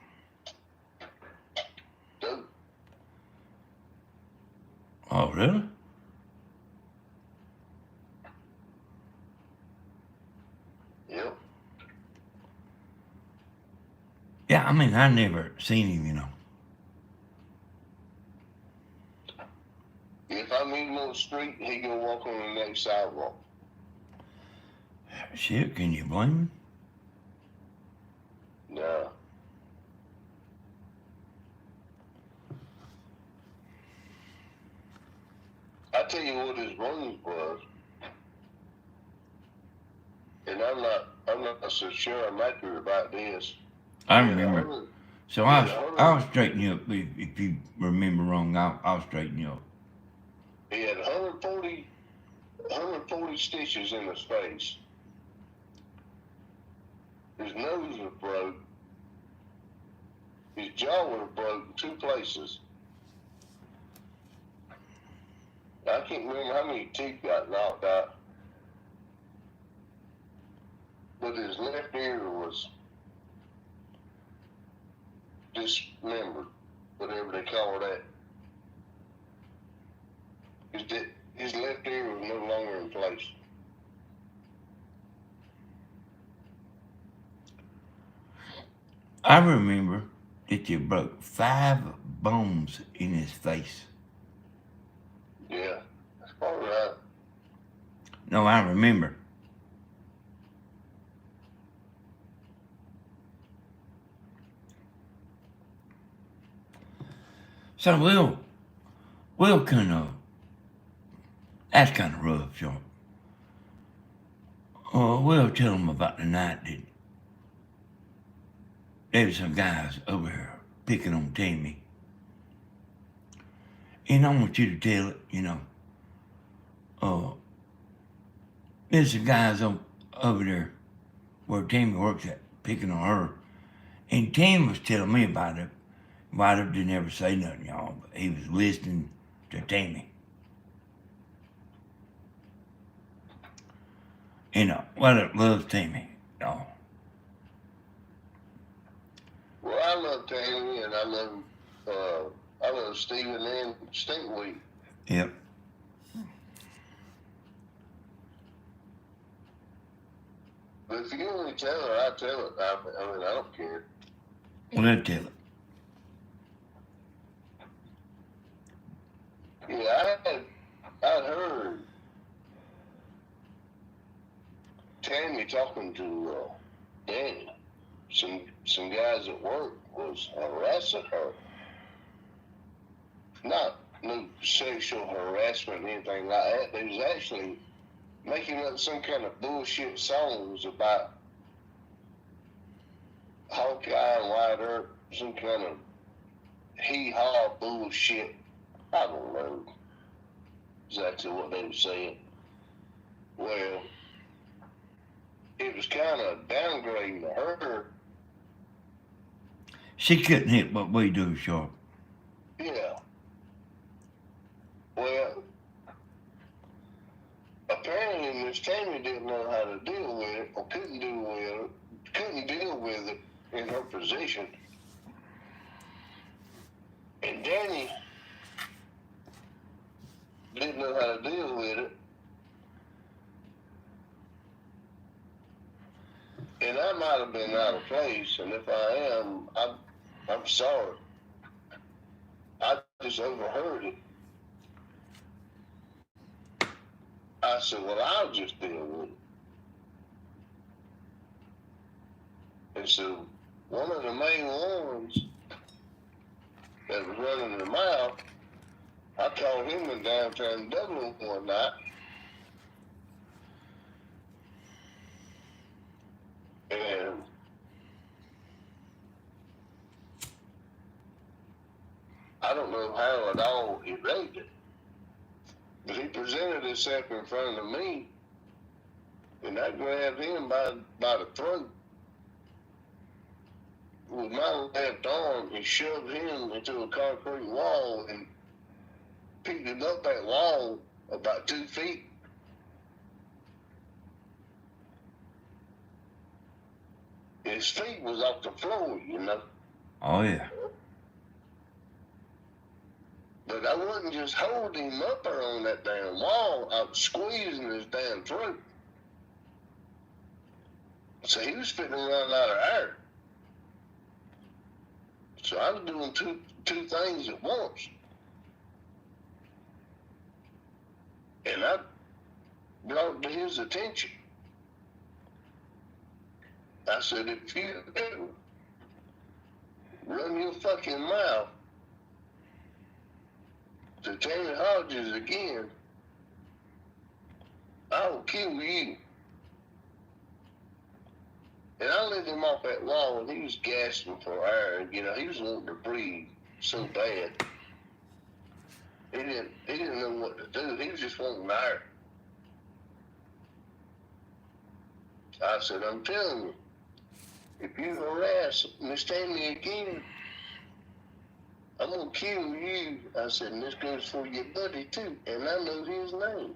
Dude, Oh, really? yep. Yeah, I mean, I never seen him, you know. If I meet him on the street, he gonna walk on the next sidewalk. Shit, can you blame him? No. I tell you what his wound was, and I'm not so sure I'm accurate about this. I He had remember. So yeah, I'll straighten you up if you remember wrong. I'll straighten you up. He had 140 stitches in his face. His nose was broke. His jaw was broke in 2 places. I can't remember how many teeth got knocked out. But his left ear was dismembered, whatever they call that. His left ear was no longer in place. I remember that you broke 5 bones in his face. Yeah, that's probably right. No, I remember. So we'll kind of, that's kind of rough, Sharp. We'll tell them about the night that there was some guys over here picking on Tammy. And I want you to tell it, you know. There's some guys over there where Tammy works at picking on her. And Tammy was telling me about it. White Up didn't ever say nothing, y'all, but he was listening to Tammy. You know, White Up loves Tammy, y'all. Well, I love Tammy, and I love Stephen and Stinkweed. Yep. But if you want to tell her, I tell it. I mean, I don't care. Well, tell it. Yeah, I'd heard Tammy talking to Danny. Some guys at work was harassing her. Not no sexual harassment or anything like that. They was actually making up some kind of bullshit songs about Hawkeye and White Earth, some kind of hee-haw bullshit. I don't know exactly what they were saying. Well, it was kind of downgrading to her. She couldn't hit what we do, Sharp. Yeah. Well, apparently Miss Tammy didn't know how to deal with it, or couldn't deal with it in her position. And Danny didn't know how to deal with it. And I might have been out of place, and if I am, I'm sorry. I just overheard it. I said, well, I'll just deal with it. And so one of the main ones that was running her mouth, I called him in downtown Dublin one night. And I don't know how at all he raped it. But he presented himself in front of me, and I grabbed him by the throat with my left arm and shoved him into a concrete wall and picked him up that wall about 2 feet. His feet was off the floor, you know. Oh, yeah. But I wasn't just holding him up there on that damn wall. I was squeezing his damn throat. So he was spitting around out of air. So I was doing two things at once. And I brought it to his attention. I said, if you run your fucking mouth to Tammy Hodges again, I will kill you. And I let him off that wall, and he was gasping for air. You know, he was wanting to breathe so bad. He didn't know what to do. He was just wanting air. I said, I'm telling you, if you harass Miss Tammy again, I'm going to kill you. I said, and this goes for your buddy, too. And I know his name.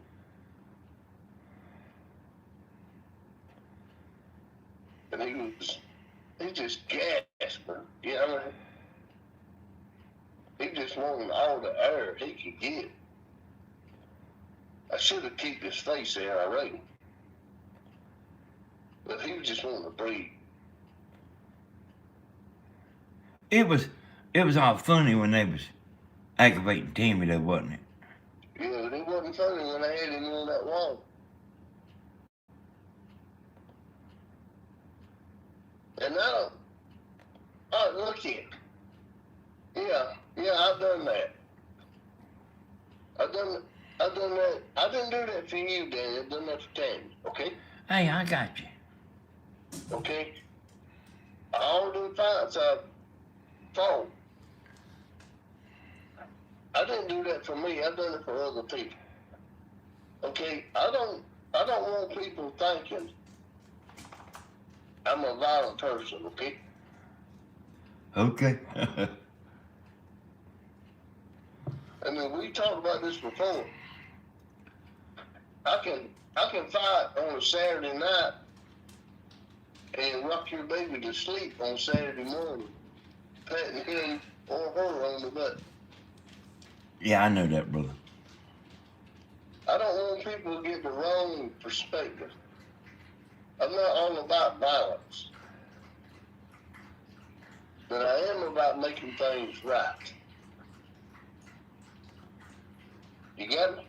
And he just gasping. You know, he just wanted all the air he could get. I should have kept his face there, I reckon. But he was just wanting to breathe. It was all funny when they was aggravating Tammy, though, wasn't it? Yeah, but it wasn't funny when I had him on that wall. And now, look here. Yeah, I've done that. I've done that. I didn't do that for you, Danny. I've done that for Tammy, okay? Hey, I got you. Okay? All the fights I've fought, I didn't do that for me. I've done it for other people. Okay? I don't want people thinking I'm a violent person, okay? Okay. I mean, we talked about this before. I can fight on a Saturday night and rock your baby to sleep on Saturday morning, patting him or her on the butt. Yeah, I know that, brother. I don't want people to get the wrong perspective. I'm not all about violence, but I am about making things right. You got me?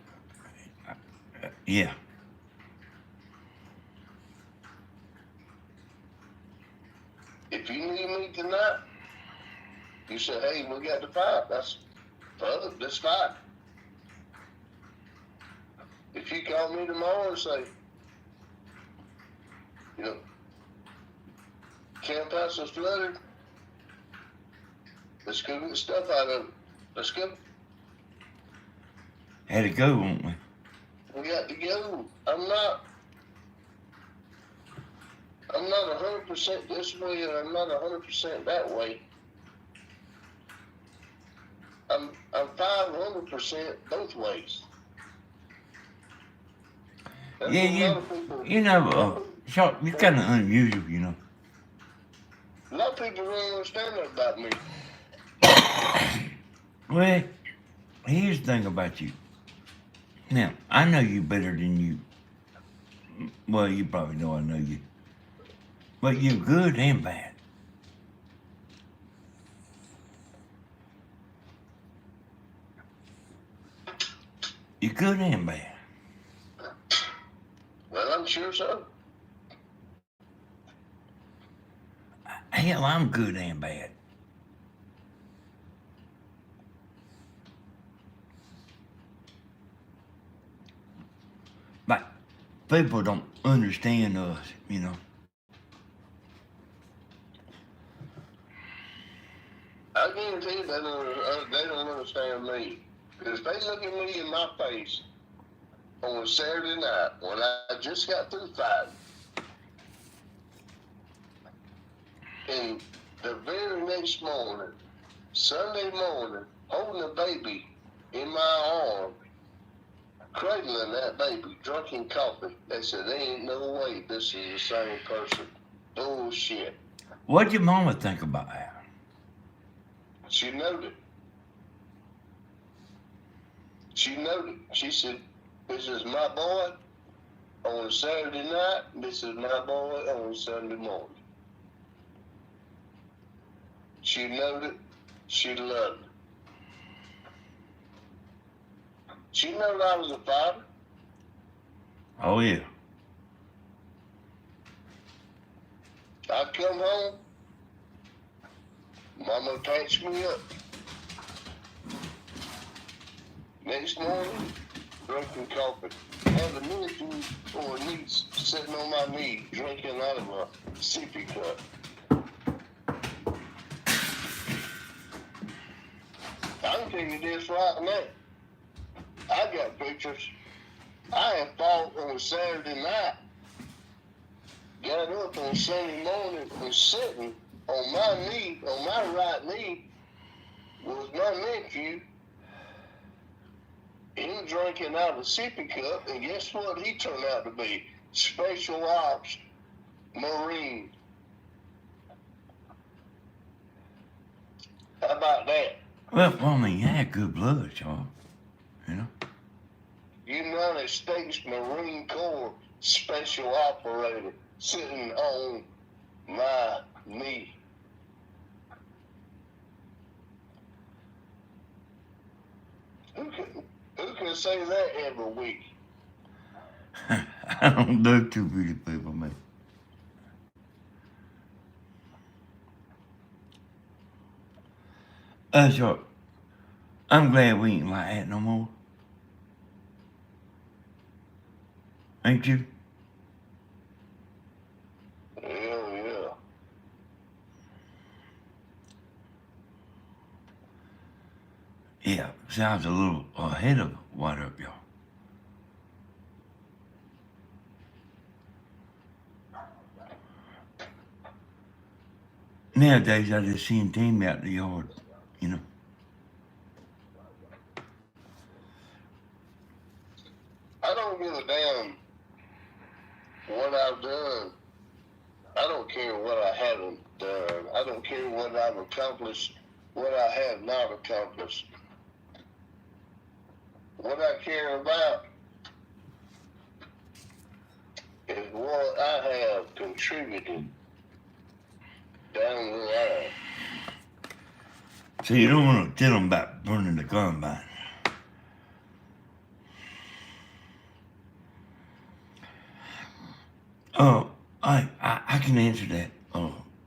Yeah. If you need me tonight, you say, hey, we got to fight. That's fight. if you call me tomorrow and say, camp house is flooded, let's go get stuff out of it. Let's go. Had to go, won't we? We got to go. I'm not 100% this way, and I'm not 100% that way. I'm 500% both ways. That's Yeah, Sharp, you're kind of unusual, A lot of people don't understand that about me. Well, here's the thing about you. Now, I know you better than you. Well, you probably know I know you. But you're good and bad. You're good and bad. Well, I'm sure so. Hell, I'm good and bad. But people don't understand us, I guarantee you they don't understand me. Because if they look at me in my face on a Saturday night when I just got through fighting, and the very next morning, Sunday morning, holding a baby in my arm, cradling that baby, drinking coffee, they said, there ain't no way this is the same person. Bullshit. What'd your mama think about that? She knowed it. She knowed it. She said, this is my boy on Saturday night. This is my boy on Sunday morning. She knowed it. She loved it. She knowed I was a fighter. Oh, yeah. I'd come home. Mama patched me up. Next morning, drinking coffee. Had a miniature or a niece sitting on my knee, drinking out of a sippy cup. I can tell you this right now. I got pictures. I had fought on a Saturday night. Got up on Sunday morning and sitting on my knee, on my right knee, was my nephew. Him drinking out of a sippy cup, and guess what he turned out to be? Special Ops Marine. How about that? Well, I mean, you had good blood, Charles. United States Marine Corps Special Operator sitting on my knee. Who can say that every week? I don't know too many people, man. Sure. I'm glad we ain't like that no more. Ain't you? Yeah. Yeah, sounds a little ahead of what up, y'all. Nowadays, I just seen Tammy out in the yard, I don't give a damn what I've done. I don't care what I haven't done. I don't care what I've accomplished, what I have not accomplished. What I care about is what I have contributed down the line. So you don't want to tell them about burning the combine. Oh, I can answer that,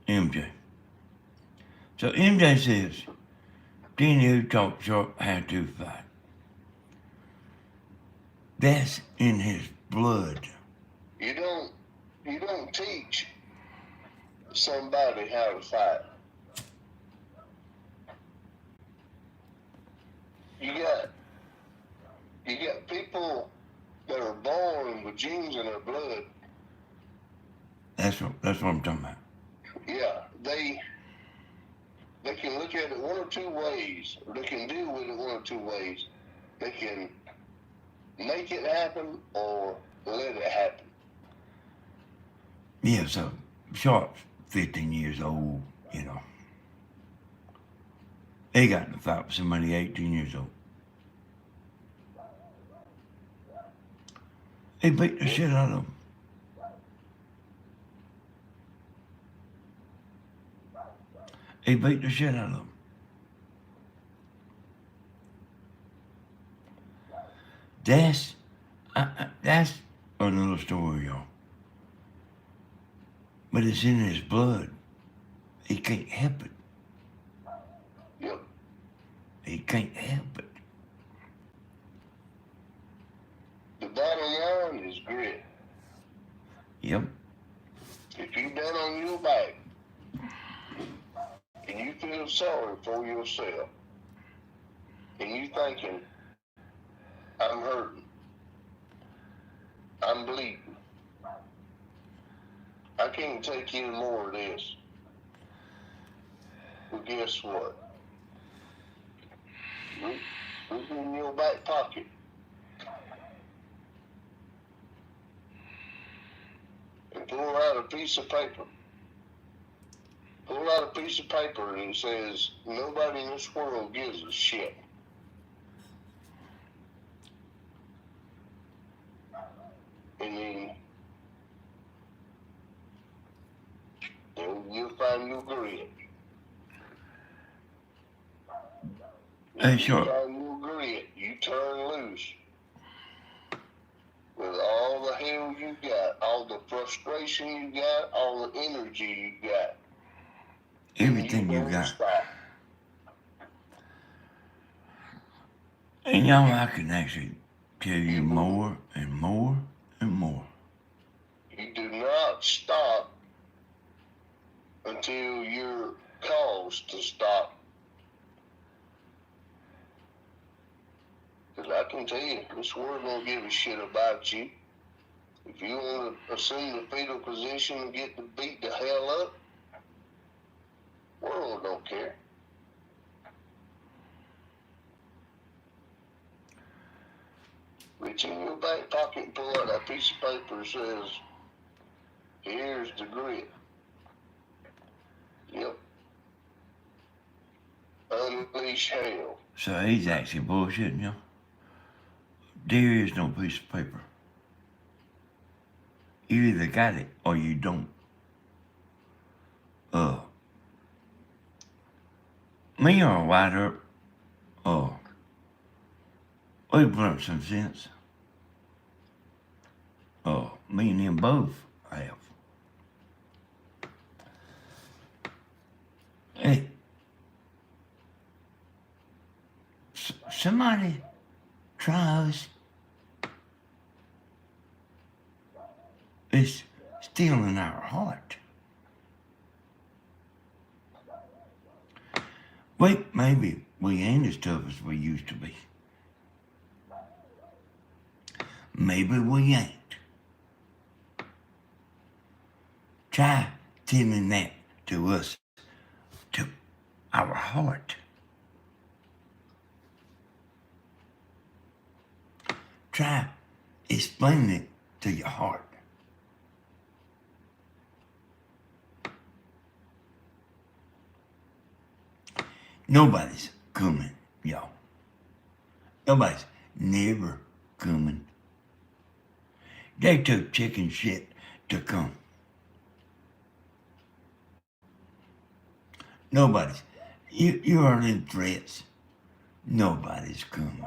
MJ. So MJ says, Danny who talked short had to fight. That's in his blood. You don't teach somebody how to fight. You got people that are born with genes in their blood. That's what I'm talking about. Yeah, they can look at it one or two ways, or they can deal with it one or two ways. They can make it happen or let it happen. Yeah, so Sharp's 15 years old, you know. He got in a fight with somebody 18 years old. He beat the shit out of him. He beat the shit out of him. That's another story, y'all. But it's in his blood. He can't help it. Yep. He can't help it. The bottom line is grit. Yep. If you're down on your back and you feel sorry for yourself and you thinking, I'm hurting, I'm bleeding, I can't take any more of this. Well, guess what? Look in your back pocket. And pull out a piece of paper. Pull out a piece of paper and it says, nobody in this world gives a shit. And then you'll find your grit. Hey, sure. You find your grit, you turn loose. With all the hell you got, all the frustration you got, all the energy you got. Everything you don't got. Stop. And y'all, I can actually tell you more and more and more. You do not stop until you're caused to stop. Because I can tell you, this world don't give a shit about you. If you want to assume the fetal position and get to beat the hell up, the world don't care. Reach in your back pocket and pull out that piece of paper that says, here's the grit. Yep. Unleash hell. So he's actually bullshitting you. There is no piece of paper. You either got it or you don't. Me or a White Earp, we've learned some sense. Me and him both have. Hey, somebody tries. It's still in our heart. Wait, maybe we ain't as tough as we used to be. Maybe we ain't. Try telling that to us, to our heart. Try explaining it to your heart. Nobody's coming, y'all. Nobody's never coming. They took chicken shit to come. Nobody's. You are in threats. Nobody's coming.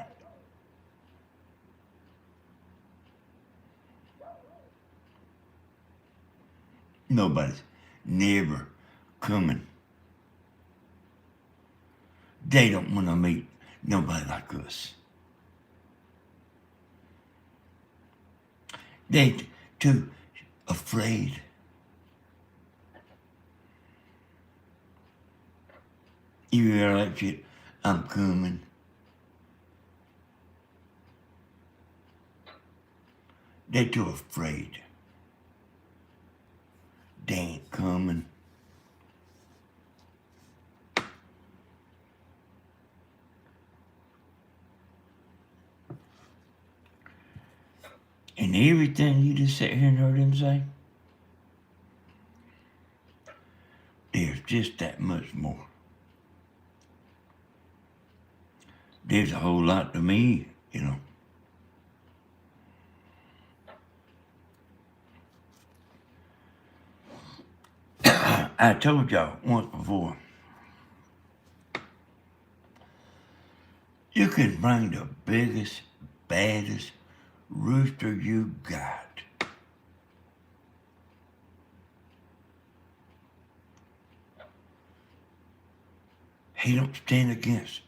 Nobody's never coming. They don't want to meet nobody like us. They too afraid. You hear that shit? I'm coming. They're too afraid. They ain't coming. And everything you just sit here and heard him say, there's just that much more. There's a whole lot to me, you know. I told y'all once before, you can bring the biggest, baddest rooster you got. He don't stand a chance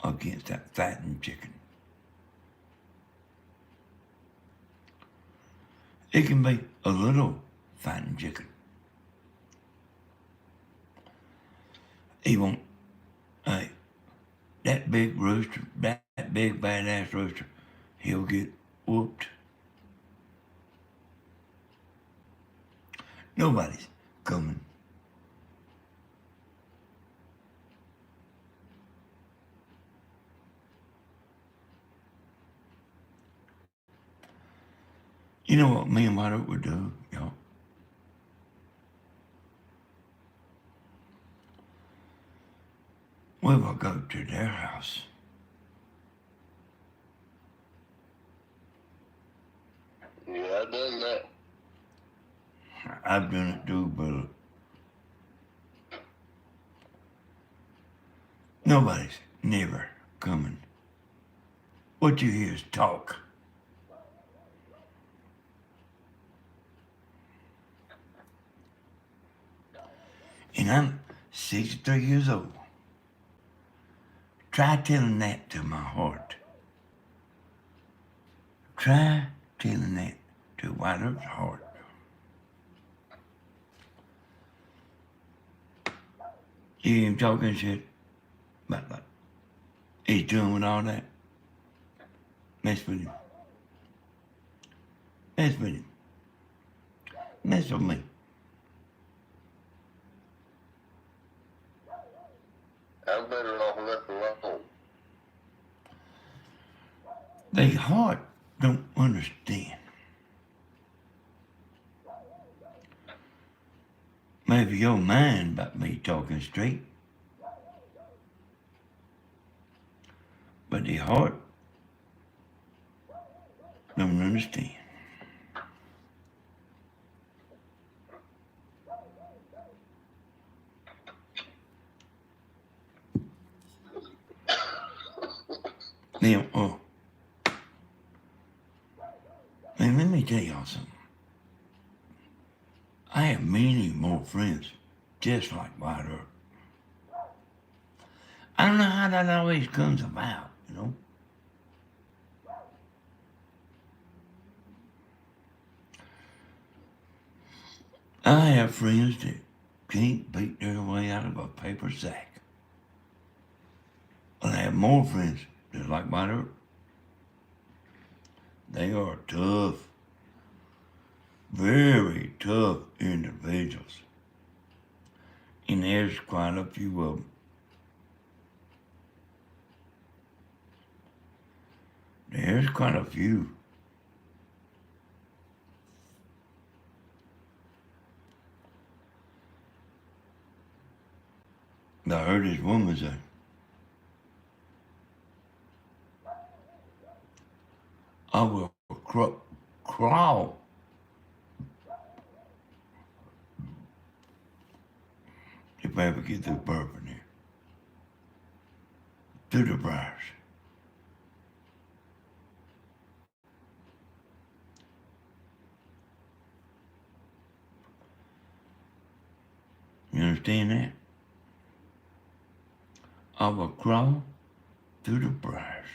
against that fattened chicken. It can be a little fattened chicken. He won't, hey, that big rooster, that big badass rooster, he'll get whooped. Nobody's coming. You know what me and White Oak would do, y'all? We will go to their house. Yeah, I done that. I've done it too, but nobody's never coming. What you hear is talk. And I'm 63 years old. Try telling that to my heart. Try telling that to White Oak's heart. You hear him talking shit about he's doing with all that. Mess with him. Mess with him. Mess with me. I'm better off left alone. Their heart don't understand. Maybe your mind about me talking straight. But the heart don't understand. Now, man, let me tell y'all something. I have many more friends just like White Oak. I don't know how that always comes about, you know. I have friends that can't beat their way out of a paper sack. But I have more friends just like White Oak. They are tough, very tough individuals. And there's quite a few of them. There's quite a few. I heard this woman say, I will crawl if I ever get through burping here. Through the briars. You understand that? I will crawl through the briars.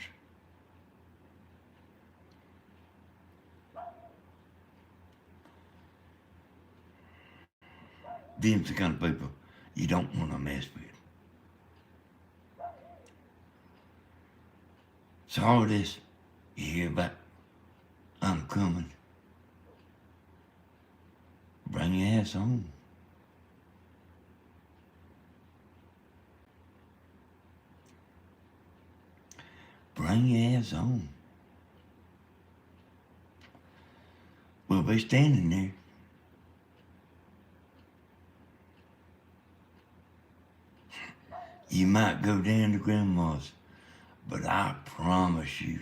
Them's the kind of people you don't want to mess with. So all this you hear about, I'm coming. Bring your ass home. Bring your ass home. We'll be standing there. You might go down to Grandma's, but I promise you,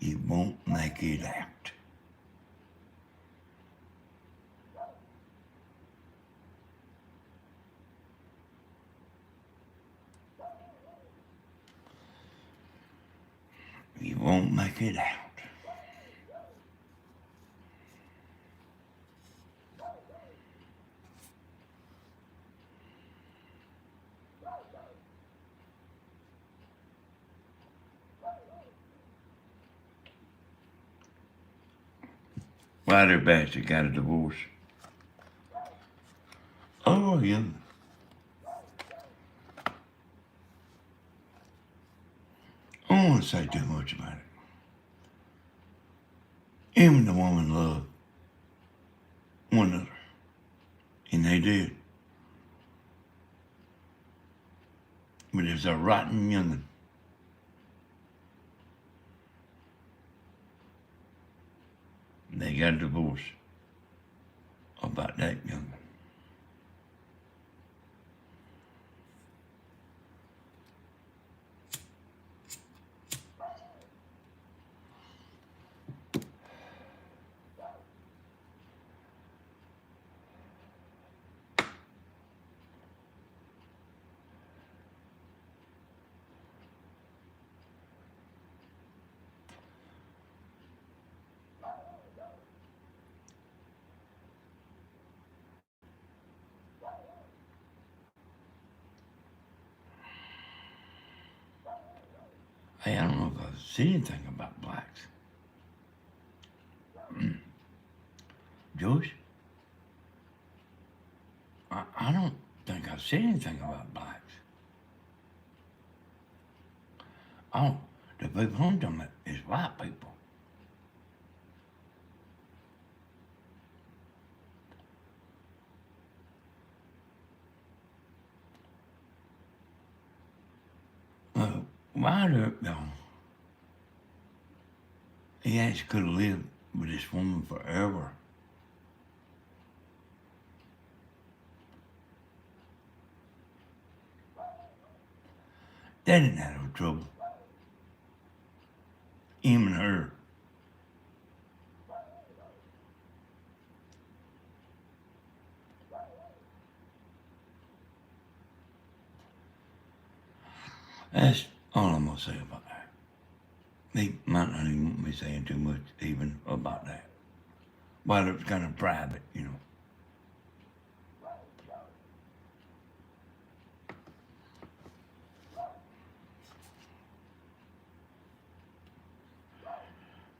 you won't make it out. You won't make it out. Why their bastard got a divorce? Oh, yeah. I don't want to say too much about it. Him and the woman loved one another. And they did. But it was a rotten young'un. They got a divorce about that young'un. Hey, I don't know if I've seen anything about blacks. Joyce? I don't think I've seen anything about blacks. Oh, the people I'm talking about is white people. Ryder, though, he actually could have lived with this woman forever. They didn't have no trouble. Him and her. That's all I'm gonna say about that. They might not even want me saying too much even about that. But it was kind of private, you know.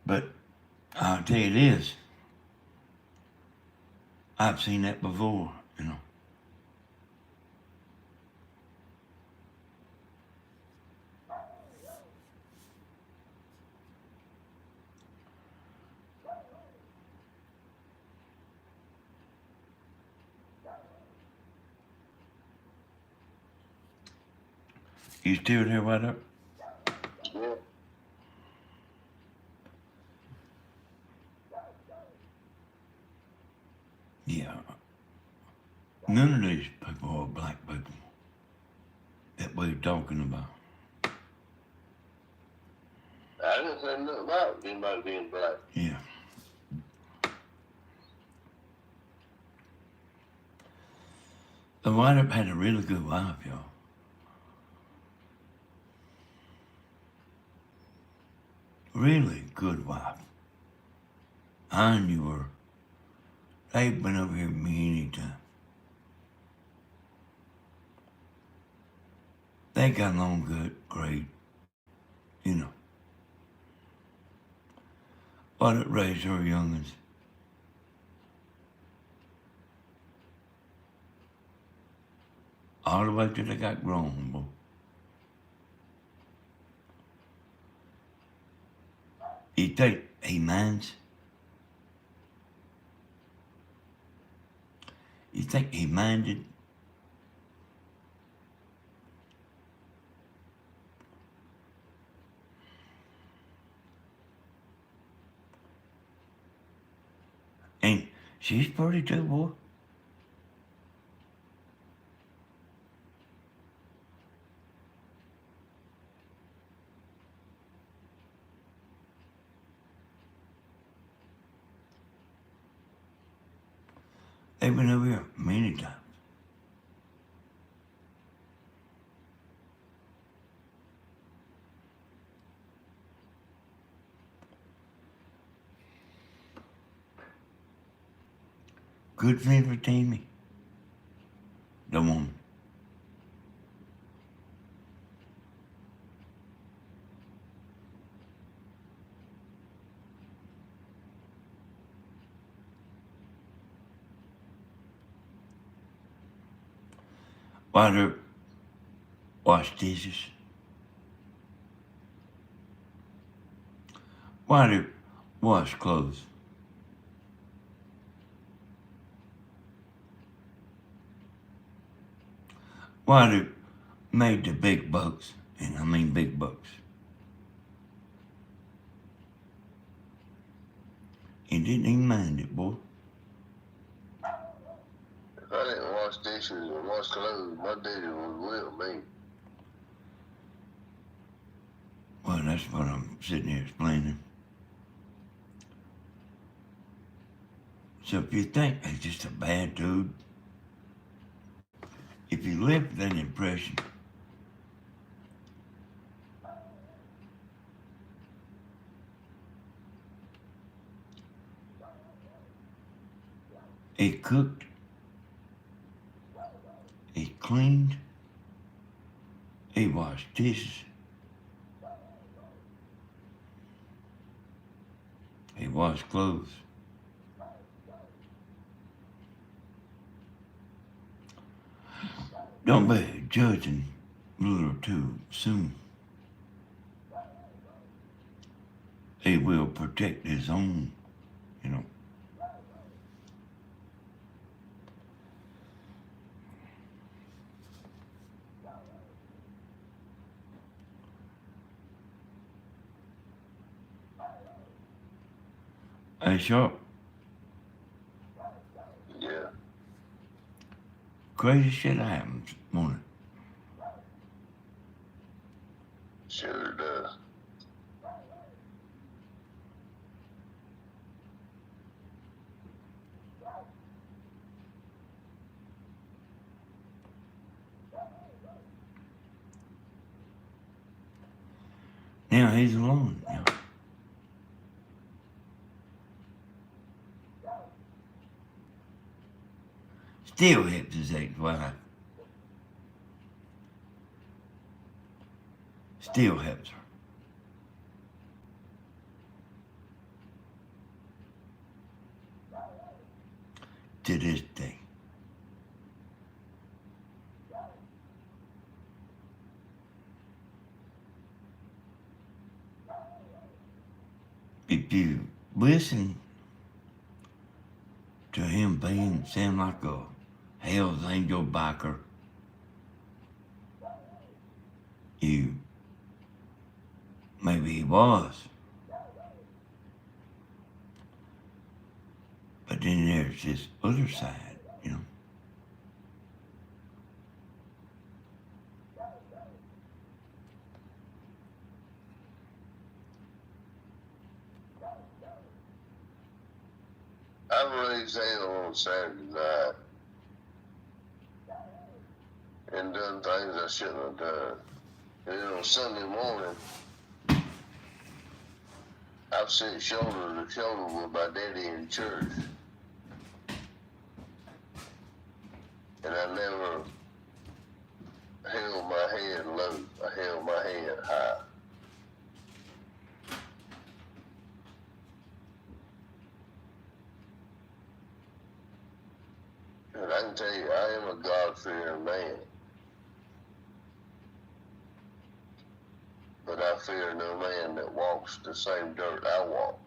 But I'll tell you this, I've seen that before, you know. You still there, right up? Yeah. Yeah. None of these people are black people that we're talking about. I didn't say nothing about anybody being black. Yeah. The white up had a really good wife, y'all. Really good wife. I knew her. They've been over here with me anytime. They got along good, great, you know. But it raised her young'uns. all the way till they got grown, boy. You think he minds? You think he minded? And she's pretty too, boy. They've been over here many times. Good friend for Tammy. The woman. Water, wash dishes. Water, wash clothes. Water made the big bucks, and I mean big bucks. He didn't even mind it, boy. If I didn't wash dishes or wash clothes, my dishes would with me. Well, that's what I'm sitting here explaining. So if you think he's just a bad dude, if you live with that impression, he cooked, he cleaned, he washed dishes, he washed clothes. Don't be judging a little too soon. He will protect his own, you know. Hey, Sharp, Yeah. crazy shit happens morning. Sure does. Now he's alone, you know. Still helps his ex-wife. Still helps her. To this day. If you listen to him being sound like a Hell's Angel biker, you maybe he was. But then there's this other side, you know. I raised hell on Saturday night and done things I shouldn't have done. And then on Sunday morning, I've sat shoulder to shoulder with my daddy in church. And I never held my head low. I held my head high. And I can tell you, I am a God-fearing man. fear no man that walks the same dirt I walk.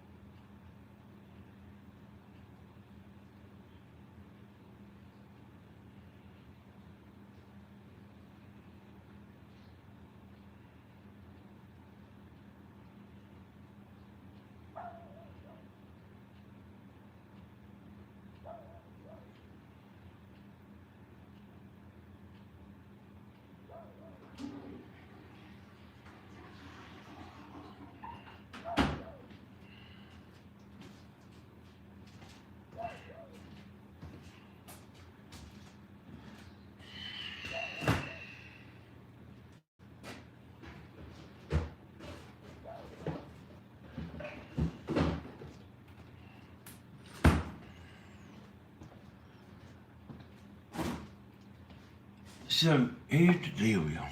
So here's the deal, y'all.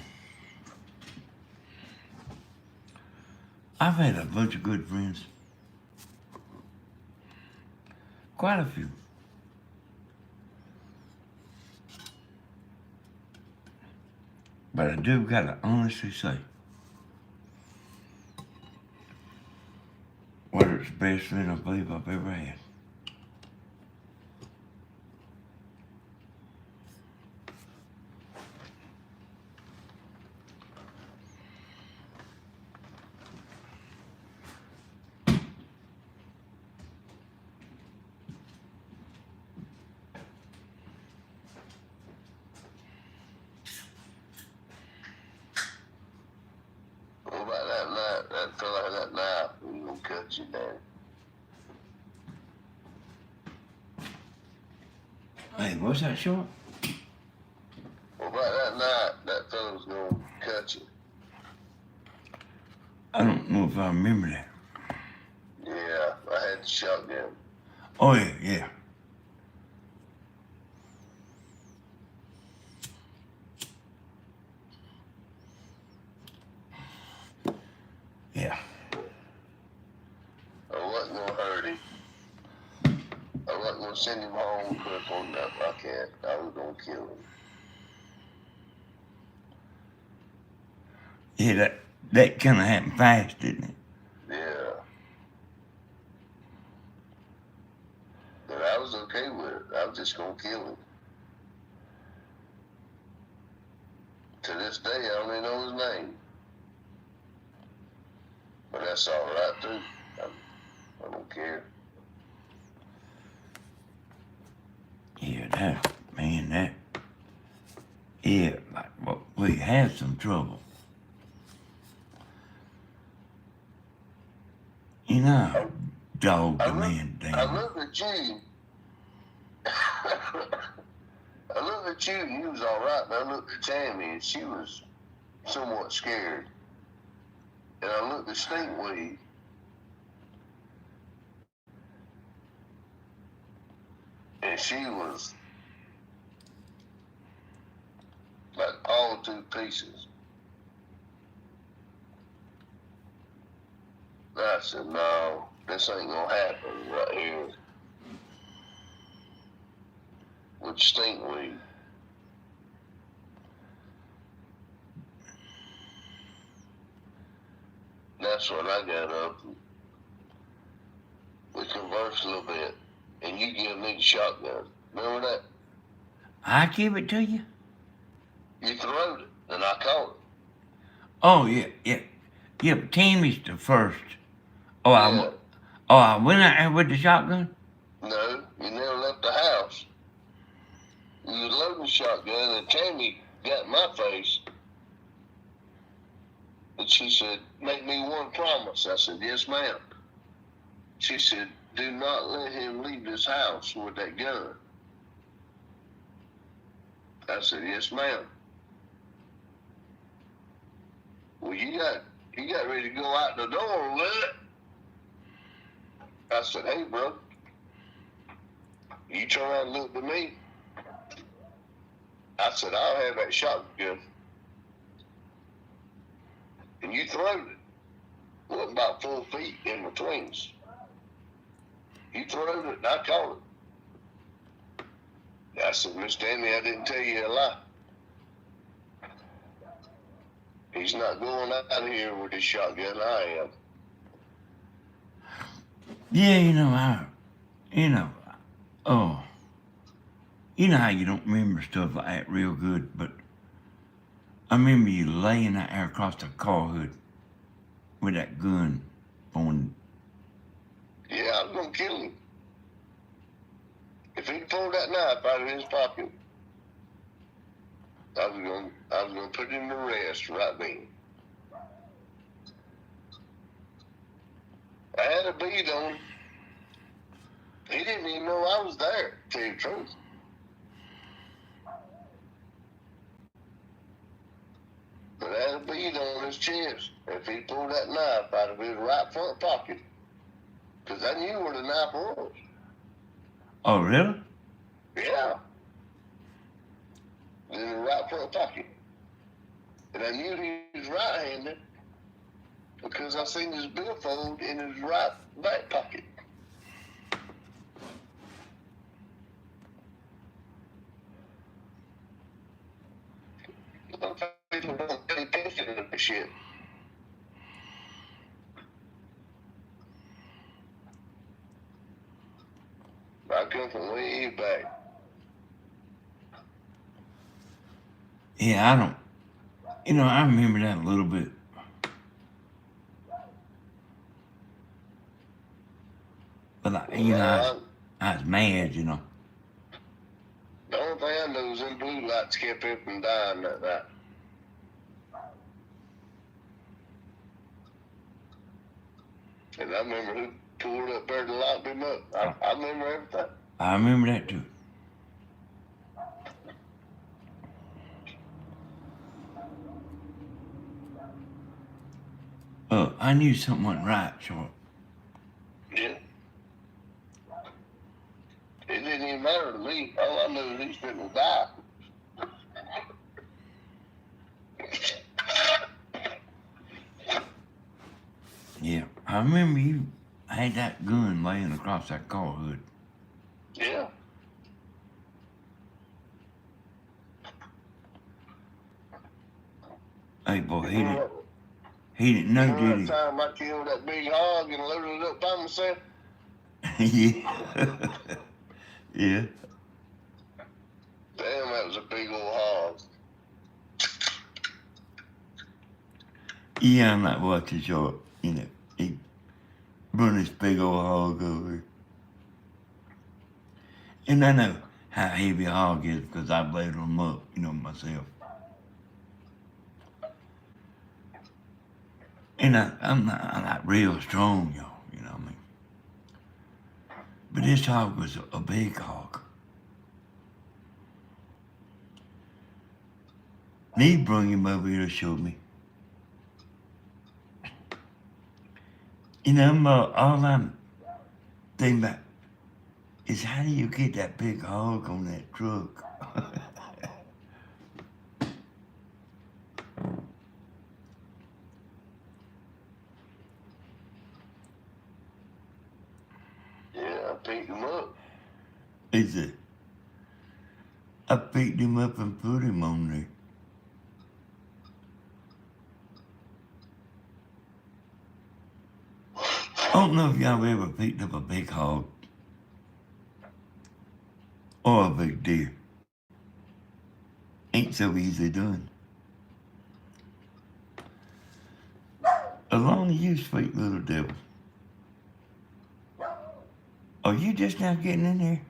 I've had a bunch of good friends. Quite a few. But I do gotta honestly say, whether it's the best friend I believe I've ever had. What about that knife? That fella had that knife, he gonna cut you down. Hey, what's that short? What about that knife? That fella's gonna cut you. I don't know if I remember that. Yeah, I had the shotgun. Oh yeah, yeah. Yeah. I wasn't gonna hurt him. I wasn't gonna send him home quick on that. I can't. I was gonna kill him. Yeah, that kind of happened fast, didn't it? Yeah. But I was okay with it. I was just gonna kill him. To this day, I don't even know his name. But that's all right too. I don't care. Yeah, yeah, like, well, we had some trouble. You know, dog the man I down. looked at you. I looked at you and you was all right. And I looked at Tammy and she was somewhat scared. And I looked at Stinkweed. And she was like all two pieces. I said, no, this ain't gonna happen right here with Stinkweed. That's when I got up and we conversed a little bit. And you give me the shotgun. Remember that? I give it to you? You throwed it, and I caught it. Oh, yeah, yeah. Yeah, but Tammy's the first. Oh, Yeah. I went out there with the shotgun? No, you never left the house. You was loading the shotgun, and Tammy got in my face. And she said, make me one promise. I said, yes, ma'am. She said, do not let him leave this house with that gun. I said, yes, ma'am. Well, you got ready to go out the door with it. I said, hey, bro, you turn around and look at me. I said, I'll have that shotgun. And you throwed it. Well, about 4 feet in between us. You throwed it and I caught it. I said, Miss Tammy, I didn't tell you a lie. He's not going out of here with his shotgun. I am. Yeah, oh, you know how you don't remember stuff like that real good, but I remember you laying out there across the car hood with that gun on. Yeah, I was gonna kill him. If he pulled that knife out of his pocket, I was gonna put him to rest right then. I had a bead on him. He didn't even know I was there, to tell you the truth. But I had a bead on his chest. If he pulled that knife out of his right front pocket, because I knew where the knife was. Oh, really? Yeah. In the right front pocket. And I knew he was right-handed because I seen his billfold in his right back pocket. Some people don't pay attention to this shit. I come from way back. Yeah, I don't. I remember that a little bit. But, I was mad, The only thing I know is them blue lights kept up and dying that night. And I remember who pulled up there to lock him up. I remember everything. I remember that too. I knew something wasn't right, Short. Yeah. It didn't even matter to me. All I knew is he's finna die. Yeah, I remember you had that gun laying across that car hood. Yeah. Hey, boy, he didn't know, did he? That time I killed that big hog and loaded it up by myself? Yeah. Yeah. Damn, that was a big old hog. Yeah, I'm not watching Short. He run this big old hog over. And I know how heavy a hog is because I bladed them up, myself. And I'm not real strong, y'all, you know what I mean? But this hog was a big hog. And he brought him over here to show me. All I'm thinking about is how do you get that big hog on that truck? Yeah, I picked him up. He said, I picked him up and put him on there. I don't know if y'all ever picked up a big hog or a big deer. Ain't so easy done. Along to you, sweet little devil. Are you just now getting in here?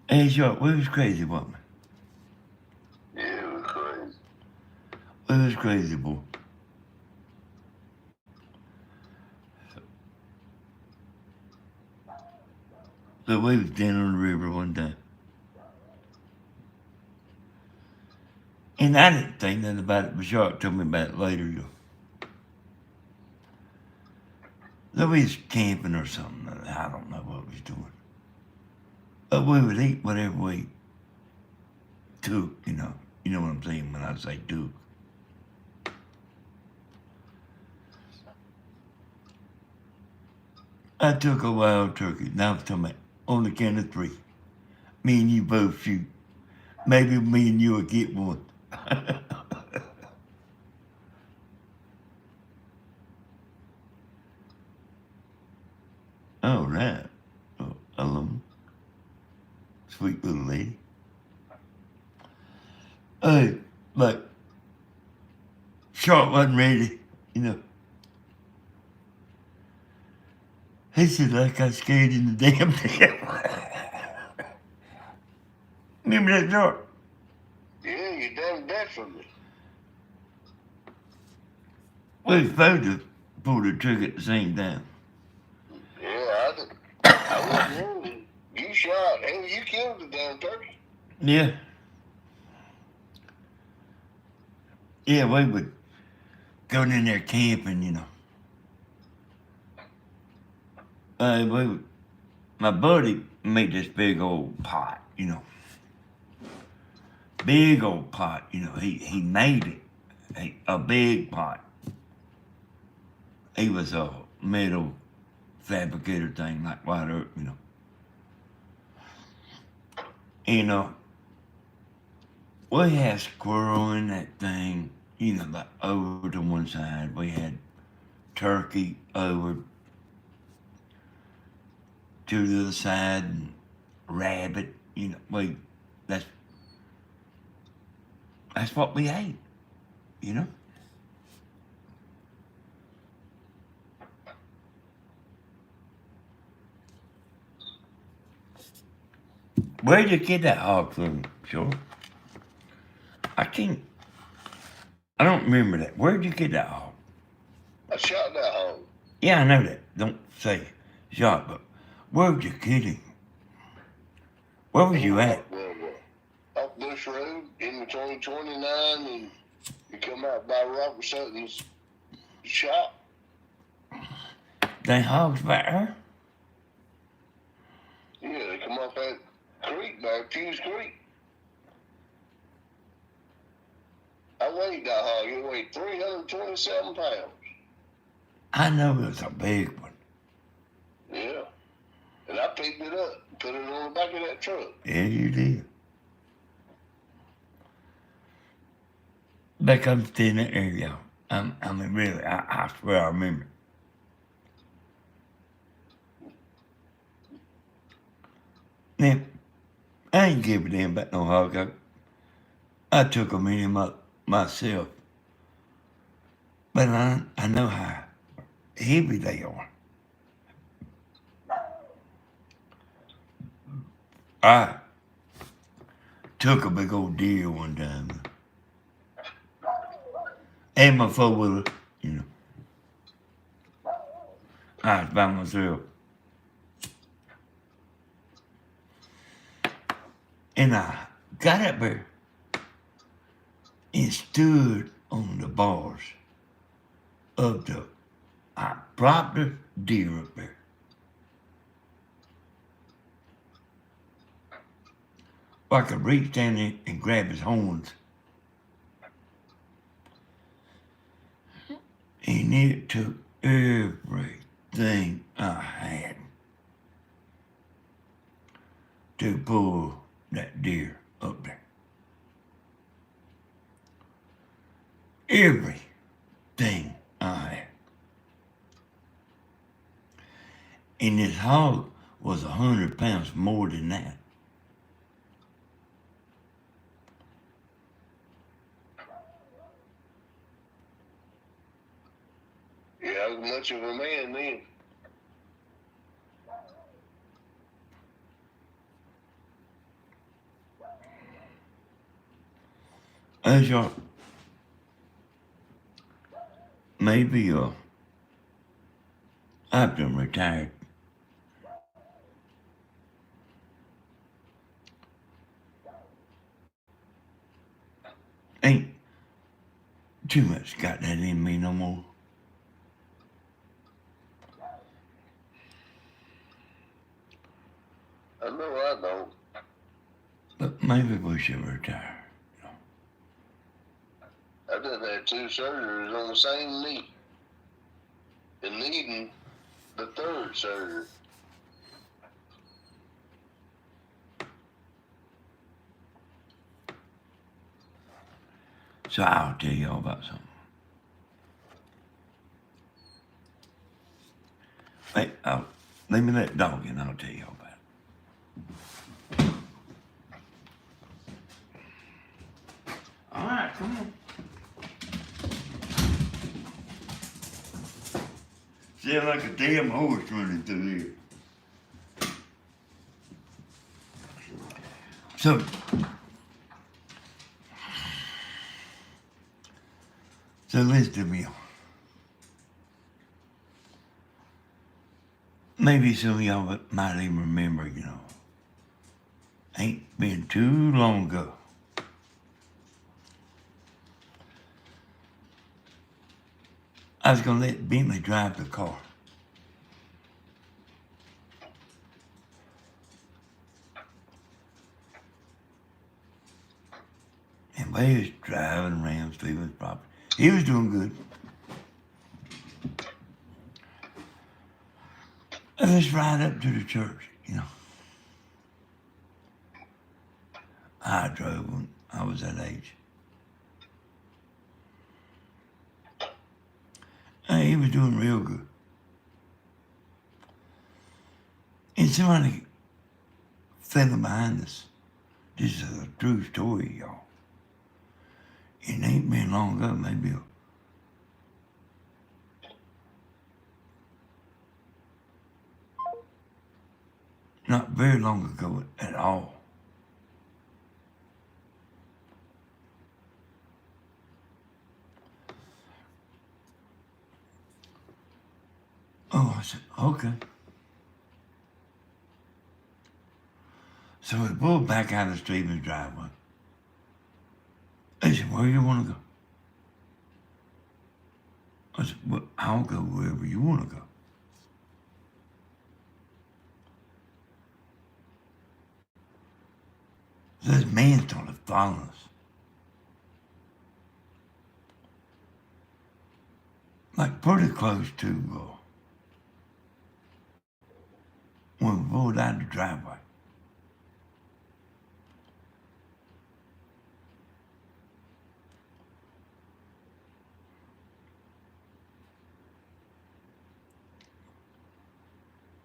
Hey, Short, we was crazy, wasn't we? Yeah, it was crazy. We was crazy, boy. So we was down on the river one time. And I didn't think nothing about it, but Shark told me about it later. So we was camping or something. I don't know what we was doing. But we would eat whatever we took, You know what I'm saying when I say took. I took a wild turkey. Now I'm talking about on the count of 3. Me and you both shoot. Maybe me and you will get one. All right. Oh, hello. Sweet little lady. Hey, like, Sharp wasn't ready, you know. He said, like I scared in the damn damn. Remember that, Sharp? Yeah, you done definitely. We was supposed to pull the trigger at the same time. Yeah, I wasn't really. You shot. Hell, you killed the damn turkey. Yeah. Yeah, we would go in there camping, you know. My buddy made this big old pot, you know. Big old pot, you know. He made it. A big pot. He was a metal fabricator thing, like White Earth, you know. And we had squirrel in that thing, you know, like over to one side. We had turkey over to the other side and rabbit, you know. That's what we ate, you know. Where'd you get that hog from, Sure? I don't remember that. Where'd you get that hog? I shot that hog. Yeah, I know that. Don't say shot, but where'd you get him? Where was you at? Off Bush Road, in between 29 and you come out by Robert Sutton's shop. They hogs back there? Yeah, they come off that creek there, Pew's Creek. I weighed that hog. It weighed 327 pounds. I know it was a big one. Yeah. And I picked it up, put it on the back of that truck. Yeah, you did. Back I'm still in that area. I mean, really, I swear I remember. Now, I ain't give a damn about no hog. I took them in myself. But I know how heavy they are. I took a big old deer one time. And my four-wheeler, you know. I was by myself. And I got up there and stood on the bars of I propped the deer up there. I could reach down there and grab his horns. And it took everything I had to pull that deer up there. Everything I had. And this hog was 100 pounds more than that. Yeah, I was much of a man then. As y'all, maybe I've been retired. Ain't too much got that in me no more. I know I don't. But maybe we should retire. I done had 2 surgeries on the same knee. And needing the third, sir. So I'll tell y'all about something. Hey, let me let dog in. I'll tell y'all about it. All right, come on. Sound like a damn horse running through here. So listen to me. Maybe some of y'all might even remember, ain't been too long ago. I was gonna let Bentley drive the car. And he was driving around Stephen's property. He was doing good. Let's ride up to the church, I drove when I was that age. And he was doing real good. And somebody fell behind us. This is a true story, y'all. It ain't been long ago, maybe not very long ago at all. Oh, I said, okay. So we pulled back out of Stephen's driveway. They said, where you want to go? I said, well, I'll go wherever you want to go. So this man started following us. Like pretty close to when we pulled out the driveway.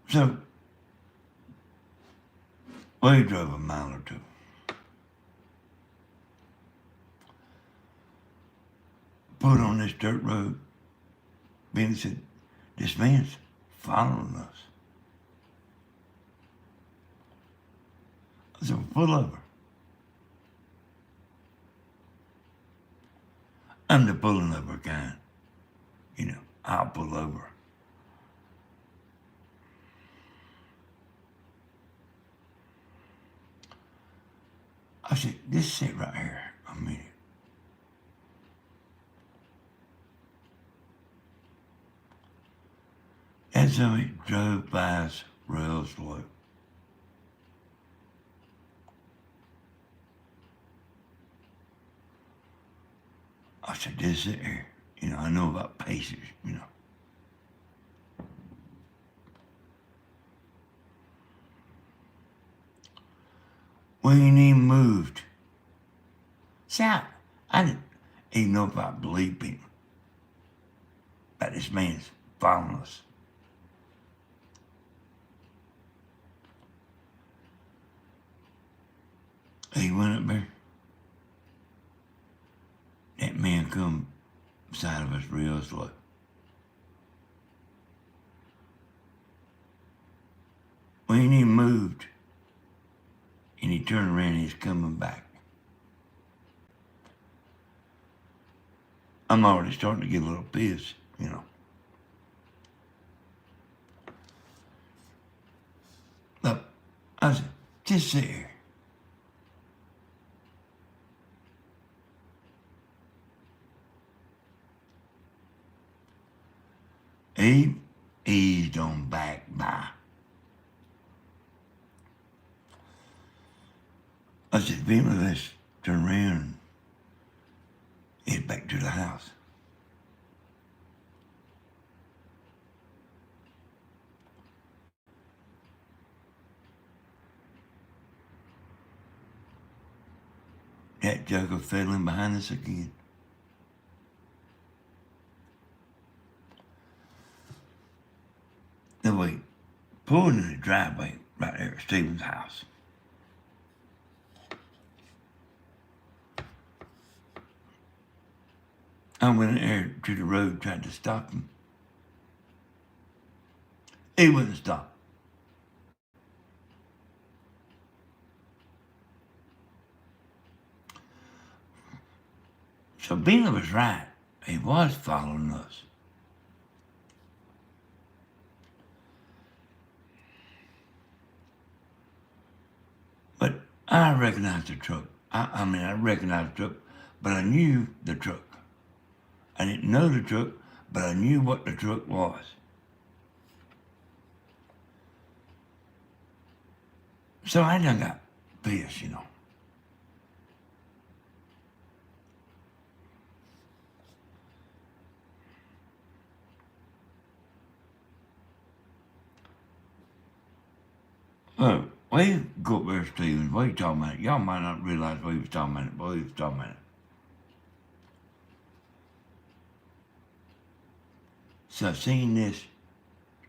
So we drove a mile or two. Put on this dirt road. Ben said, this man's following us. I said, pull over. I'm the pulling over kind. I'll pull over. I said, just sit right here a minute. And so he drove by us real slow. I said, just sit here. I know about paces, We ain't even moved. See, I didn't even know if I believed him. That this man's following us. He went up there. That man come beside of us real slow. We ain't even moved. And he turned around and he's coming back. I'm already starting to get a little pissed, Look, I said, just sit here. He eased on back by. I said, Bentley, let's turn around and head back to the house. that joker fiddling behind us again. Then we pulled in the driveway right there at Stephen's house. I went there to the road, tried to stop him. He wouldn't stop. So Bina was right. He was following us. But I recognized the truck. I recognized the truck, but I knew the truck. I didn't know the truck, but I knew what the truck was. So I done got pissed, you know. We go up there, Stevens. What are you talking about? Y'all might not realize what he was talking about, but he was talking about it. So I seen this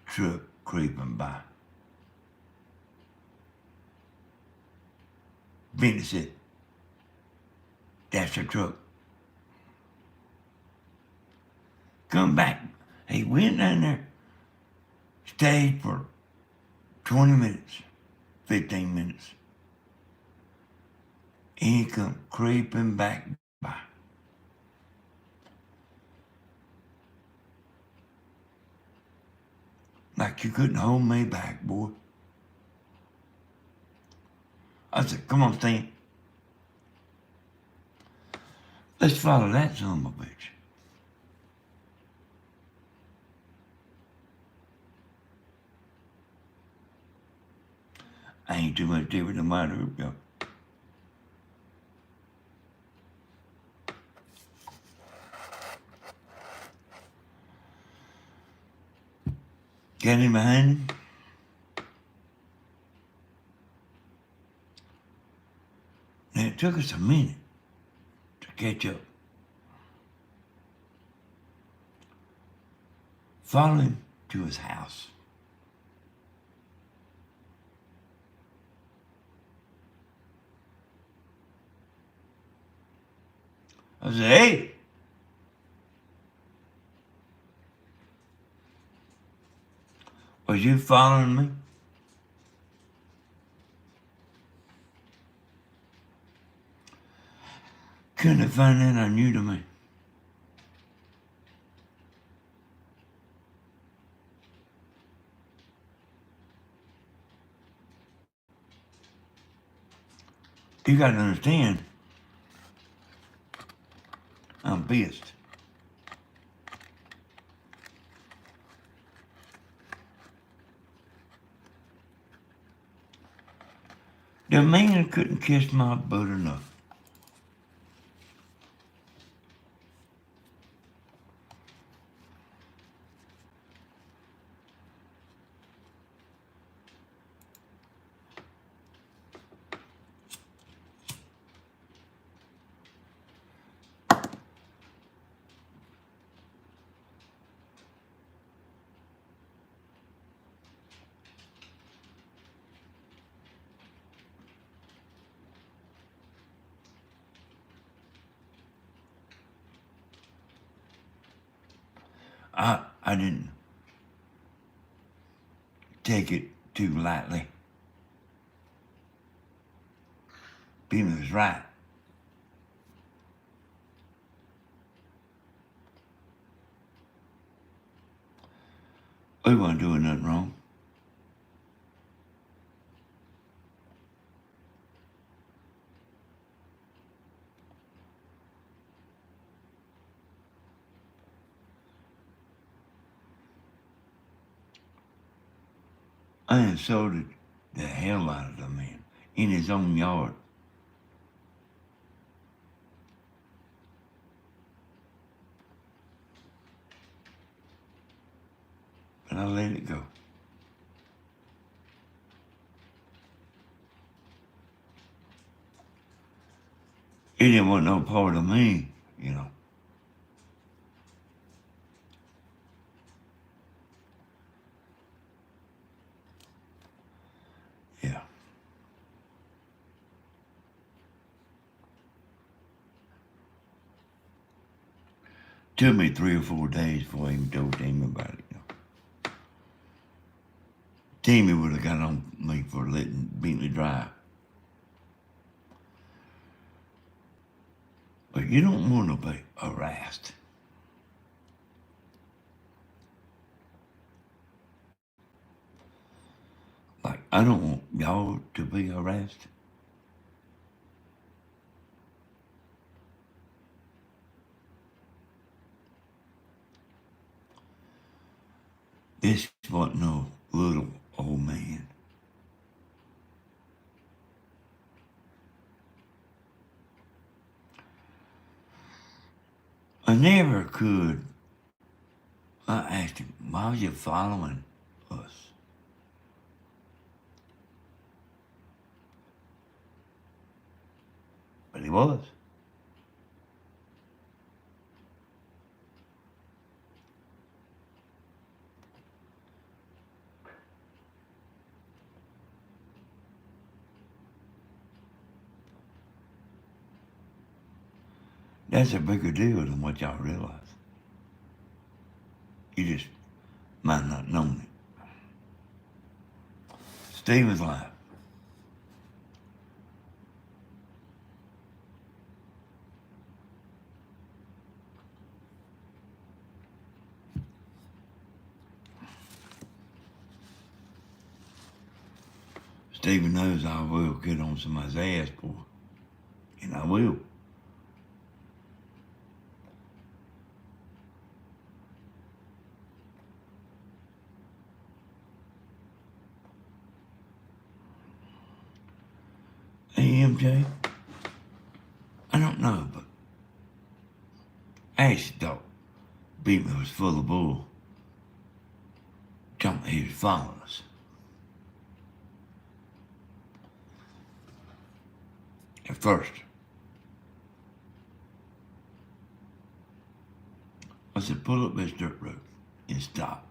truck creeping by. Vinny said, "That's the truck." Come back. He went down there, stayed for 20 minutes, 15 minutes. And he come creeping back by. Like you couldn't hold me back, boy. I said, "Come on, Stan. Let's follow that son of a bitch." I ain't too much different than my group, though. Got him behind him. And it took us a minute to catch up. Followed him to his house. I said, "Hey, was you following me?" Couldn't have found that I knew to me. You got to understand, I'm pissed. The man couldn't kiss my butt enough. I didn't take it too lightly. Beamer was right. We weren't doing nothing wrong. I insulted the hell out of the man in his own yard. But I let it go. It didn't want no part of me, you know. Yeah. Took me 3 or 4 days before I even told Tammy about it. You know. Tammy would have got on me for letting Bentley drive. But you don't want to be harassed. Like, I don't want y'all to be harassed. This wasn't no little old man. I never could. I asked him, why was you following us? But he was. That's a bigger deal than what y'all realize. You just might not know it. Stephen's life. Stephen knows I will get on somebody's ass for, and I will. Hey, MJ, I don't know, but I actually thought Beatman was full of bull. Told me he was following us. At first, I said, pull up this dirt road and stop.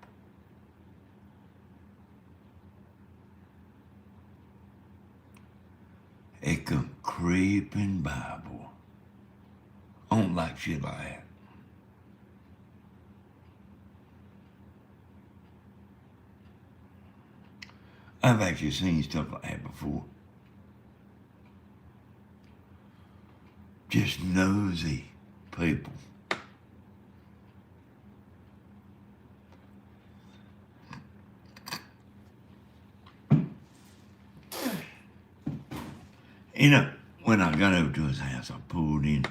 It come creeping by, boy. I don't like shit like that. I've actually seen stuff like that before. Just nosy people. You know, when I got over to his house, I pulled in.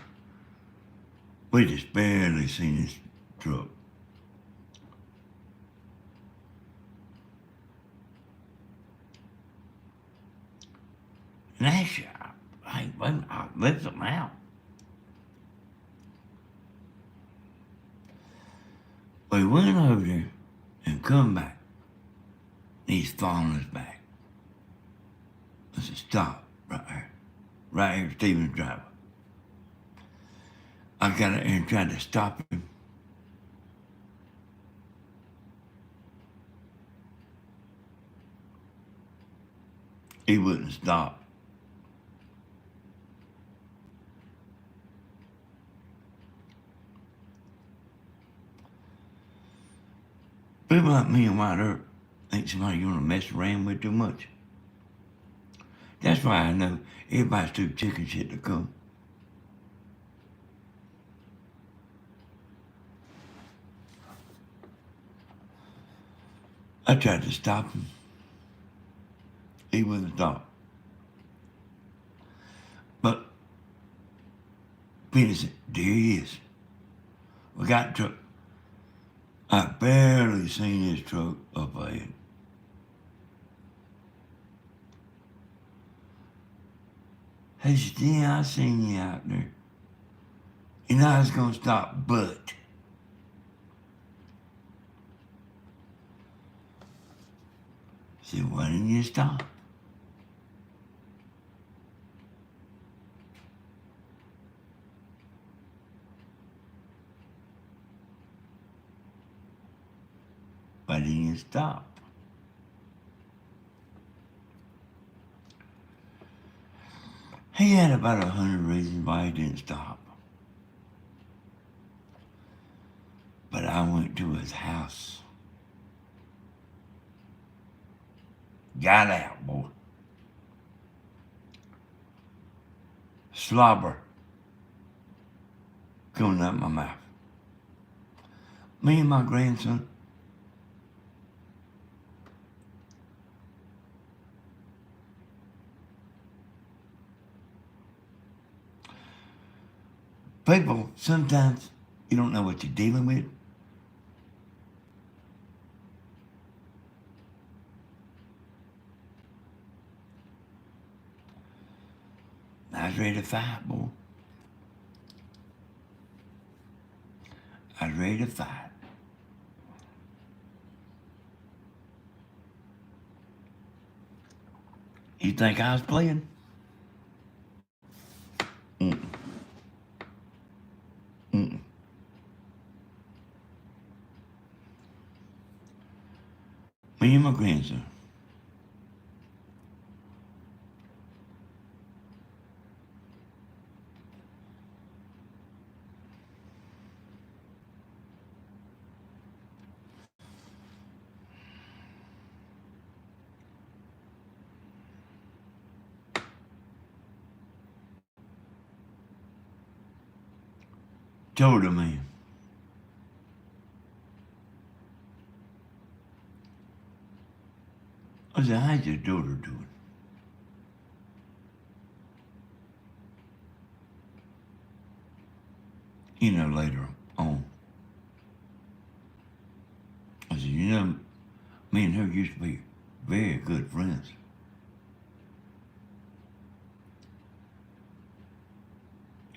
We just barely seen his truck. And actually, I left him out. We went over there and come back. He's following us back. I said, stop right here. Right here, Stephen's driving. I got out there and tried to stop him. He wouldn't stop. People like me and White Earp think somebody you want to mess around with too much. That's why I know everybody's too chicken shit to come. I tried to stop him. He wouldn't stop. But Peter said, there he is. We got the truck. I barely seen his truck up ahead. He said, yeah, I seen you out there. You know I was gonna stop, but I said, why didn't you stop? stop. He had about 100 reasons why he didn't stop. But I went to his house. Got out, boy. Slobber coming out my mouth. Me and my grandson. People, sometimes you don't know what you're dealing with. I was ready to fight, boy. I was ready to fight. You think I was playing? Mm-mm. Mm-mm. Me and my grandson. Told the man. I said, how's your daughter doing? You know, later on. I said, you know, me and her used to be very good friends.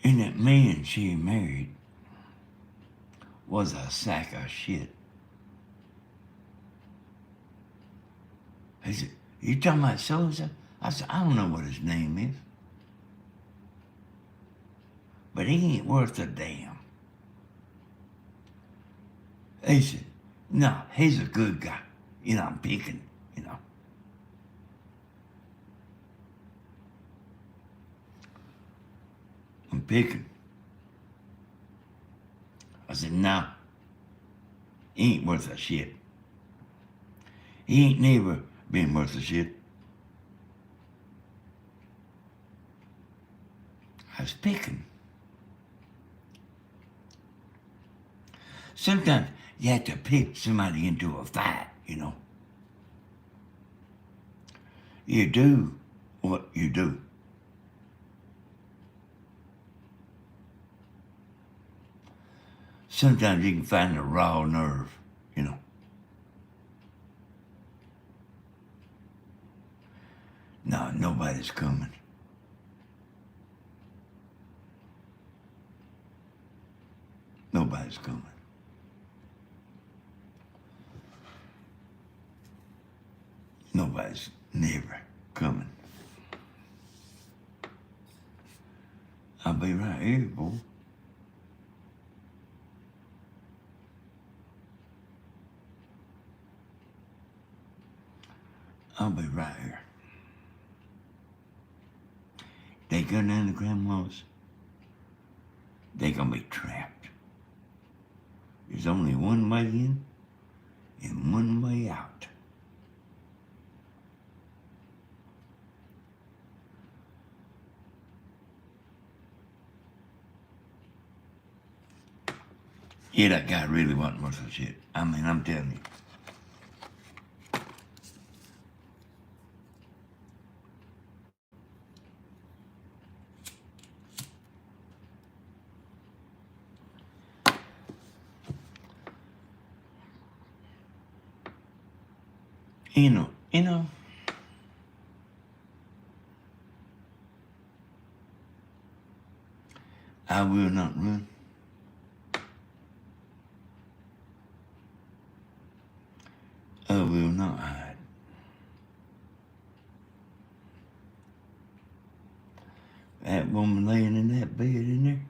And that man she married was a sack of shit. He said, you talking about so-and-so? I said, I don't know what his name is. But he ain't worth a damn. He said, no, he's a good guy. You know, I'm picking, you know. I'm picking. I said, no, he ain't worth a shit. He ain't never been worth a shit. I was picking. Sometimes you have to pick somebody into a fight, you know. You do what you do. Sometimes you can find a raw nerve, you know. No, nobody's coming. Nobody's coming. Nobody's never coming. I'll be right here, boy. I'll be right here. They go down to Grandma's, they gonna be trapped. There's only one way in and one way out. Yeah, that guy really wasn't worth a shit. I mean, I'm telling you. You know, I will not run. I will not hide. That woman laying in that bed in there,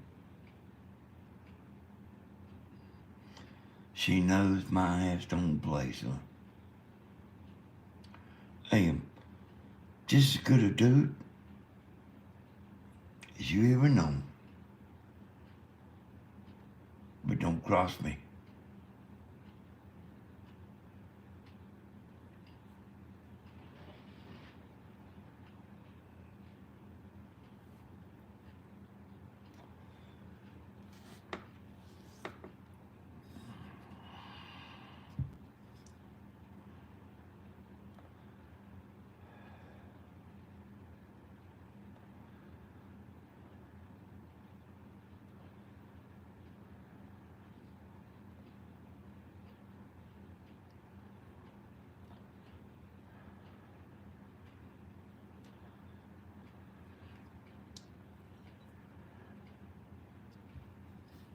she knows my ass don't play, son. am just as good a dude as you ever known. But don't cross me.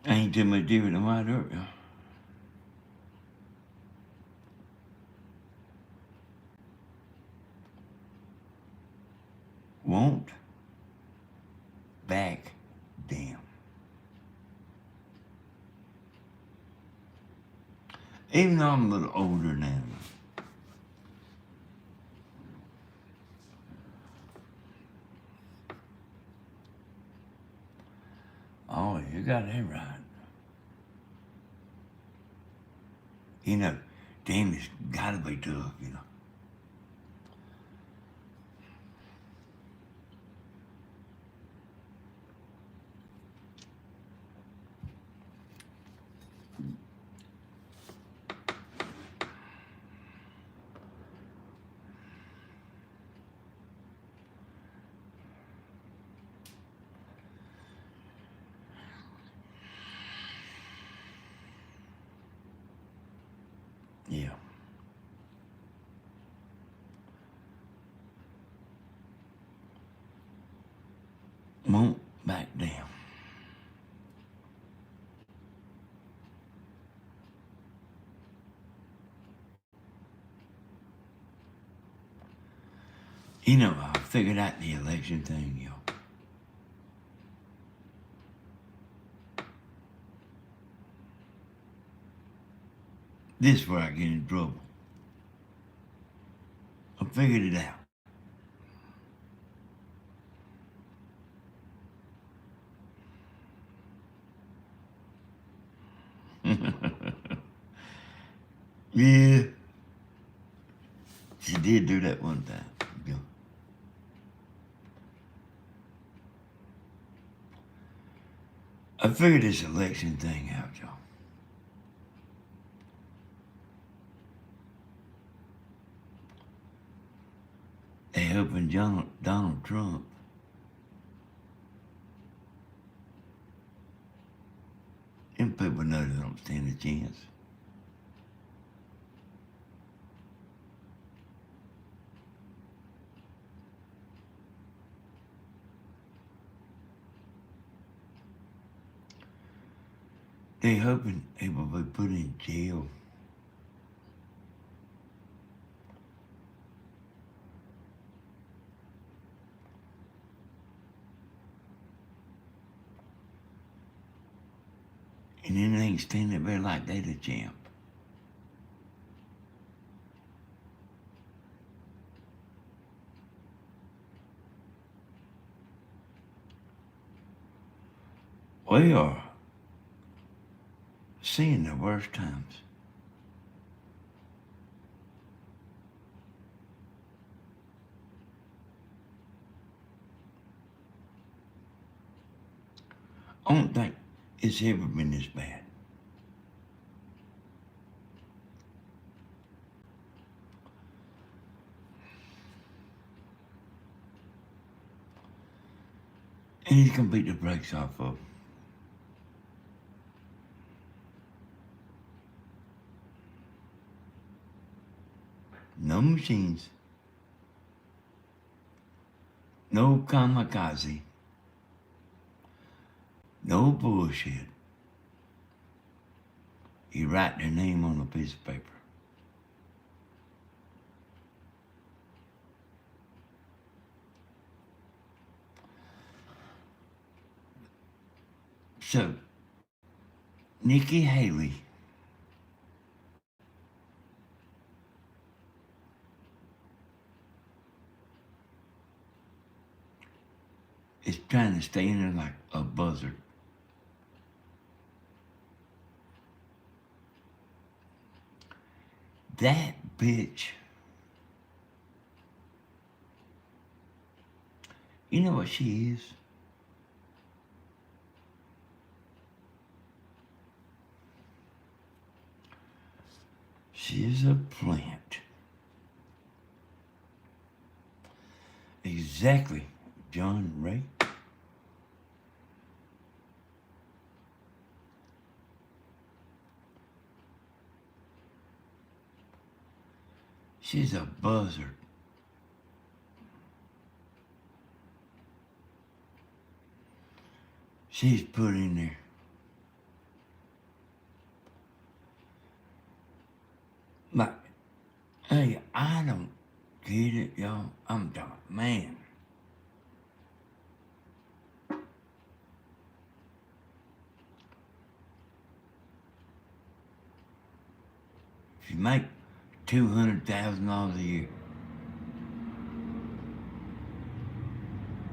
Ain't too much different than white earth. Won't back down. Even though I'm a little older now. Oh, you got that right. You know, Tammy's gotta be tough, you know. Yeah. Won't back down. You know, I figured out the election thing, yo. This is where I get in trouble. I figured it out. Yeah. She did do that one time. Yeah. I figured this election thing out, y'all. They helping Donald Trump. Them people know they don't stand a chance. They hoping they will be put in jail. And then they ain't standing there like they the champ. We are seeing the worst times. I don't think it's ever been this bad. And he's gonna beat the brakes off of. No machines. No kamikaze. No bullshit. You write their name on a piece of paper. So, Nikki Haley is trying to stay in there like a buzzard. That bitch. You know what she is? She is a plant. Exactly, John Ray. She's a buzzard. She's put in there. Like, hey, I don't get it, y'all. I'm talking, man. If you make $200,000 a year,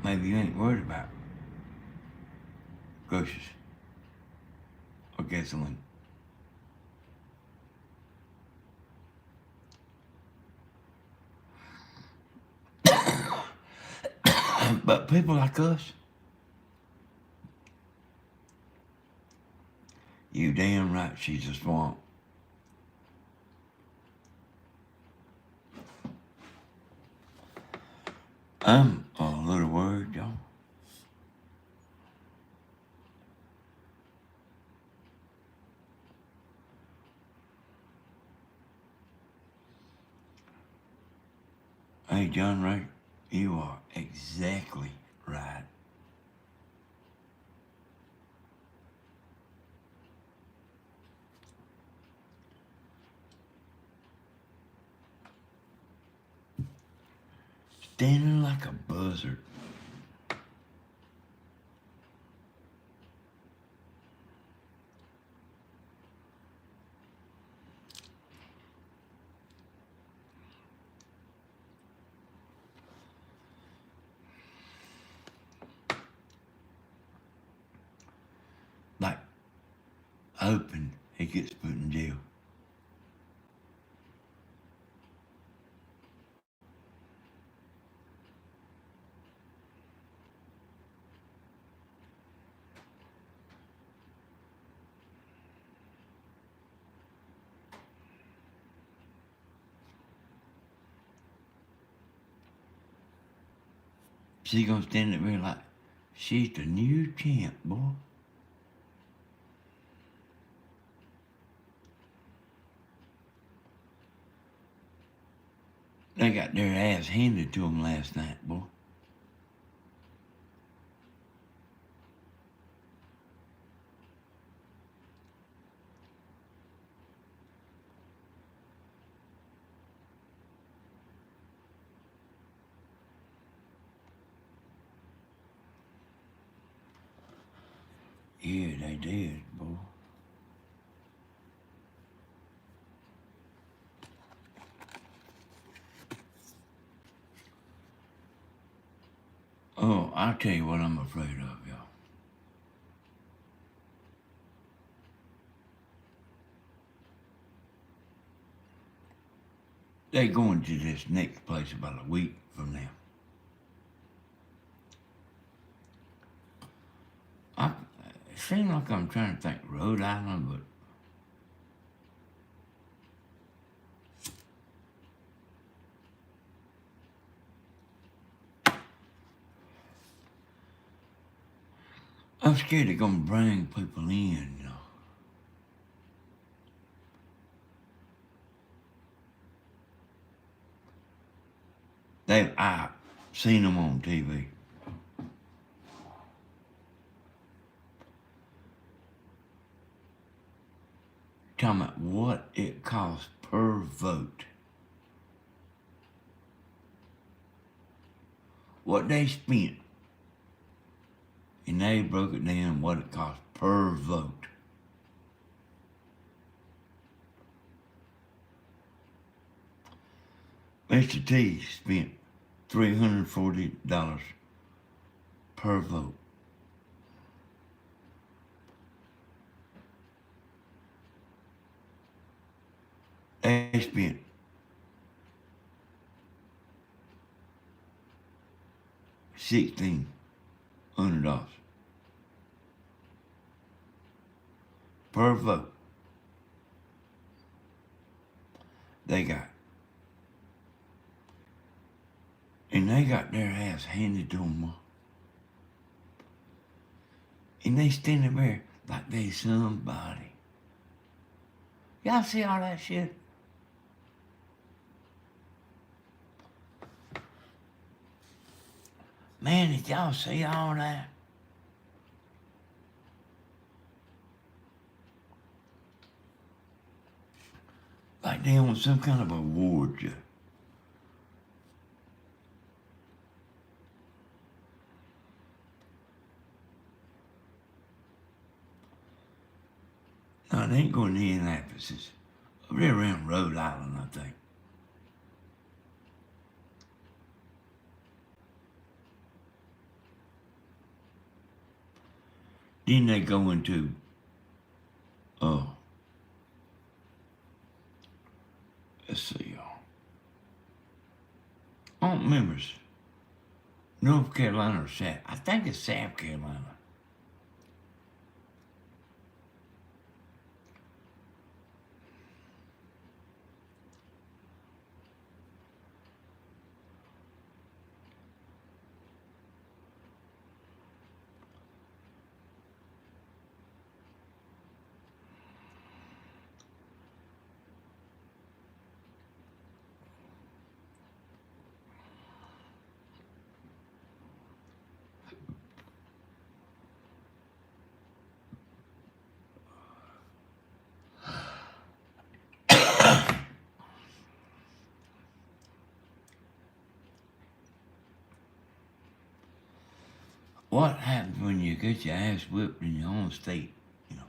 maybe you ain't worried about groceries or gasoline. But people like us, you damn right she's a swamp. I'm a little worried, y'all. Hey, John Ray, you are exactly right. Standing like a buzzard. Like, hoping he gets put in jail. She gonna stand at me like, she's the new champ, boy. They got their ass handed to them last night, boy. Yeah, they did, boy. Oh, I'll tell you what I'm afraid of, y'all. They going to this next place about a week from now. It seems like I'm trying to think Rhode Island, but I'm scared they're gonna bring people in, you know. I've seen them on TV. Talking about what it costs per vote. What they spent. And they broke it down what it costs per vote. Mr. T spent $340 per vote. They spent $1,600 per vote. They got. And they got their ass handed to them. And they standing there like they somebody. Y'all see all that shit? Man, did y'all see all that? Like they on some kind of award show. No, it ain't going to Indianapolis. Over there around Rhode Island, I think. Then they go into, let's see, y'all. I don't remember. North Carolina or South. I think it's South Carolina. What happens when you get your ass whipped in your own state, you know?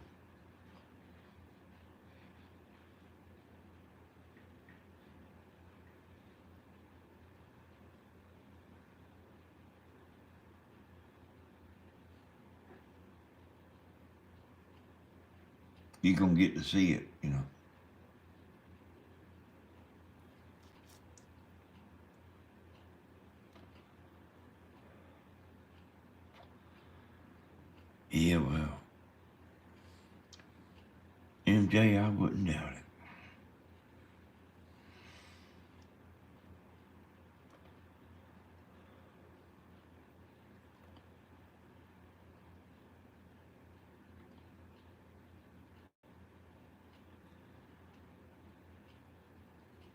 You're going to get to see it, you know? Yeah, well, MJ, I wouldn't doubt it.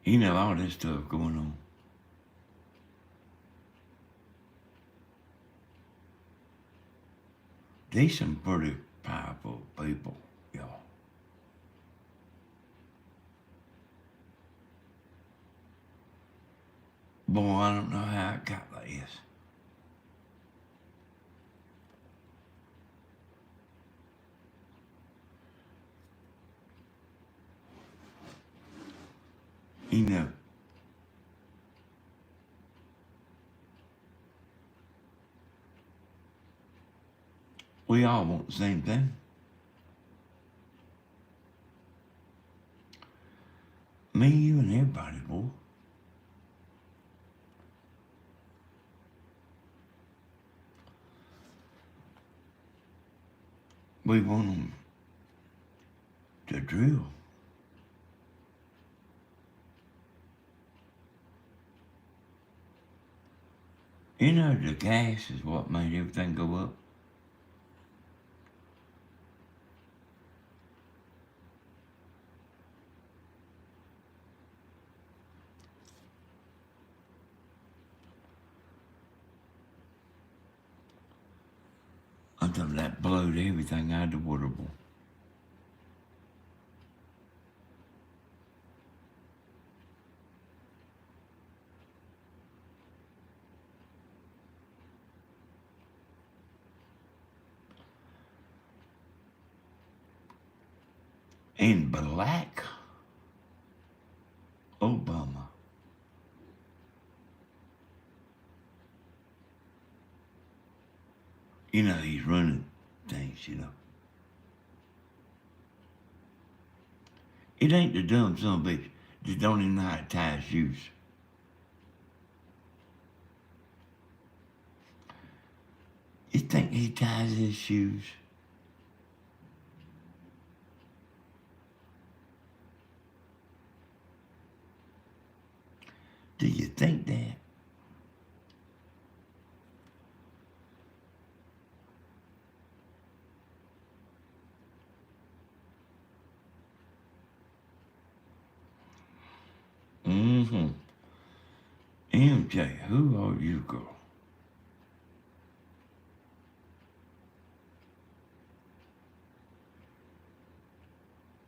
You know, all this stuff going on. These some pretty powerful people, y'all. Boy, I don't know how it got like this. You know, we all want the same thing. Me, you, and everybody, boy. We want them to drill. You know, the gas is what made everything go up. Until that blowed everything out of the water, boy. And Barack Obama he's running things. It ain't the dumb son of a bitch that don't even know how to tie his shoes. You think he ties his shoes? Do you think that? Mm-hmm. MJ, who are you, girl?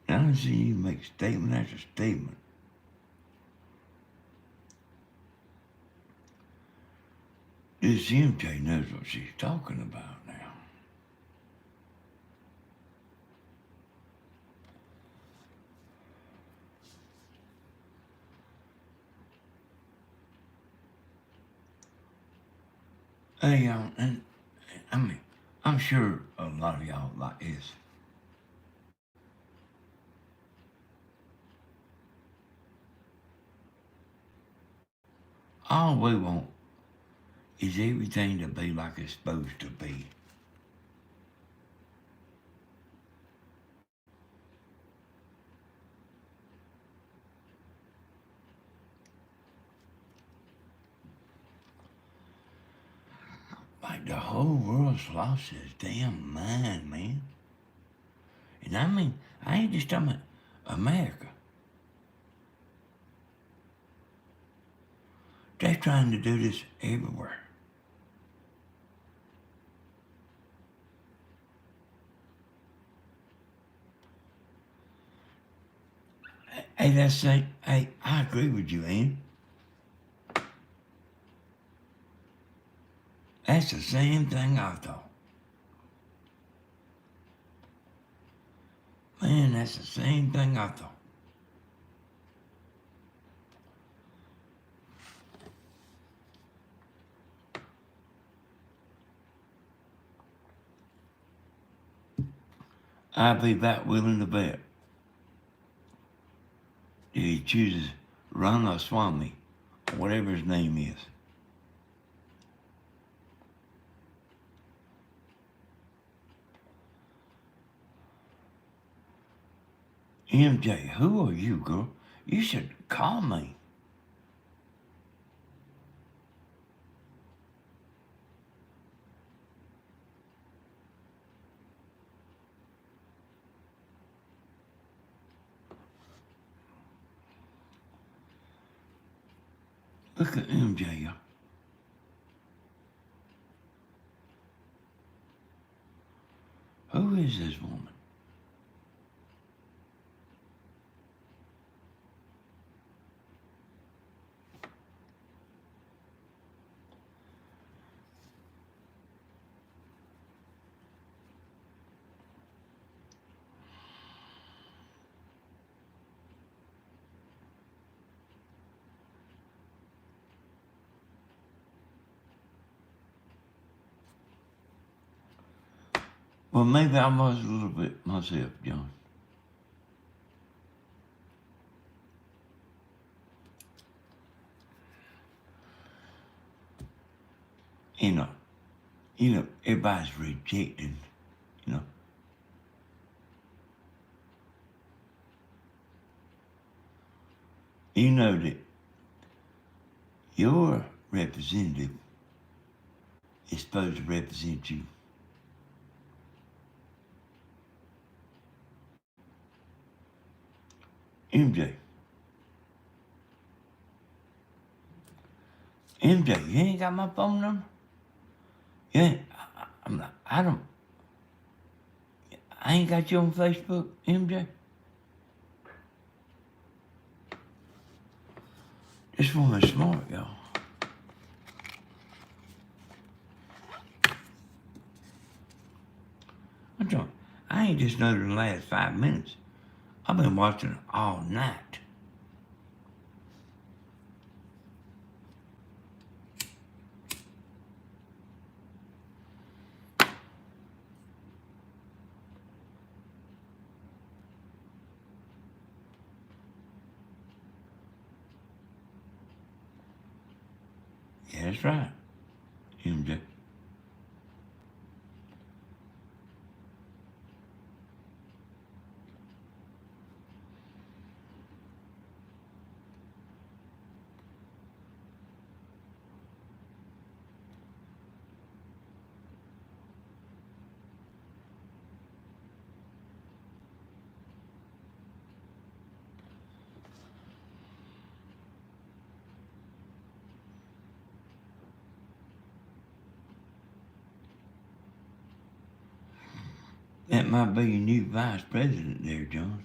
I see you make statement after statement. This MJ knows what she's talking about now. Hey, y'all, and I'm sure a lot of y'all like this. All we want is everything to be like it's supposed to be. Like the whole world's lost its damn mind, man. And I ain't just talking about America. They're trying to do this everywhere. Hey, I agree with you, Ann. That's the same thing I thought. Man, that's the same thing I thought. I'd be that willing to bet that he chooses Ramaswamy, or whatever his name is. MJ, who are you, girl? You should call me. Look at MJ. Who is this woman? Well, maybe I was a little bit myself, John. You know, everybody's rejecting, you know. You know that your representative is supposed to represent you. MJ, you ain't got my phone number? Yeah, I ain't got you on Facebook, MJ. This woman's smart, y'all. I'm talking, I ain't just noticed in the last 5 minutes. I've been watching it all night. That's right, MJ. That might be your new vice president there, John.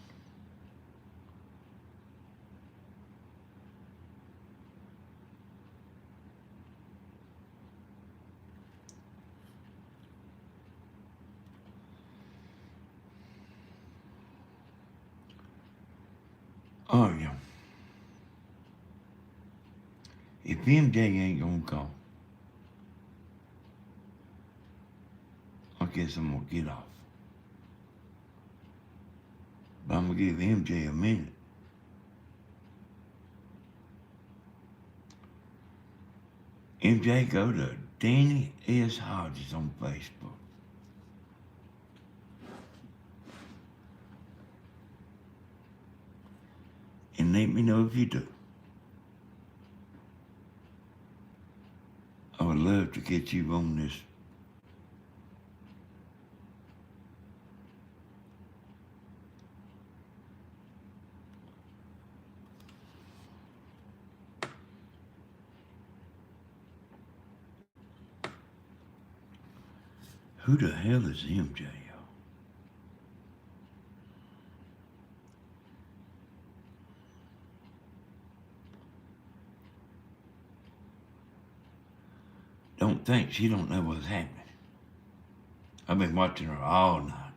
Oh, yeah. If MJ ain't gonna call, I guess I'm gonna get off. But I'm gonna give MJ a minute. MJ, go to Danny S. Hodges on Facebook. And let me know if you do. I would love to get you on this. Who the hell is MJ, y'all? Don't think she don't know what's happening. I've been watching her all night.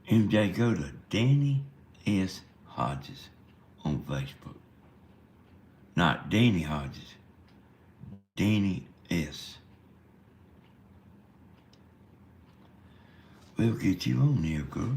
MJ, go to Danny S. Hodges on Facebook. Not Danny Hodges. Danny S. We'll get you on there, girl.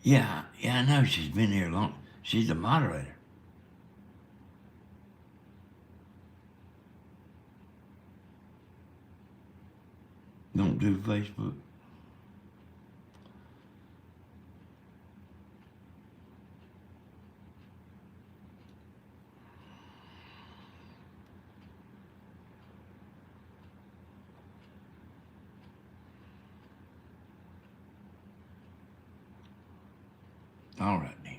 Yeah, I know she's been here long. She's a moderator. Don't do Facebook. All right, then.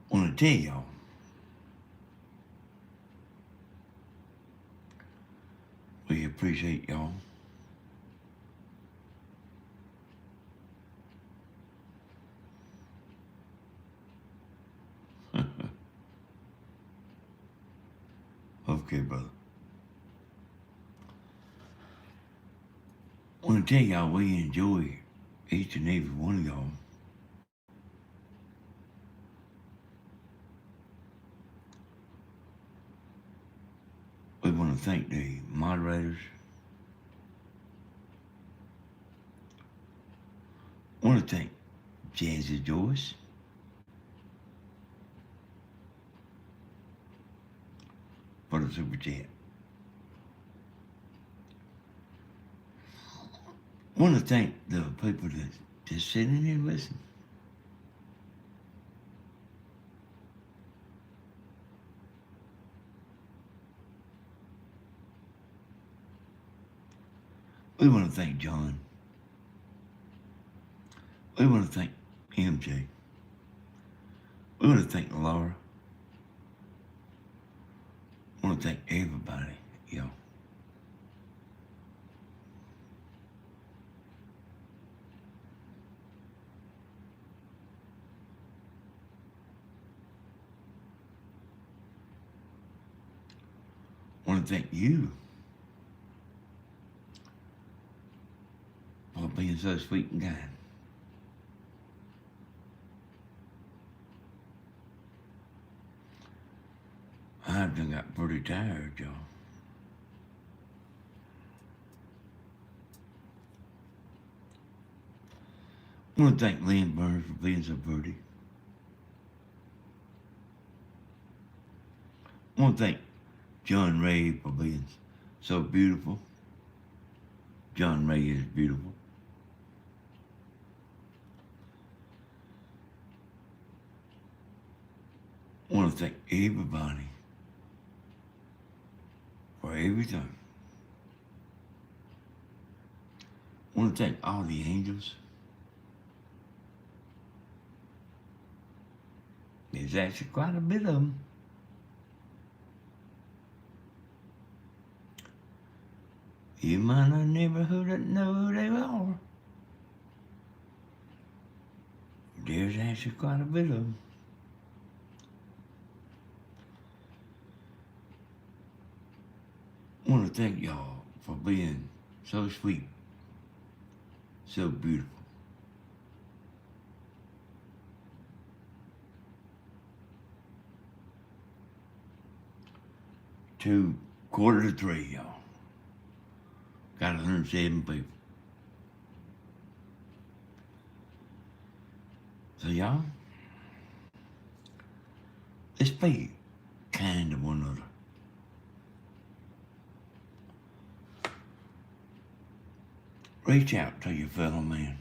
Want to tell y'all, we appreciate y'all. Okay, brother. Want to tell y'all we enjoy each and every one of y'all. We want to thank the moderators. Want to thank Jazzy Joyce for the super chat. Want to thank the people that just sitting here and listen. We want to thank John. We want to thank MJ. We want to thank Laura. I want to thank everybody, y'all. I want to thank you for being so sweet and kind. I've done got pretty tired, y'all. I want to thank Lynn Burns for being so pretty. I want to thank John Ray for being so beautiful. John Ray is beautiful. I want to thank everybody for everything. I want to thank all the angels. There's actually quite a bit of them. You might not never know who they are. There's actually quite a bit of them. I want to thank y'all for being so sweet, so beautiful. To 2:45, y'all. Got 107 people. So y'all, let's be kind to one another. Reach out to your fellow man.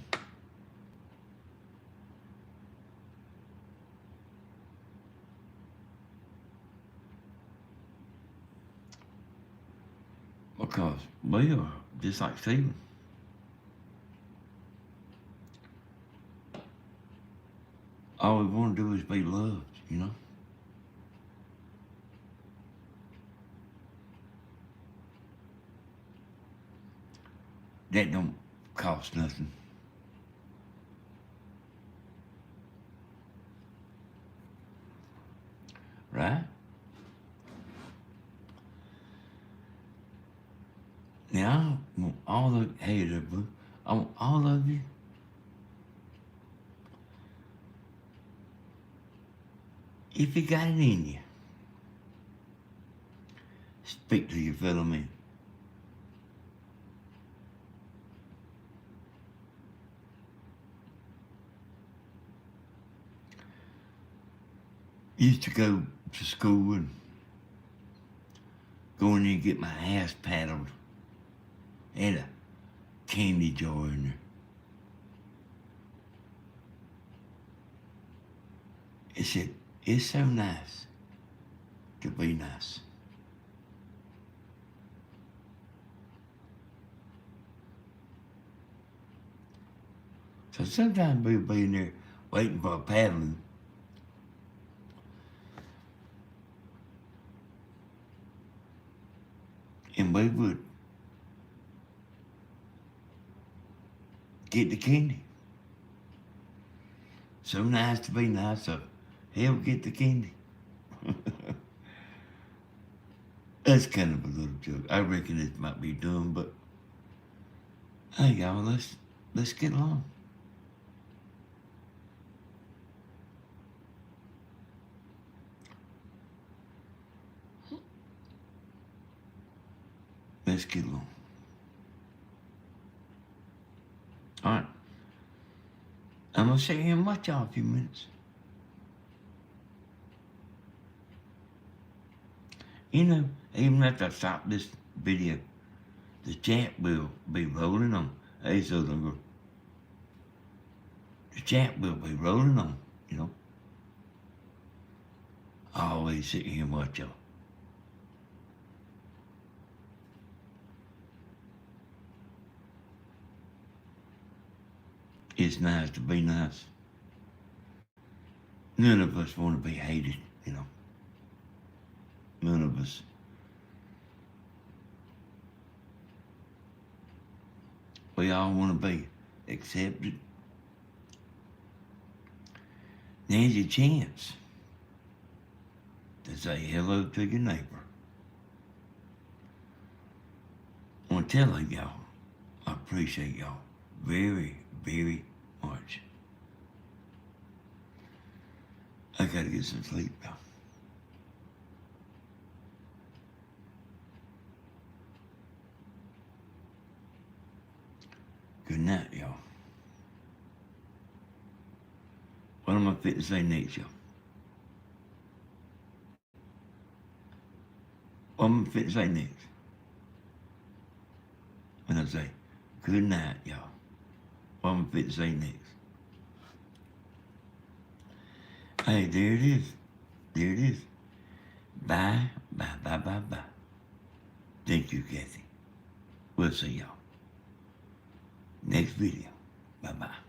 Because we are just like Stephen. All we want to do is be loved, you know? That don't cost nothing. Right? Now, I want all the haters, boo. I want all of you if you got it in you, speak to your fellow man. Used to go to school and go in there and get my ass paddled. Had a candy jar in there. It said, it's so nice to be nice. So sometimes we'll be in there waiting for a paddling. And we would get the candy. So nice to be nice, so hell, get the candy. That's kind of a little joke. I reckon it might be dumb, but hey, y'all, let's get along. Let's get along. All right. I'm going to sit here and watch y'all a few minutes. You know, even after I stop this video, the chat will be rolling on. Hey, Southern Girl. The chat will be rolling on, you know. I always sit here and watch y'all. It's nice to be nice. None of us want to be hated, you know. None of us. We all want to be accepted. There's a chance to say hello to your neighbor. I want to tell y'all, I appreciate y'all very, very much. I gotta get some sleep, y'all. Good night, y'all. What am I fit to say next, y'all? What am I fit to say next? When I say, good night, y'all. What am I fit to say next? Hey, there it is. There it is. Bye, bye, bye, bye, bye. Thank you, Kathy. We'll see y'all next video. Bye-bye.